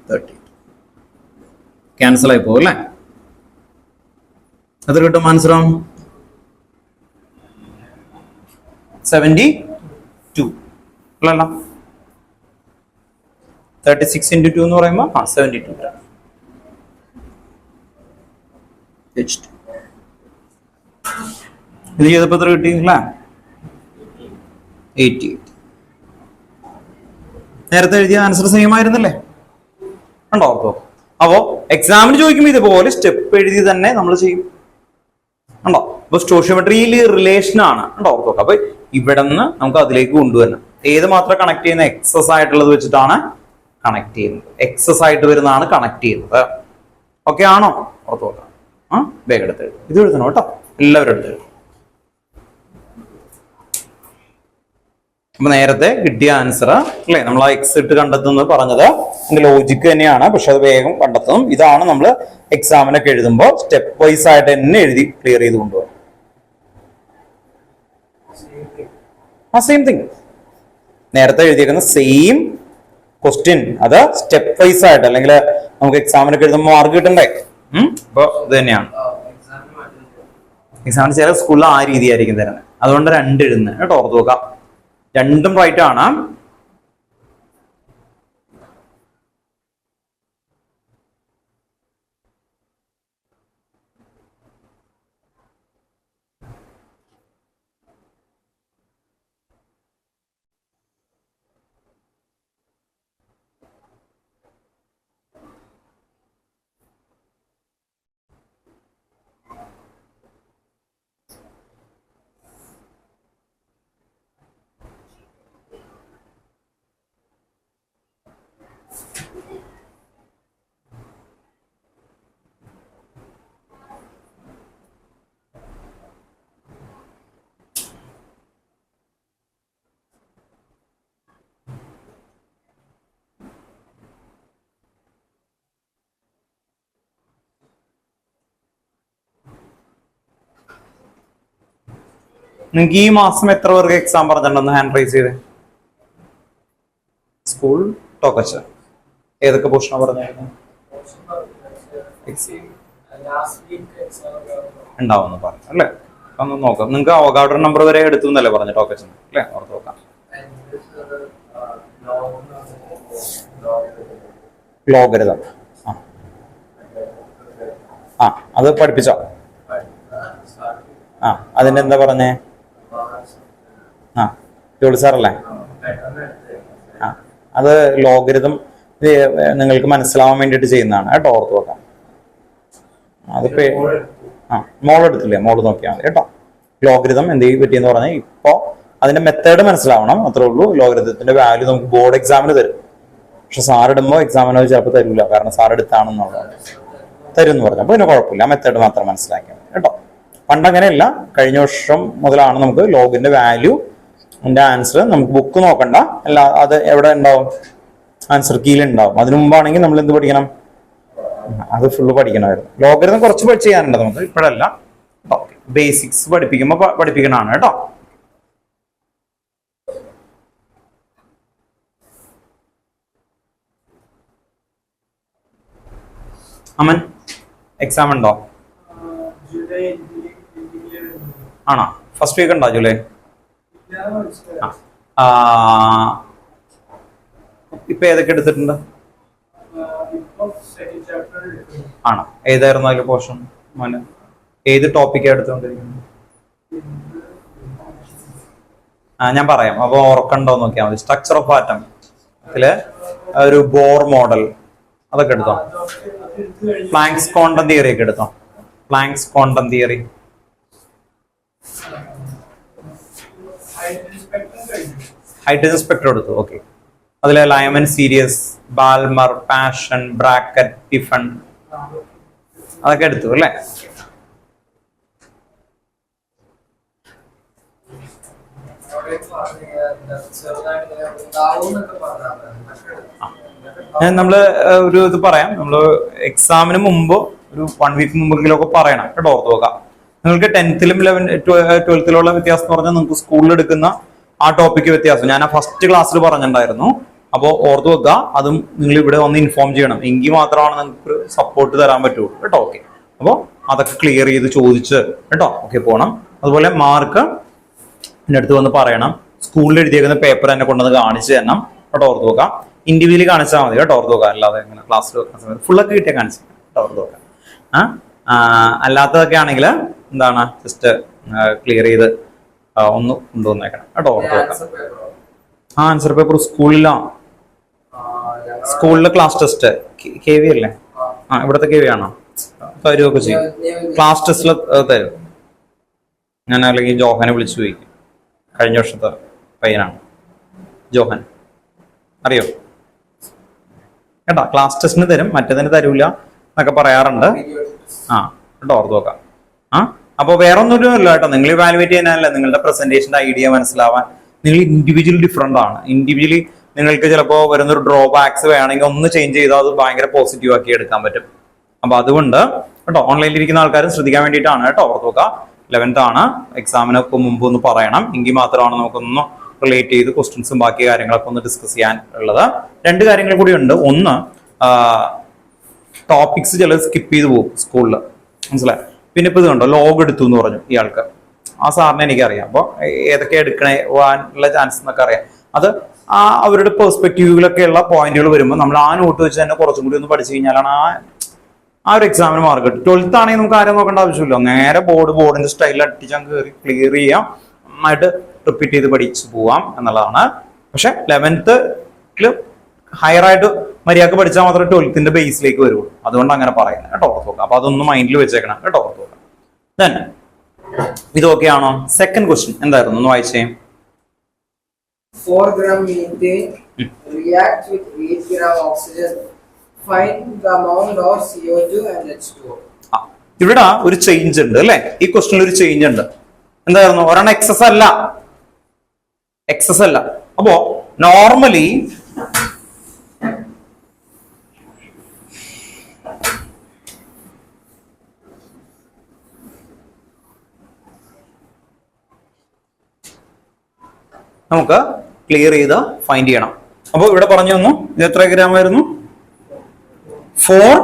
30. ക്യാൻസൽ ആയി പോകും അല്ലേ? എത്ര കിട്ടും ആൻസർ? 72 അല്ലല്ലോ. 36 into 2 എന്ന് പറയുമ്പോൾ 72 gram H2. ഇത് ചെയ്തപ്പോ എത്ര കിട്ടി അല്ലേ? 88. നേരത്തെ എഴുതിയ ആൻസർ സെയിം ആയിരുന്നല്ലേ? ഉണ്ടോ? ഓർത്തോ. അപ്പോ എക്സാമിന് ചോദിക്കുമ്പോൾ ഇതുപോലെ സ്റ്റെപ്പ് എഴുതി തന്നെ നമ്മൾ ചെയ്യും. ഉണ്ടോ? അപ്പൊ സ്റ്റോഷിയോമെട്രിയിൽ റിലേഷൻ ആണ്. ഉണ്ടോ? ഓർത്തോ. അപ്പൊ ഇവിടെ നിന്ന് നമുക്ക് അതിലേക്ക് കൊണ്ടുവരണം. ഏത് മാത്രം കണക്ട് ചെയ്യുന്ന? എക്സസ് ആയിട്ടുള്ളത് വെച്ചിട്ടാണ് കണക്ട് ചെയ്യുന്നത്. എക്സസ് ആയിട്ട് വരുന്നതാണ് കണക്ട് ചെയ്യുന്നത്. ഓക്കെ ആണോ? ഓർത്ത് നോക്കാം. വേഗം എടുത്ത് എഴുതും. ഇത് എഴുതണം കേട്ടോ, എല്ലാവരും എടുത്ത് എഴുതും. അപ്പൊ നേരത്തെ കിട്ടിയ ആൻസർ അല്ലെ, നമ്മൾ ആ എക്സ് ഇട്ട് കണ്ടെത്തുന്നത് പറഞ്ഞത് അതിന്റെ ലോജിക്ക് തന്നെയാണ്. പക്ഷെ അത് വേഗം കണ്ടെത്തും. ഇതാണ് നമ്മൾ എക്സാമിനൊക്കെ എഴുതുമ്പോൾ സ്റ്റെപ്പ് വൈസ് ആയിട്ട് തന്നെ എഴുതി ക്ലിയർ ചെയ്ത് കൊണ്ടുപോകും. സെയിം തിങ് നേരത്തെ എഴുതിയേക്കുന്ന സെയിം ക്വസ്റ്റ്യൻ, അത് സ്റ്റെപ്പ് വൈസ് ആയിട്ട്, അല്ലെങ്കിൽ നമുക്ക് എക്സാമിനൊക്കെ എഴുതുമ്പോൾ മാർക്ക് കിട്ടണ്ടേ? അപ്പൊ ഇത് തന്നെയാണ്. എക്സാമിന് ചില സ്കൂളിൽ ആ രീതിയായിരിക്കും തരുന്നത്. അതുകൊണ്ട് 2 എഴുതുന്നത് കേട്ടോ. ഓർത്ത് നോക്കാം. രണ്ടും റൈറ്റ് ആണ്. നിങ്ങൾക്ക് ഈ മാസം എത്ര പേർക്ക് എക്സാം പറഞ്ഞിട്ടുണ്ടെന്ന് ഹാൻഡ് റൈസ് ചെയ്തേ? സ്കൂൾ ടോക്കച്ച ഏതൊക്കെ പോർഷനാണ് പറഞ്ഞായിരുന്നു? ഉണ്ടാവുമെന്ന് പറഞ്ഞു അല്ലേ? ഒന്ന് നോക്കാം. നിങ്ങൾക്ക് അവഗാഡ്രോ നമ്പർ വരെ എടുത്തു എന്നല്ലേ പറഞ്ഞു ടോക്കച്ച അല്ലേ? ഓർത്ത് നോക്കാം. ലോഗരിതം. ആ അത് പഠിപ്പിച്ചോ? ആ അതിന്റെ എന്താ പറഞ്ഞേ? ആ ജോളി സാറല്ലേ? ആ അത് ലോഗരിതം നിങ്ങൾക്ക് മനസ്സിലാവാൻ വേണ്ടിയിട്ട് ചെയ്യുന്നതാണ് കേട്ടോ, ഓർത്ത് വെക്കാം. അതിപ്പോ മോൾ എടുത്തില്ലേ, മോള് നോക്കിയാൽ മതി കേട്ടോ. ലോഗരിതം എന്ത് പറ്റിയെന്ന് പറഞ്ഞാൽ ഇപ്പോ അതിന്റെ മെത്തേഡ് മനസ്സിലാവണം, അത്രേ ഉള്ളൂ. ലോഗരിതത്തിന്റെ വാല്യൂ നമുക്ക് ബോർഡ് എക്സാമിന് തരും, പക്ഷെ സാർ ഇടുമ്പോൾ എക്സാമിന് ചിലപ്പോൾ തരില്ല, കാരണം സാർ എടുത്താണെന്നുള്ളത് തരും എന്ന് പറഞ്ഞു. അപ്പൊ ഇതിന് കുഴപ്പമില്ല, മെത്തേഡ് മാത്രം മനസ്സിലാക്കിയാൽ മതി കേട്ടോ. പണ്ടങ്ങനെയല്ല, കഴിഞ്ഞ വർഷം മുതലാണ് നമുക്ക് ലോഗിന്റെ വാല്യൂ ആൻസർ നമുക്ക് ബുക്ക് നോക്കണ്ട, അല്ല അത് എവിടെ ഉണ്ടാവും, ആൻസർ കീയിൽ ഉണ്ടാവും. അതിനു മുമ്പാണെങ്കിൽ നമ്മൾ എന്ത് പഠിക്കണം, അത് ഫുള്ള് പഠിക്കണമായിരുന്നു. ലോഗരിതം കുറച്ച് ചെയ്യാനുണ്ട് നമുക്ക്, ഇപ്പോഴല്ല. ബേസിക്സ് പഠിപ്പിക്കുമ്പോൾ പഠിപ്പിക്കണതാണ് കേട്ടോ. അമൻ എക്സാം ഉണ്ടോ? ആണോ? ഫസ്റ്റ് വീക്ക് ഉണ്ടോ ജൂലൈ? ഇപ്പൊ ഏതൊക്കെ എടുത്തിട്ടുണ്ട്? ആണോ? ഏതായിരുന്നു അതിൽ പോർഷൻ? മോനെ ഏത് ടോപ്പിക്കാണ് എടുത്തുകൊണ്ടിരിക്കുന്നത്? ഞാൻ പറയാം, അപ്പൊ ഓർക്കണ്ടോ നോക്കിയാൽ മതി. സ്ട്രക്ചർ ഓഫ് ആറ്റം, അതില് ഒരു ബോർ മോഡൽ, അതൊക്കെ എടുത്തോ. പ്ലാങ്ക്സ് ക്വാണ്ടം തിയറി ഒക്കെ എടുത്തോ. Planck's quantum theory, hydrogen spectrum എടുത്തു. ഓക്കെ, അതിലെ Lyman series, Balmer, Paschen, Brackett, ടിഫൺ, അതൊക്കെ എടുത്തു അല്ലേ? നമ്മള് ഒരു ഇത് പറയാം, നമ്മള് എക്സാമിന് മുമ്പ് ഒരു 1 വീക്ക് മുമ്പെങ്കിലും ഒക്കെ പറയണം കേട്ടോ, ഓർത്ത് നോക്കാം. നിങ്ങൾക്ക് 10th-ലും 12th-ലുള്ള വ്യത്യാസം എന്ന് പറഞ്ഞാൽ നിങ്ങൾക്ക് സ്കൂളിൽ എടുക്കുന്ന ആ ടോപ്പിക്ക് വ്യത്യാസം ഞാൻ ആ ഫസ്റ്റ് ക്ലാസ്സിൽ പറഞ്ഞിട്ടുണ്ടായിരുന്നു. അപ്പോൾ ഓർത്ത് വെക്കുക, അതും നിങ്ങൾ ഇവിടെ ഒന്ന് ഇൻഫോം ചെയ്യണം, എങ്കിൽ മാത്രമാണ് നിങ്ങൾക്ക് സപ്പോർട്ട് തരാൻ പറ്റുള്ളൂ കേട്ടോ. ഓക്കെ, അപ്പോൾ അതൊക്കെ ക്ലിയർ ചെയ്ത് ചോദിച്ച് കേട്ടോ ഓക്കെ പോകണം. അതുപോലെ മാർക്ക് എൻ്റെ അടുത്ത് വന്ന് പറയണം, സ്കൂളിൽ എഴുതിയേക്കുന്ന പേപ്പർ എന്നെ കൊണ്ടുവന്ന് കാണിച്ചു തരണം കേട്ടോ, ഓർത്ത് നോക്കാം. ഇൻഡിവിജ്വലി കാണിച്ചാൽ മതി കേട്ടോ, ഓർത്ത് നോക്കാം. അല്ലാതെ ഇങ്ങനെ ക്ലാസ്സിൽ വെക്കുന്ന സമയത്ത് ഫുള്ളൊക്കെ കിട്ടിയാൽ കാണിച്ചു കേട്ടോ, ഓർത്ത് നോക്കാം. അല്ലാത്തതൊക്കെ ആണെങ്കിൽ എന്താണ് ജസ്റ്റ് ക്ലിയർ ചെയ്ത് ഒന്ന് കൊണ്ടുവന്നേക്കണം കേട്ടോ, ഓർത്ത് നോക്കാം. ആൻസർ പേപ്പർ സ്കൂളിലെ ക്ലാസ് ടെസ്റ്റ് KV അല്ലേ? ഇവിടുത്തെ KV ആണോ? തരുമൊക്കെ ചെയ്യും, ക്ലാസ് ടെസ്റ്റിൽ തരും. ഞാൻ അല്ലെങ്കിൽ ജോഹനെ വിളിച്ചു ചോദിക്കും, കഴിഞ്ഞ വർഷത്തെ പയ്യനാണ് ജോഹൻ, അറിയോ കേട്ടോ. ക്ലാസ് ടെസ്റ്റിന് തരും, മറ്റേതിന് തരൂല എന്നൊക്കെ പറയാറുണ്ട്. കേട്ടോ, ഓർത്ത് നോക്കാം. അപ്പോൾ വേറെ ഒന്നുമില്ല കേട്ടോ, നിങ്ങൾ ഇവാലുവേറ്റ് ചെയ്യാനല്ല, നിങ്ങളുടെ പ്രസന്റേഷന്റെ ഐഡിയ മനസ്സിലാവാൻ. നിങ്ങൾ ഇൻഡിവിജ്വലി ഡിഫറെന്റ് ആണ്. ഇൻഡിവിജ്വലി നിങ്ങൾക്ക് ചിലപ്പോൾ വരുന്നൊരു ഡ്രോബാക്സ് വേണമെങ്കിൽ ഒന്ന് ചേഞ്ച് ചെയ്താൽ അത് ഭയങ്കര പോസിറ്റീവ് ആക്കി എടുക്കാൻ പറ്റും. അപ്പൊ അതുകൊണ്ട് കേട്ടോ, ഓൺലൈനിൽ ഇരിക്കുന്ന ആൾക്കാരും ശ്രദ്ധിക്കാൻ വേണ്ടിയിട്ടാണ് കേട്ടോ, ഓർത്ത് നോക്കുക. 11th ആണ്, എക്സാമിനൊക്കെ മുമ്പ് ഒന്ന് പറയണം, എങ്കിൽ മാത്രമാണ് നമുക്കൊന്ന് റിലേറ്റ് ചെയ്ത് ക്വസ്റ്റ്യൻസും ബാക്കി കാര്യങ്ങളൊക്കെ ഒന്ന് ഡിസ്കസ് ചെയ്യാൻ ഉള്ളത്. 2 കാര്യങ്ങൾ കൂടി ഉണ്ട്. ഒന്ന്, ടോപ്പിക്സ് ചിലർ സ്കിപ്പ് ചെയ്ത് പോകും സ്കൂളിൽ, മനസ്സിലായി. പിന്നെ ഇപ്പൊ ഇത് കണ്ടോ, ലോഗ് എടുത്തു എന്ന് പറഞ്ഞു ഇയാൾക്ക്, ആ സാറിനെ എനിക്കറിയാം. അപ്പോൾ ഏതൊക്കെ എടുക്കാനുള്ള ചാൻസ് എന്നൊക്കെ അറിയാം. അത് അവരുടെ പെർസ്പെക്റ്റീവിലൊക്കെയുള്ള പോയിന്റുകൾ വരുമ്പോൾ നമ്മൾ ആ നോട്ട് വെച്ച് തന്നെ കുറച്ചും കൂടി ഒന്ന് പഠിച്ചു കഴിഞ്ഞാലാണ് ആ ഒരു എക്സാമിന് മാർക്ക് കിട്ടും. 12th ആണെങ്കിൽ നമുക്ക് ആരും നോക്കേണ്ട ആവശ്യമില്ല, നേരെ ബോർഡിന്റെ സ്റ്റൈലിൽ അടിച്ചാൽ കയറി ക്ലിയർ ചെയ്യാം, നന്നായിട്ട് റിപ്പീറ്റ് ചെയ്ത് പഠിച്ചു പോവാം എന്നുള്ളതാണ്. പക്ഷെ 11th ഹയർ ആയിട്ട് മര്യാദക്ക് പഠിച്ചാൽ മാത്രമേ 12th ബേസിലേക്ക് വരുള്ളൂ. അതുകൊണ്ട് അങ്ങനെ പറയുന്നത് കേട്ടോ, ഓർത്ത് നോക്കാം. അപ്പൊ അതൊന്ന് മൈൻഡിൽ വെച്ചേക്കണം കേട്ടോ, ഓർത്ത് നോക്കാം. ദെൻ ഇതൊക്കെയാണോ? സെക്കൻഡ് ക്വസ്റ്റ്യൻ എന്തായിരുന്നു, ഒന്ന് വായിച്ചേ. 4 gram methane reacts with 8 gram oxygen. Find the amount of CO2 and H2O. ഇവിടെ ഒരു ചേഞ്ച് ഉണ്ട് അല്ലെ, ഈ ക്വസ്റ്റ്യനിൽ ഒരു ചേഞ്ച് ഉണ്ട്. എന്തായിരുന്നു? ഒരെണ്ണം എക്സസ് അല്ല. അപ്പോ നോർമലി നമുക്ക് ക്ലിയർ ചെയ്ത് ഫൈൻഡ് ചെയ്യണം. അപ്പൊ ഇവിടെ പറഞ്ഞു തന്നു, ഇത് എത്ര ഗ്രാം ആയിരുന്നു? 4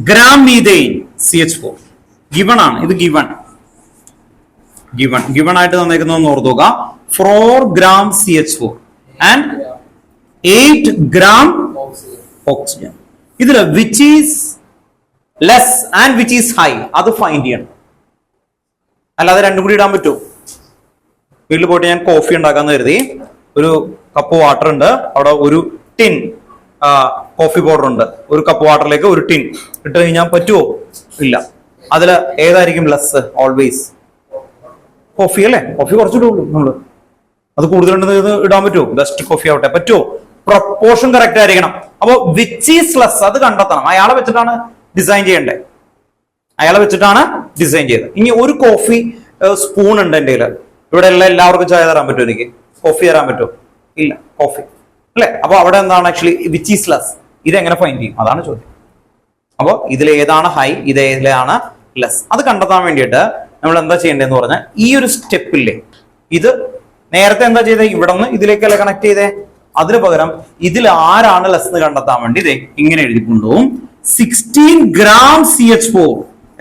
gram methane CH4 ഗിവൺ ആണ്. ഇത് ഗിവൺ ആയിട്ട് തന്നേക്കുന്നതെന്ന് ഓർത്തുക. 4 gram CH4 and 8 gram oxygen. ഇതില് which is less and which is high അത് ഫൈൻഡ് ചെയ്യണം. അല്ലാതെ രണ്ടും കൂടി ഇടാൻ പറ്റുമോ? വീട്ടിൽ പോയിട്ട് ഞാൻ കോഫി ഉണ്ടാക്കാന്ന് കരുതി, ഒരു കപ്പ് വാട്ടർ ഉണ്ട്, അവിടെ ഒരു ടിൻ കോഫി പൗഡർ ഉണ്ട്, ഒരു കപ്പ് വാട്ടറിലേക്ക് ഒരു ടിൻ ഇട്ട് കഴിഞ്ഞാൽ പറ്റുമോ? ഇല്ല. അതിൽ ഏതായിരിക്കും ലെസ്? ഓൾവേസ് കോഫി അല്ലേ? കോഫി കുറച്ചിട്ടേ ഉള്ളൂ നമ്മള്. അത് കൂടുതലുണ്ടെന്ന് ഇടാൻ പറ്റുമോ? ബെസ്റ്റ് കോഫി ആവട്ടെ, പറ്റുമോ? പ്രൊപ്പോർഷൻ കറക്റ്റ് ആയിരിക്കണം. അപ്പൊ വിച്ച് ഈസ് ലെസ് അത് കണ്ടെത്തണം. അയാളെ വെച്ചിട്ടാണ് ഡിസൈൻ ചെയ്യേണ്ടത്. അയാളെ വെച്ചിട്ടാണ് ഡിസൈൻ ചെയ്തത്. ഇനി ഒരു കോഫി സ്പൂൺ ഉണ്ട് എൻ്റെ കയ്യില്. ഇവിടെ എല്ലാവർക്കും ചായ തരാൻ പറ്റുമോ? എനിക്ക് കോഫി തരാൻ പറ്റുമോ? ഇല്ല. കോഫി അല്ലെ? അപ്പൊ അവിടെ എന്താണ് ആക്ച്വലി വിച്ച് ഈസ് ലെസ്? ഇതെങ്ങനെ ഫൈൻഡ് ചെയ്യും? അതാണ് ചോദ്യം. അപ്പൊ ഇതിൽ ഏതാണ് ഹൈ, ഇതിലാണ് ലെസ്? അത് കണ്ടെത്താൻ വേണ്ടിയിട്ട് നമ്മൾ എന്താ ചെയ്യേണ്ടതെന്ന് പറഞ്ഞാൽ ഈ ഒരു സ്റ്റെപ്പില്ലേ, ഇത് നേരത്തെ എന്താ ചെയ്തേ? ഇവിടെ നിന്ന് ഇതിലേക്കല്ലേ കണക്ട് ചെയ്തേ. അതിന് പകരം ഇതിൽ ആരാണ് ലെസ് എന്ന് കണ്ടെത്താൻ വേണ്ടി ഇതേ ഇങ്ങനെ എഴുതിക്കൊണ്ടുപോകും. 16 gram CH4.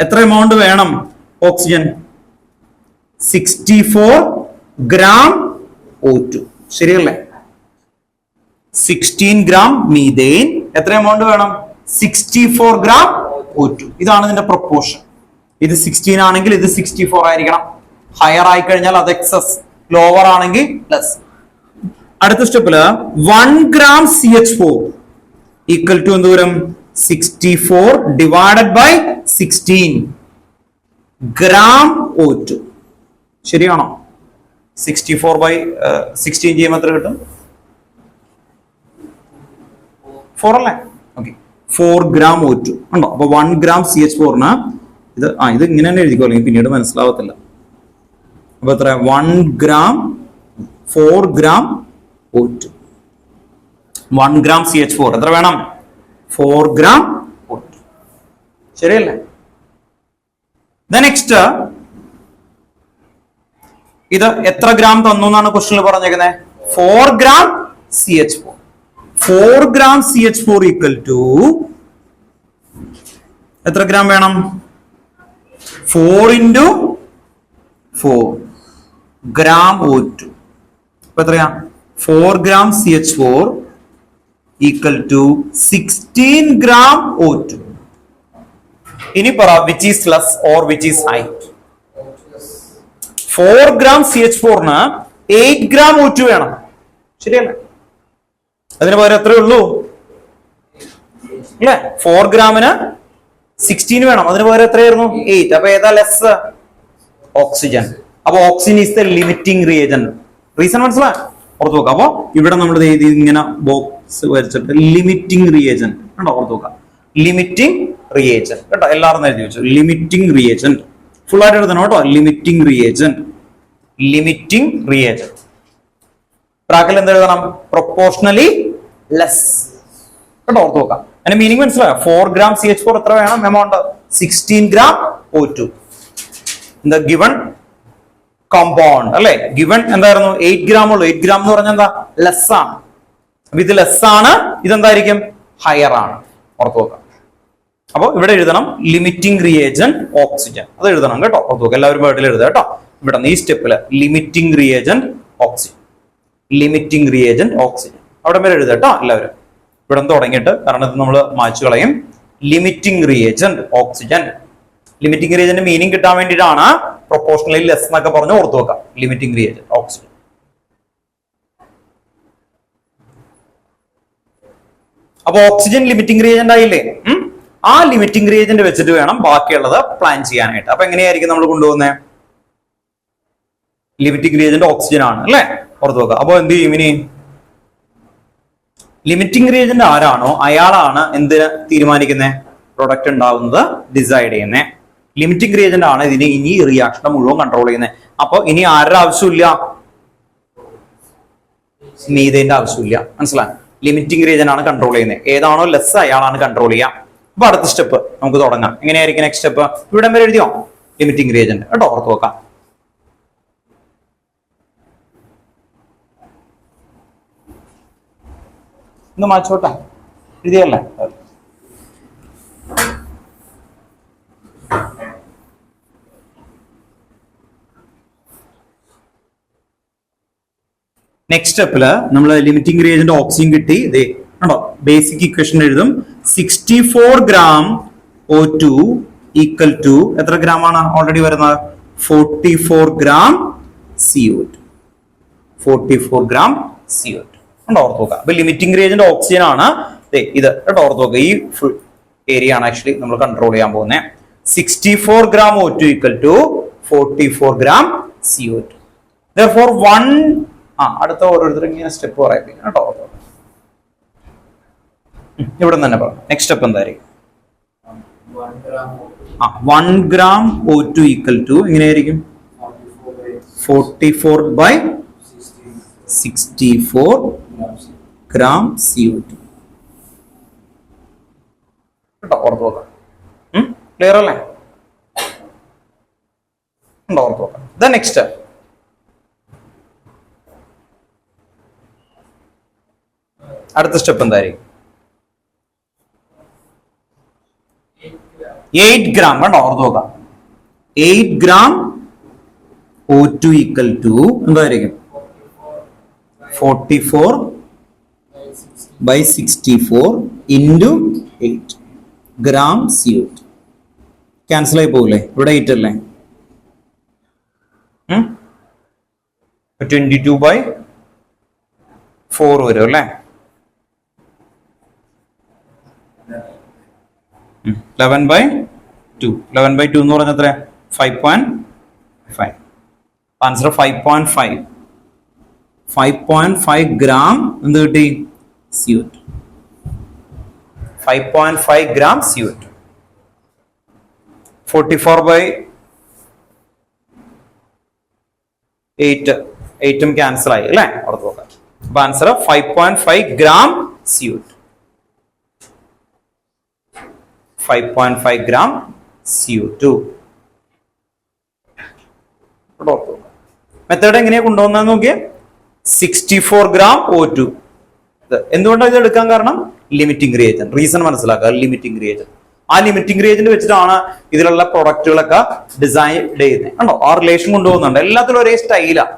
എത്ര എമൗണ്ട് വേണം ഓക്സിജൻ? 64 gram O2. ശരിയല്ലേ? 16 gram മീഥേൻ. എത്ര എമൗണ്ട് വേണം? 64 gram O2. ഇതാണ് ഇതിന്റെ പ്രൊപ്പോർഷൻ. ഇത് 16 ആണെങ്കിൽ ഇത് 64 ആയിരിക്കണം. ഹയർ ആയി കഴിഞ്ഞാൽ അത് എക്സസ്, ലോവർ ആണെങ്കിൽ ലെസ്. അടുത്ത സ്റ്റെപ്പില് 1 gram CH4 ഈക്വൽ ടു എന്തോരം? 64 ഡിവൈഡഡ് ബൈ 16 gram O2. ശരിയാണോ? 64 ബൈ 16 ചെയ്യുമ്പോൾ എത്ര കിട്ടും? 4 അല്ലേ? ഓക്കെ, 4 gram O2 ഉണ്ടോ? അപ്പൊ 1 gram CH4ന് ഇത് ഇങ്ങനെ തന്നെ എഴുതിക്കോ, അല്ലെങ്കിൽ പിന്നീട് മനസ്സിലാവത്തില്ല. അപ്പൊ എത്ര? 1 gram 4 gram O2. 1 gram CH4 എത്ര വേണം? 4 gram O2. ശരിയല്ലേ? നെക്സ്റ്റ്, ഇത് എത്ര ഗ്രാം തന്നു എന്നാണ് ക്വസ്റ്റ്യനിൽ പറഞ്ഞേക്കുന്നത്? 4 gram CH4. 4 gram CH4 equal to എത്ര ഗ്രാം വേണം? 4 into 4 gram O2. അപ്പൊ എത്രയാ? 4 gram CH4 equal to 16 gram O2. ഇനി പറ which is less or which is high? 4 gram CH4ന് 8 gram O2 വേണം. ശരിയല്ലേ? അതിന് പകരം എത്രയേ ഉള്ളൂ അല്ലെ? 4 ഗ്രാമിന് 16 വേണം, അതിന് പകരം എത്രയായിരുന്നു? 8. അപ്പൊ ഏതാ ലെസ്? ഓക്സിജൻ. അപ്പൊ oxygen is the limiting reagent. Reason മനസ്സിലാ? ഓർത്ത് നോക്കാം. അപ്പൊ ഇവിടെ നമ്മൾ ഇങ്ങനെ ബോക്സ് വരച്ചിട്ട് ലിമിറ്റിംഗ് റിയേജന്റ് കണ്ടോ? ഓർത്ത് നോക്കാം. ലിമിറ്റിംഗ് റിയേജന്റ് കേട്ടോ, എല്ലാവരും എഴുതി വെച്ചു. ലിമിറ്റിംഗ് റിയേജന്റ് ഫുൾ ആയിട്ട് എഴുതണം കേട്ടോ. Limiting reagent, limiting reagent. ബ്രാക്കറ്റിൽ എന്ത് എഴുതണം? പ്രൊപ്പോർഷണലി ലെസ് കേട്ടോ. ഓർത്ത് നോക്കാം. അതിന്റെ മീനിങ് മനസ്സിലായോ? 4 gram CH4 എത്ര വേണം amount? 16 gram O2. The given compound അല്ലെ? ഗിവൺ എന്തായിരുന്നു? 8 gram ഉള്ളൂ. 8 gram എന്ന് പറഞ്ഞാൽ എന്താ? ലെസ് ആണ്. അപ്പൊ ഇത് ലെസ് ആണ്, ഇതെന്തായിരിക്കും? ഹയർ ആണ്. ഓർത്ത് നോക്കാം. അപ്പൊ ഇവിടെ എഴുതണം ലിമിറ്റിംഗ് റിയേജന്റ് ഓക്സിജൻ. അത് എഴുതണം കേട്ടോ. ഓർത്ത് നോക്കാം. എല്ലാവരും വേർഡിൽ എഴുതുക കേട്ടോ. ഇവിടെ ഈ സ്റ്റെപ്പില് limiting reagent oxygen, limiting reagent oxygen അവിടെ വരെ എഴുതുക കേട്ടോ എല്ലാവരും. ഇവിടെ തുടങ്ങിയിട്ട്, കാരണം ഇത് നമ്മൾ മായ്ച്ചു കളയും. Limiting reagent oxygen. Limiting reagent meaning കിട്ടാൻ വേണ്ടിയിട്ടാണ് പ്രൊപ്പോർഷണലി ലെസ് എന്നൊക്കെ പറഞ്ഞ് ഓർത്ത് വെക്കാം. Limiting reagent oxygen. അപ്പൊ ഓക്സിജൻ ലിമിറ്റിംഗ് റിയേജന്റ് ആയില്ലേ? ആ ലിമിറ്റിംഗ് റിയേജന്റ് വെച്ചിട്ട് വേണം ബാക്കിയുള്ളത് പ്ലാൻ ചെയ്യാനായിട്ട്. അപ്പൊ എങ്ങനെയായിരിക്കും നമ്മൾ കൊണ്ടുപോകുന്നത്? ലിമിറ്റിംഗ് റിയേജന്റ് ഓക്സിജൻ ആണ് അല്ലെ? ഓർത്ത് വെക്കാം. അപ്പൊ എന്ത് ചെയ്യും ഇനി? ലിമിറ്റിംഗ് റിയേജന്റ് ആരാണോ അയാളാണ് എന്തിന് തീരുമാനിക്കുന്നത്? പ്രൊഡക്റ്റ് ഉണ്ടാവുന്നത് ഡിസൈഡ് ചെയ്യുന്നത്. ലിമിറ്റിംഗ് റിയേജന്റ് ആണ് ഇതിന് ഇനി റിയാക്ഷൻ മുഴുവൻ കൺട്രോൾ ചെയ്യുന്നത്. അപ്പൊ ഇനി ആരുടെ ആവശ്യമില്ല? മീഥേന്റെ ആവശ്യമില്ല. മനസ്സിലായി? ലിമിറ്റിംഗ് റിയേജന്റ് ആണ് കൺട്രോൾ ചെയ്യുന്നത്. ഏതാണോ ലെസ് അയാളാണ് കൺട്രോൾ ചെയ്യുക. അപ്പൊ അടുത്ത സ്റ്റെപ്പ് നമുക്ക് തുടങ്ങാം. എങ്ങനെയായിരിക്കും നെക്സ്റ്റ് സ്റ്റെപ്പ്? ഇവിടെ വരെ എഴുതിയോ? ലിമിറ്റിംഗ് റിയേജന്റ് കേട്ടോ. ഓർത്ത് വെക്കാം. ഇന്ന് മാച്ചോട്ടെ എഴുതിയല്ലേ? നെക്സ്റ്റ് സ്റ്റെപ്പില് നമ്മൾ ലിമിറ്റിംഗ് റിയേജന്റ് ഓക്സിജൻ കിട്ടി. ഇതേ കണ്ടോ? ബേസിക് ഇക്വേഷൻ എഴുതും 64 gram O2 ഈക്വൽ ടു എത്ര ഗ്രാം ആണ് ഓൾറെഡി വരുന്നത് 44 gram CO2. 44 gram CO2 ഓർത്ത് നോക്കുക. അപ്പൊ ലിമിറ്റിംഗ് റിയേജന്റ് ഓക്സിജൻ ആണ് ഇത് കേട്ടോ. ഓർത്ത് നോക്കുക, ഈ ഫുൾ ഏരിയ ആണ് ആക്ച്വലി നമ്മൾ കൺട്രോൾ ചെയ്യാൻ പോകുന്നത്. 64 gram O2 equal to 44 gram CO2. Therefore, അടുത്ത ഓരോരുത്തരും ഇങ്ങനെ സ്റ്റെപ്പ് പറയിപ്പിക്കും കേട്ടോ. ഇവിടെ തന്നെ പറയാം. നെക്സ്റ്റ് സ്റ്റെപ്പ് എന്തായിരിക്കും? 1 gram O2 ഈക്വൽ ടു എങ്ങനെയായിരിക്കും 44/64 gram CO2 കേട്ടോ. ഓർത്ത് നോക്കാം. ക്ലിയർ അല്ലേ? ഓർത്ത് നോക്കാം. നെക്സ്റ്റ് അടുത്ത സ്റ്റെപ്പ് എന്തായിരിക്കും? 8 gram കണ്ടോ. ഓർത്ത് നോക്കാം. 8 gram O2 ഈക്വൽ ടു എന്തായിരിക്കും 44/64 into 8 gram CO2. ക്യാൻസൽ ആയി പോകില്ലേ? ഇവിടെ 8 അല്ലേ? 22/4 വരും അല്ലേ? 11/2. 11/2 എന്ന് പറഞ്ഞ എത്ര? 5.5. ആൻസർ 5.5. 5.5 gram എന്ത് കിട്ടി? CO2. 5.5 gram CO2. 44/8 ക്യാൻസൽ ആയി അല്ലേ? ഓർത്ത് നോക്കാം. അപ്പൊ answer 5.5 gram CO2. 5.5 gram CO2. Method എങ്ങനെയാ കൊണ്ടുവന്നത് നോക്കിയേ. 64 gram O2. എന്തുകൊണ്ടാണ് ഇത് എടുക്കാൻ കാരണം? Limiting reagent. റീസൺ മനസ്സിലാക്കുക. Limiting reagent. ആ ലിമിറ്റിംഗ് റിയേജന്റ് വെച്ചിട്ടാണ് ഇതിലുള്ള പ്രൊഡക്റ്റുകളൊക്കെ ഡിസൈൻ ചെയ്യുന്നത്. കണ്ടോ? ആ റിലേഷൻ കൊണ്ടുപോകുന്നുണ്ട്. എല്ലാത്തിലും ഒരേ സ്റ്റൈലാണ്.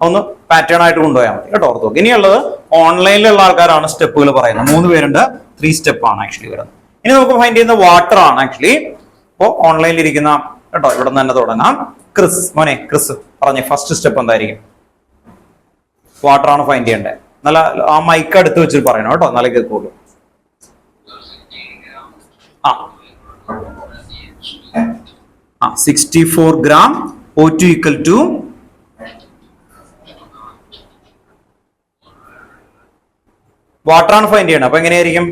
ഒന്ന് പാറ്റേൺ ആയിട്ട് കൊണ്ടുപോയാൽ മതി കേട്ടോ. ഓർത്ത് നോക്കുക. ഇനിയുള്ളത് ഓൺലൈനിലുള്ള ആൾക്കാരാണ് സ്റ്റെപ്പുകൾ പറയുന്നത്. 3 പേരുണ്ട്. 3 സ്റ്റെപ്പ് ആണ് ആക്ച്വലി വരുന്നത്. ഇനി നമുക്ക് ഫൈൻഡ് ചെയ്യുന്ന വാട്ടർ ആണ് ആക്ച്വലി. ഇപ്പോ ഓൺലൈനിൽ ഇരിക്കുന്ന കേട്ടോ, ഇവിടെ നിന്ന് തന്നെ തുടങ്ങാം. ക്രിസ് മോനെ, ക്രിസ് പറഞ്ഞേ ഫസ്റ്റ് സ്റ്റെപ്പ് എന്തായിരിക്കും? വാട്ടർ ആണ് ഫൈൻഡ് ചെയ്യേണ്ടത്. നല്ല ആ മൈക്ക് അടുത്ത് വെച്ചിട്ട് പറയണം കേട്ടോ, നല്ല കേൾക്കുള്ളൂ. ആ 64 gram O2 equal to water ആണ് ഫൈൻഡ് ചെയ്യണം. അപ്പൊ എങ്ങനെയായിരിക്കും?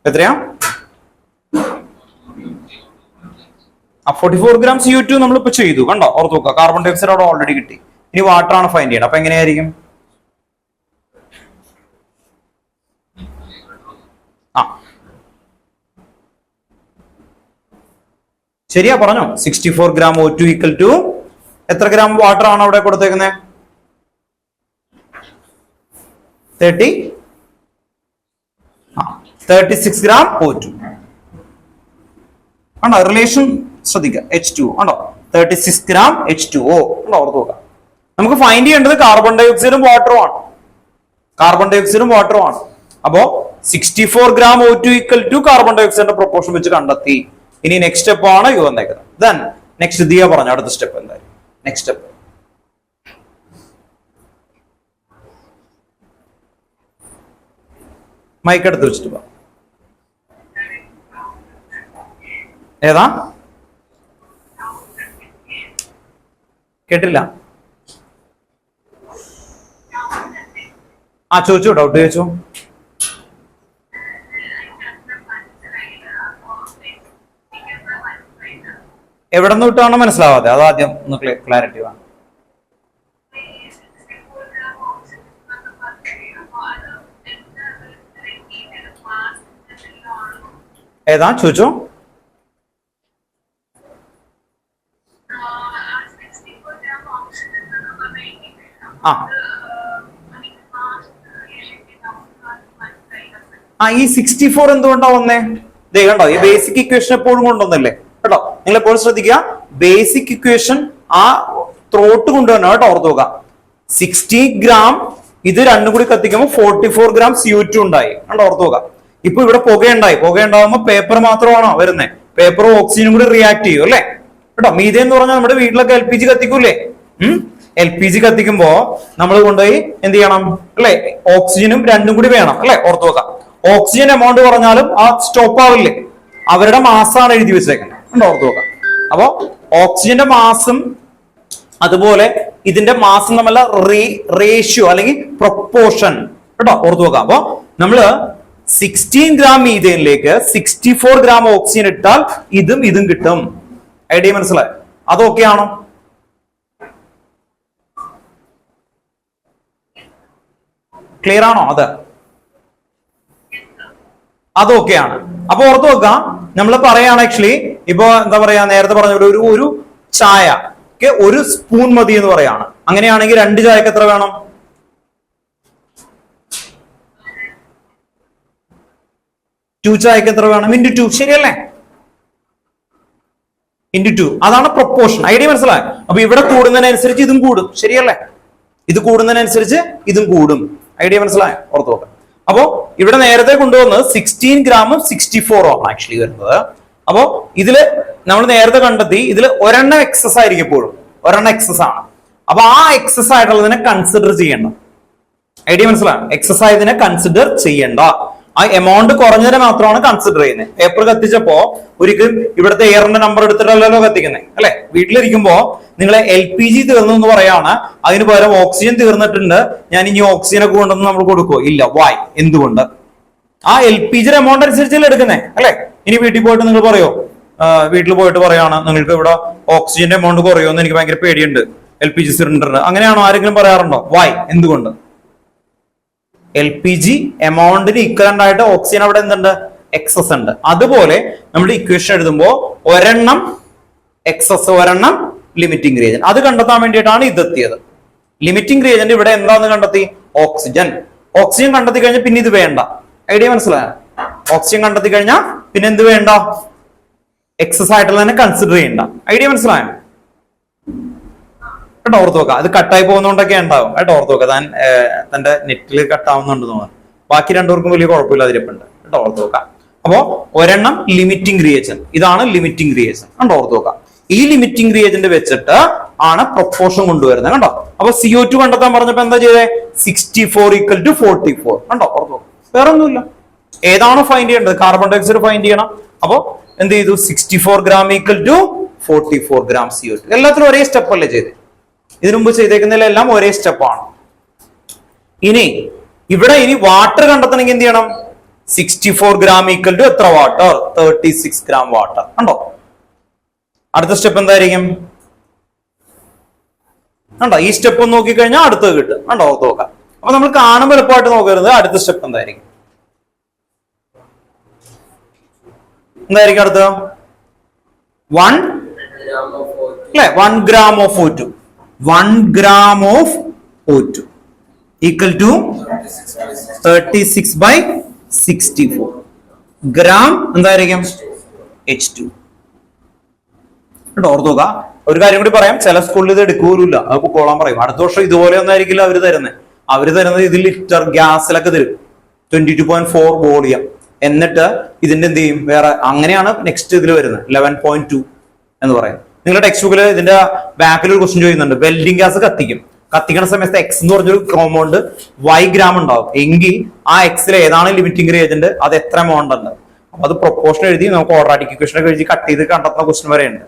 എത്രയാ? 44 gram CO2 നമ്മൾ ഇപ്പൊ ചെയ്തു കണ്ടോ. ഓർത്ത് നോക്കുക. കാർബൺ ഡൈ ഓക്സൈഡ് അവിടെ ഓൾറെഡി കിട്ടി. ഇനി വാട്ടർ ആണ് ഫൈൻഡ് ചെയ്യണം. അപ്പൊ എങ്ങനെയായിരിക്കും? ശരിയാ പറഞ്ഞോ. 64 gram O2 ഈക്വൽ ടു എത്ര ഗ്രാം വാട്ടർ ആണ് അവിടെ കൊടുത്തേക്കുന്നത്? 36 gram O2 ആണോ. റിലേഷൻ ശ്രദ്ധിക്കുക. H2 ആണോ. 36 gram H2O ആണോ. ഓർത്ത് നോക്കാം. നമുക്ക് ഫൈൻഡ് ചെയ്യേണ്ടത് കാർബൺ ഡൈ ഓക്സൈഡും വാട്ടറും ആണ്. കാർബൺ ഡൈ ഓക്സൈഡും വാട്ടറും ആണ്. അപ്പോ 64 gram O2 equal to carbon ഡൈ ഓക്സൈഡിന്റെ പ്രൊപ്പോർഷൻ വെച്ച് കണ്ടെത്തി. ഇനി നെക്സ്റ്റ് സ്റ്റെപ്പ് ആണ് ഇത് വന്നേക്കുന്നത്. ദെൻ നെക്സ്റ്റ് ദിയ പറഞ്ഞു അടുത്ത സ്റ്റെപ്പ് എന്തായാലും. നെക്സ്റ്റ് സ്റ്റെപ്പ് മൈക്ക് എടുത്ത് വെച്ചിട്ട് പോ. ഏതാ? കേട്ടില്ല. ചോദിച്ചു, ഡൗട്ട് ചോദിച്ചു. എവിടെ നിന്ന് വിട്ടാണോ മനസ്സിലാവാതെ? അത് ആദ്യം ഒന്ന് ക്ലാരിറ്റി വേണം. ഏതാ ചോദിച്ചോ? ഈ 64 എന്തുകൊണ്ടാ വന്നേ? ദേ കണ്ടോ, ഈ ബേസിക് ഇക്വേഷൻ എപ്പോഴും കൊണ്ടുവന്നല്ലേ കേട്ടോ. നിങ്ങൾ എപ്പോഴും ശ്രദ്ധിക്കുക, ബേസിക് ഇക്വേഷൻ ആ ത്രോട്ട് കൊണ്ടുവരണം കേട്ടോ. ഓർത്ത് നോക്കുക. 60 ഗ്രാം ഇത് രണ്ടും കൂടി കത്തിക്കുമ്പോൾ 44 ഗ്രാം CO2 ഉണ്ടായി. കണ്ടോ, ഓർത്ത് നോക്കാം. ഇപ്പൊ ഇവിടെ പുകയുണ്ടാകുമ്പോൾ പേപ്പർ മാത്രമാണോ വരുന്നത്? പേപ്പറും ഓക്സിജനും കൂടി റിയാക്ട് ചെയ്യും അല്ലെ കേട്ടോ. മീഥേൻ എന്ന് പറഞ്ഞാൽ നമ്മുടെ വീട്ടിലൊക്കെ LPG കത്തിക്കൂലേ? LPG കത്തിക്കുമ്പോ നമ്മൾ കൊണ്ടുപോയി എന്ത് ചെയ്യണം അല്ലെ? ഓക്സിജനും രണ്ടും കൂടി വേണം അല്ലെ, ഓർത്ത് നോക്കാം. ഓക്സിജൻ എമൗണ്ട് പറഞ്ഞാലും ആ സ്റ്റോപ്പ് ആവില്ലേ? അവരുടെ മാസമാണ് എഴുതി വെച്ചേക്കുന്നത്, കണ്ടോ, ഓർത്ത് നോക്കാം. അപ്പോ ഓക്സിജന്റെ മാസം അതുപോലെ ഇതിന്റെ മാസം തമ്മിലുള്ള റേഷ്യോ അല്ലെങ്കിൽ പ്രൊപ്പോർഷൻ കേട്ടോ, ഓർത്ത് നോക്കാം. അപ്പൊ നമ്മള് 16 ഗ്രാം മീഥേനിലേക്ക് 64 ഗ്രാം ഓക്സിജൻ ഇട്ടാൽ ഇതും കിട്ടും. ഐഡിയ മനസ്സിലായി? അതൊക്കെ ആണോ? ക്ലിയർ ആണോ? അതൊക്കെയാണ്. അപ്പൊ ഓർത്ത് വെക്കാം, നമ്മൾ പറയാണ് ആക്ച്വലി ഇപ്പൊ എന്താ പറയാ, നേരത്തെ പറഞ്ഞ ഒരു ചായ ഒരു സ്പൂൺ മതി എന്ന് പറയാണ്. അങ്ങനെയാണെങ്കിൽ 2 ചായക്ക് എത്ര വേണം? 2 ചായക്ക് എത്ര വേണം? × 2, ശരിയല്ലേ? × 2, അതാണ് പ്രൊപ്പോർഷൻ. ഐഡിയ മനസ്സിലായി? അപ്പൊ ഇവിടെ കൂടുന്നതിനനുസരിച്ച് ഇതും കൂടും, ശരിയല്ലേ? ഇത് കൂടുന്നതിനനുസരിച്ച് ഇതും കൂടും. ഐഡിയ മനസ്സിലായോ? ഓർത്ത് നോക്കാം. അപ്പോ ഇവിടെ നേരത്തെ കൊണ്ടുവന്നത് 16 ഗ്രാമും 64 ആണ് ആക്ച്വലി വരുന്നത്. അപ്പോ ഇതില് നമ്മൾ നേരത്തെ കണ്ടെത്തി ഇതിൽ ഒരെണ്ണം എക്സസ് ആയിരിക്കും, എപ്പോഴും ഒരെണ്ണം എക്സസ് ആണ്. അപ്പൊ ആ എക്സസ് ആയിട്ടുള്ളതിനെ കൺസിഡർ ചെയ്യണ്ട. ഐഡിയ മനസ്സിലായോ? എക്സസ് ആയതിനെ കൺസിഡർ ചെയ്യണ്ട. ആ എമൗണ്ട് കുറഞ്ഞതിനെ മാത്രമാണ് കൺസിഡർ ചെയ്യുന്നത്. പേപ്പർ കത്തിച്ചപ്പോ ഒരിക്കലും ഇവിടുത്തെ എയറിന്റെ നമ്പർ എടുത്തിട്ടല്ലോ കത്തിക്കുന്നത് അല്ലെ? വീട്ടിലിരിക്കുമ്പോ നിങ്ങൾ LPG തീർന്നു എന്ന് പറയാണ്, അതിന് പകരം ഓക്സിജൻ തീർന്നിട്ടുണ്ട്, ഞാൻ ഇനി ഓക്സിജനൊക്കെ കൊണ്ടൊന്നും നമ്മൾ കൊടുക്കുവോ? ഇല്ല. വൈ? എന്തുകൊണ്ട്? ആ LPG എമൗണ്ട് അനുസരിച്ചല്ലേ എടുക്കുന്നേ അല്ലെ? ഇനി വീട്ടിൽ പോയിട്ട് നിങ്ങൾ പറയോ, വീട്ടിൽ പോയിട്ട് പറയാണ് നിങ്ങൾക്ക് ഇവിടെ ഓക്സിജന്റെ എമൗണ്ട് കുറയോ എന്ന് എനിക്ക് ഭയങ്കര പേടിയുണ്ട് LPG സിലിണ്ടറിന്, അങ്ങനെയാണോ ആരെങ്കിലും പറയാറുണ്ടോ? വൈ? എന്തുകൊണ്ട്? LPG എമൗണ്ടിന് ഇക്വലന്റ് ആയിട്ട് ഓക്സിജൻ അവിടെ എന്തുണ്ട്? എക്സസ് ഉണ്ട്. അതുപോലെ നമ്മൾ ഇക്വേഷൻ എഴുതുമ്പോൾ ഒരെണ്ണം എക്സസ്, ഒരെണ്ണം ലിമിറ്റിംഗ് റിയേജന്റ്. അത് കണ്ടെത്താൻ വേണ്ടിയിട്ടാണ് ഇതെത്തിയത്. ലിമിറ്റിംഗ് റിയേജന്റ് ഇവിടെ എന്താന്ന് കണ്ടെത്തി? ഓക്സിജൻ. ഓക്സിജൻ കണ്ടെത്തി കഴിഞ്ഞാൽ പിന്നെ ഇത് വേണ്ട. ഐഡിയ മനസ്സിലായോ? ഓക്സിജൻ കണ്ടെത്തി കഴിഞ്ഞാൽ പിന്നെ എന്ത് വേണ്ട? എക്സസ് ആയിട്ടുള്ള തന്നെ കൺസിഡർ ചെയ്യണ്ട. ഐഡിയ മനസ്സിലായോ? കേട്ടോ, ഓർത്ത് നോക്കാം. അത് കട്ടായി പോകുന്നോണ്ടൊക്കെ ഉണ്ടാവും കേട്ടോ, ഓർത്ത് നോക്കാം. തന്റെ നെറ്റിൽ കട്ടാവുന്നുണ്ട് തോന്നുന്നു. ബാക്കി രണ്ടുപേർക്കും വലിയ കുഴപ്പമില്ലാതിരിപ്പുണ്ട് കേട്ടോ, ഓർത്ത് നോക്കാം. അപ്പോ ഒരെണ്ണം ലിമിറ്റിംഗ് റിയേജന്റ്, ഇതാണ് ലിമിറ്റിംഗ് റിയേജന്റ് കണ്ടോ, ഓർത്ത് നോക്കാം. ഈ ലിമിറ്റിംഗ് റിയേജന്റ് വെച്ചിട്ട് ആണ് പ്രൊപ്പോർഷൻ കൊണ്ടുവരുന്നത് കണ്ടോ. അപ്പൊ CO2 കണ്ടെത്താൻ പറഞ്ഞപ്പോ എന്താ ചെയ്തേ? 64 = 44 കണ്ടോ, ഓർത്ത് നോക്കാം. വേറെ ഒന്നുമില്ല. ഏതാണോ ഫൈൻഡ് ചെയ്യേണ്ടത്? കാർബൺ ഡയോക്സൈഡ് ഫൈൻഡ് ചെയ്യണം. അപ്പോ എന്ത് ചെയ്തു? 64 ഗ്രാം = 44 ഗ്രാം CO2. എല്ലാത്തിനും ഒരേ സ്റ്റെപ്പ് അല്ലേ ചെയ്തത്? ഇതിനു മുമ്പ് ചെയ്തേക്കുന്നതിലെല്ലാം ഒരേ സ്റ്റെപ്പാണ്. ഇനി വാട്ടർ കണ്ടെത്തണമെങ്കിൽ എന്ത് ചെയ്യണം? 64 ഗ്രാം = എത്ര വാട്ടർ? 36 ഗ്രാം വാട്ടർ കണ്ടോ. അടുത്ത സ്റ്റെപ്പ് എന്തായിരിക്കും? കണ്ടോ, ഈ സ്റ്റെപ്പ് ഒന്ന് നോക്കിക്കഴിഞ്ഞാൽ അടുത്തത് കിട്ടും കണ്ടോ, ഓർത്ത് നോക്കാം. അപ്പൊ നമ്മൾ കാണുമ്പോൾ എളുപ്പമായിട്ട് നോക്കരുത്. അടുത്ത സ്റ്റെപ്പ് എന്തായിരിക്കും? അടുത്ത 1 അല്ലെ? 1 gram of O2. 1 gram of O2 = 36/64 gram എന്തായിരിക്കും? H2 കേട്ടോ, ഓർത്ത് നോക്കാം. ഒരു കാര്യം കൂടി പറയാം, ചില സ്കൂളിൽ ഇത് എടുക്കൂല, അത് പൊക്കോളാൻ പറയും. അടുത്ത വർഷം ഇതുപോലെ ഒന്നായിരിക്കില്ല അവര് തരുന്നത്. ഇത് ലിറ്റർ ഗ്യാസിലൊക്കെ തരും, 22.4 വോളിയം. എന്നിട്ട് ഇതിന്റെ എന്ത് ചെയ്യും? വേറെ അങ്ങനെയാണ് നെക്സ്റ്റ് ഇതിൽ വരുന്നത് 11.2 എന്ന് പറയുന്നത്. നിങ്ങളുടെ ടെക്സ്റ്റ് ബുക്കിൽ ഇതിന്റെ ബാക്കിൽ ഒരു ക്വസ്റ്റ്യൻ ചോദിക്കുന്നുണ്ട്. വെൽഡിംഗ് ഗ്യാസ് കത്തിക്കണ സമയത്ത് X എന്ന് പറഞ്ഞൊരു കോമ്പൗണ്ട് Y ഗ്രാം ഉണ്ടാവും എങ്കിൽ ആ Xൽ ഏതാണ് ലിമിറ്റിംഗ് റിയേജന്റ്, അത് എത്ര എമൗണ്ട് ഉണ്ട്. അപ്പൊ അത് പ്രൊപ്പോർഷൻ എഴുതി നമുക്ക് ക്വാഡ്രാറ്റിക് ഇക്വേഷൻ ഒക്കെ എഴുതി കട്ട് ചെയ്ത് കണ്ടെത്തുന്ന ക്വസ്റ്റ്യൻ വരെ ഉണ്ട്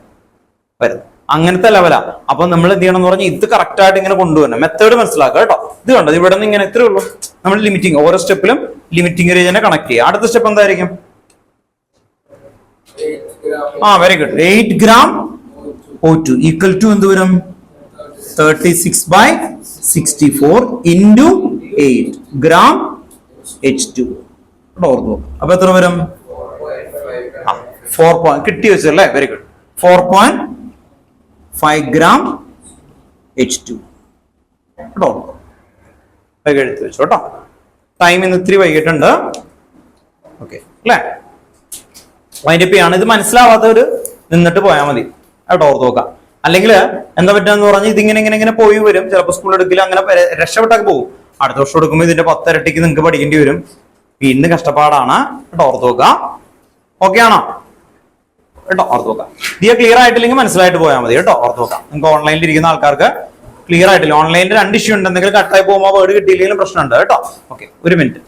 വരുന്നത്. അങ്ങനത്തെ ലെവലാ. അപ്പൊ നമ്മൾ എന്ത് ചെയ്യണം എന്ന് പറഞ്ഞാൽ ഇത് കറക്റ്റ് ആയിട്ട് ഇങ്ങനെ കൊണ്ടുവരണം. മെത്തേഡ് മനസ്സിലാക്കുക കേട്ടോ. ഇത് കണ്ടത് ഇവിടെ നിന്ന് ഇങ്ങനെ എത്രയേ ഉള്ളൂ. നമ്മൾ ലിമിറ്റിംഗ് ഓരോ സ്റ്റെപ്പിലും ലിമിറ്റിംഗ് റേഞ്ചിനെ കണക്ട് ചെയ്യുക. അടുത്ത സ്റ്റെപ്പ് എന്തായിരിക്കും? Very good. 8 ഗ്രാം O2 = എന്ത് വരും? 36/64 × 8 ഗ്രാം H2 ഓർത്തോ. അപ്പൊ എത്ര വരും? 4 കിട്ടി വെച്ചല്ലേ. Very good. 4.5 ഗ്രാം H2 കേട്ടോ. എടുത്ത് വെച്ചു കേട്ടോ. ടൈം ഇന്ന് ഇത്തിരി വൈകിട്ടുണ്ട്. ഓക്കെ അല്ലേ? വൈൻഡപ്പ് ചെയ്യാണ്. ഇത് മനസ്സിലാവാത്തവര് നിന്നിട്ട് പോയാൽ മതി കേട്ടോ, ഓർത്ത് നോക്കാം. അല്ലെങ്കിൽ എന്താ പറ്റുക പറഞ്ഞാൽ ഇതിങ്ങനെ ഇങ്ങനെ പോയി വരും. ചിലപ്പോൾ സ്കൂൾ എടുക്കില്ല, അങ്ങനെ രക്ഷപ്പെട്ടൊക്കെ പോകും. അടുത്ത വർഷം എടുക്കുമ്പോൾ ഇതിന്റെ 10 ഇരട്ടിക്ക് നിങ്ങൾക്ക് പഠിക്കേണ്ടി വരും. പിന്നെ കഷ്ടപ്പാടാണ് കേട്ടോ, ഓർത്ത് നോക്കുക. ഓക്കെ ആണോ കേട്ടോ? ഓർത്ത് നോക്കാം. ഇത് ക്ലിയർ ആയിട്ടില്ലെങ്കിൽ മനസ്സിലായിട്ട് പോയാൽ മതി കേട്ടോ. ഓർത്ത് നോക്കാം. നിങ്ങൾക്ക് ഓൺലൈനിൽ ഇരിക്കുന്ന ആൾക്കാർക്ക് ക്ലിയർ ആയിട്ടില്ല. ഓൺലൈനിൽ 2 ഇഷ്യൂ ഉണ്ട്. എന്തെങ്കിലും കട്ടായി പോകുമ്പോൾ വേർഡ് കിട്ടിയില്ലെങ്കിലും പ്രശ്നമുണ്ട് കേട്ടോ. ഓക്കെ, ഒരു മിനിറ്റ്.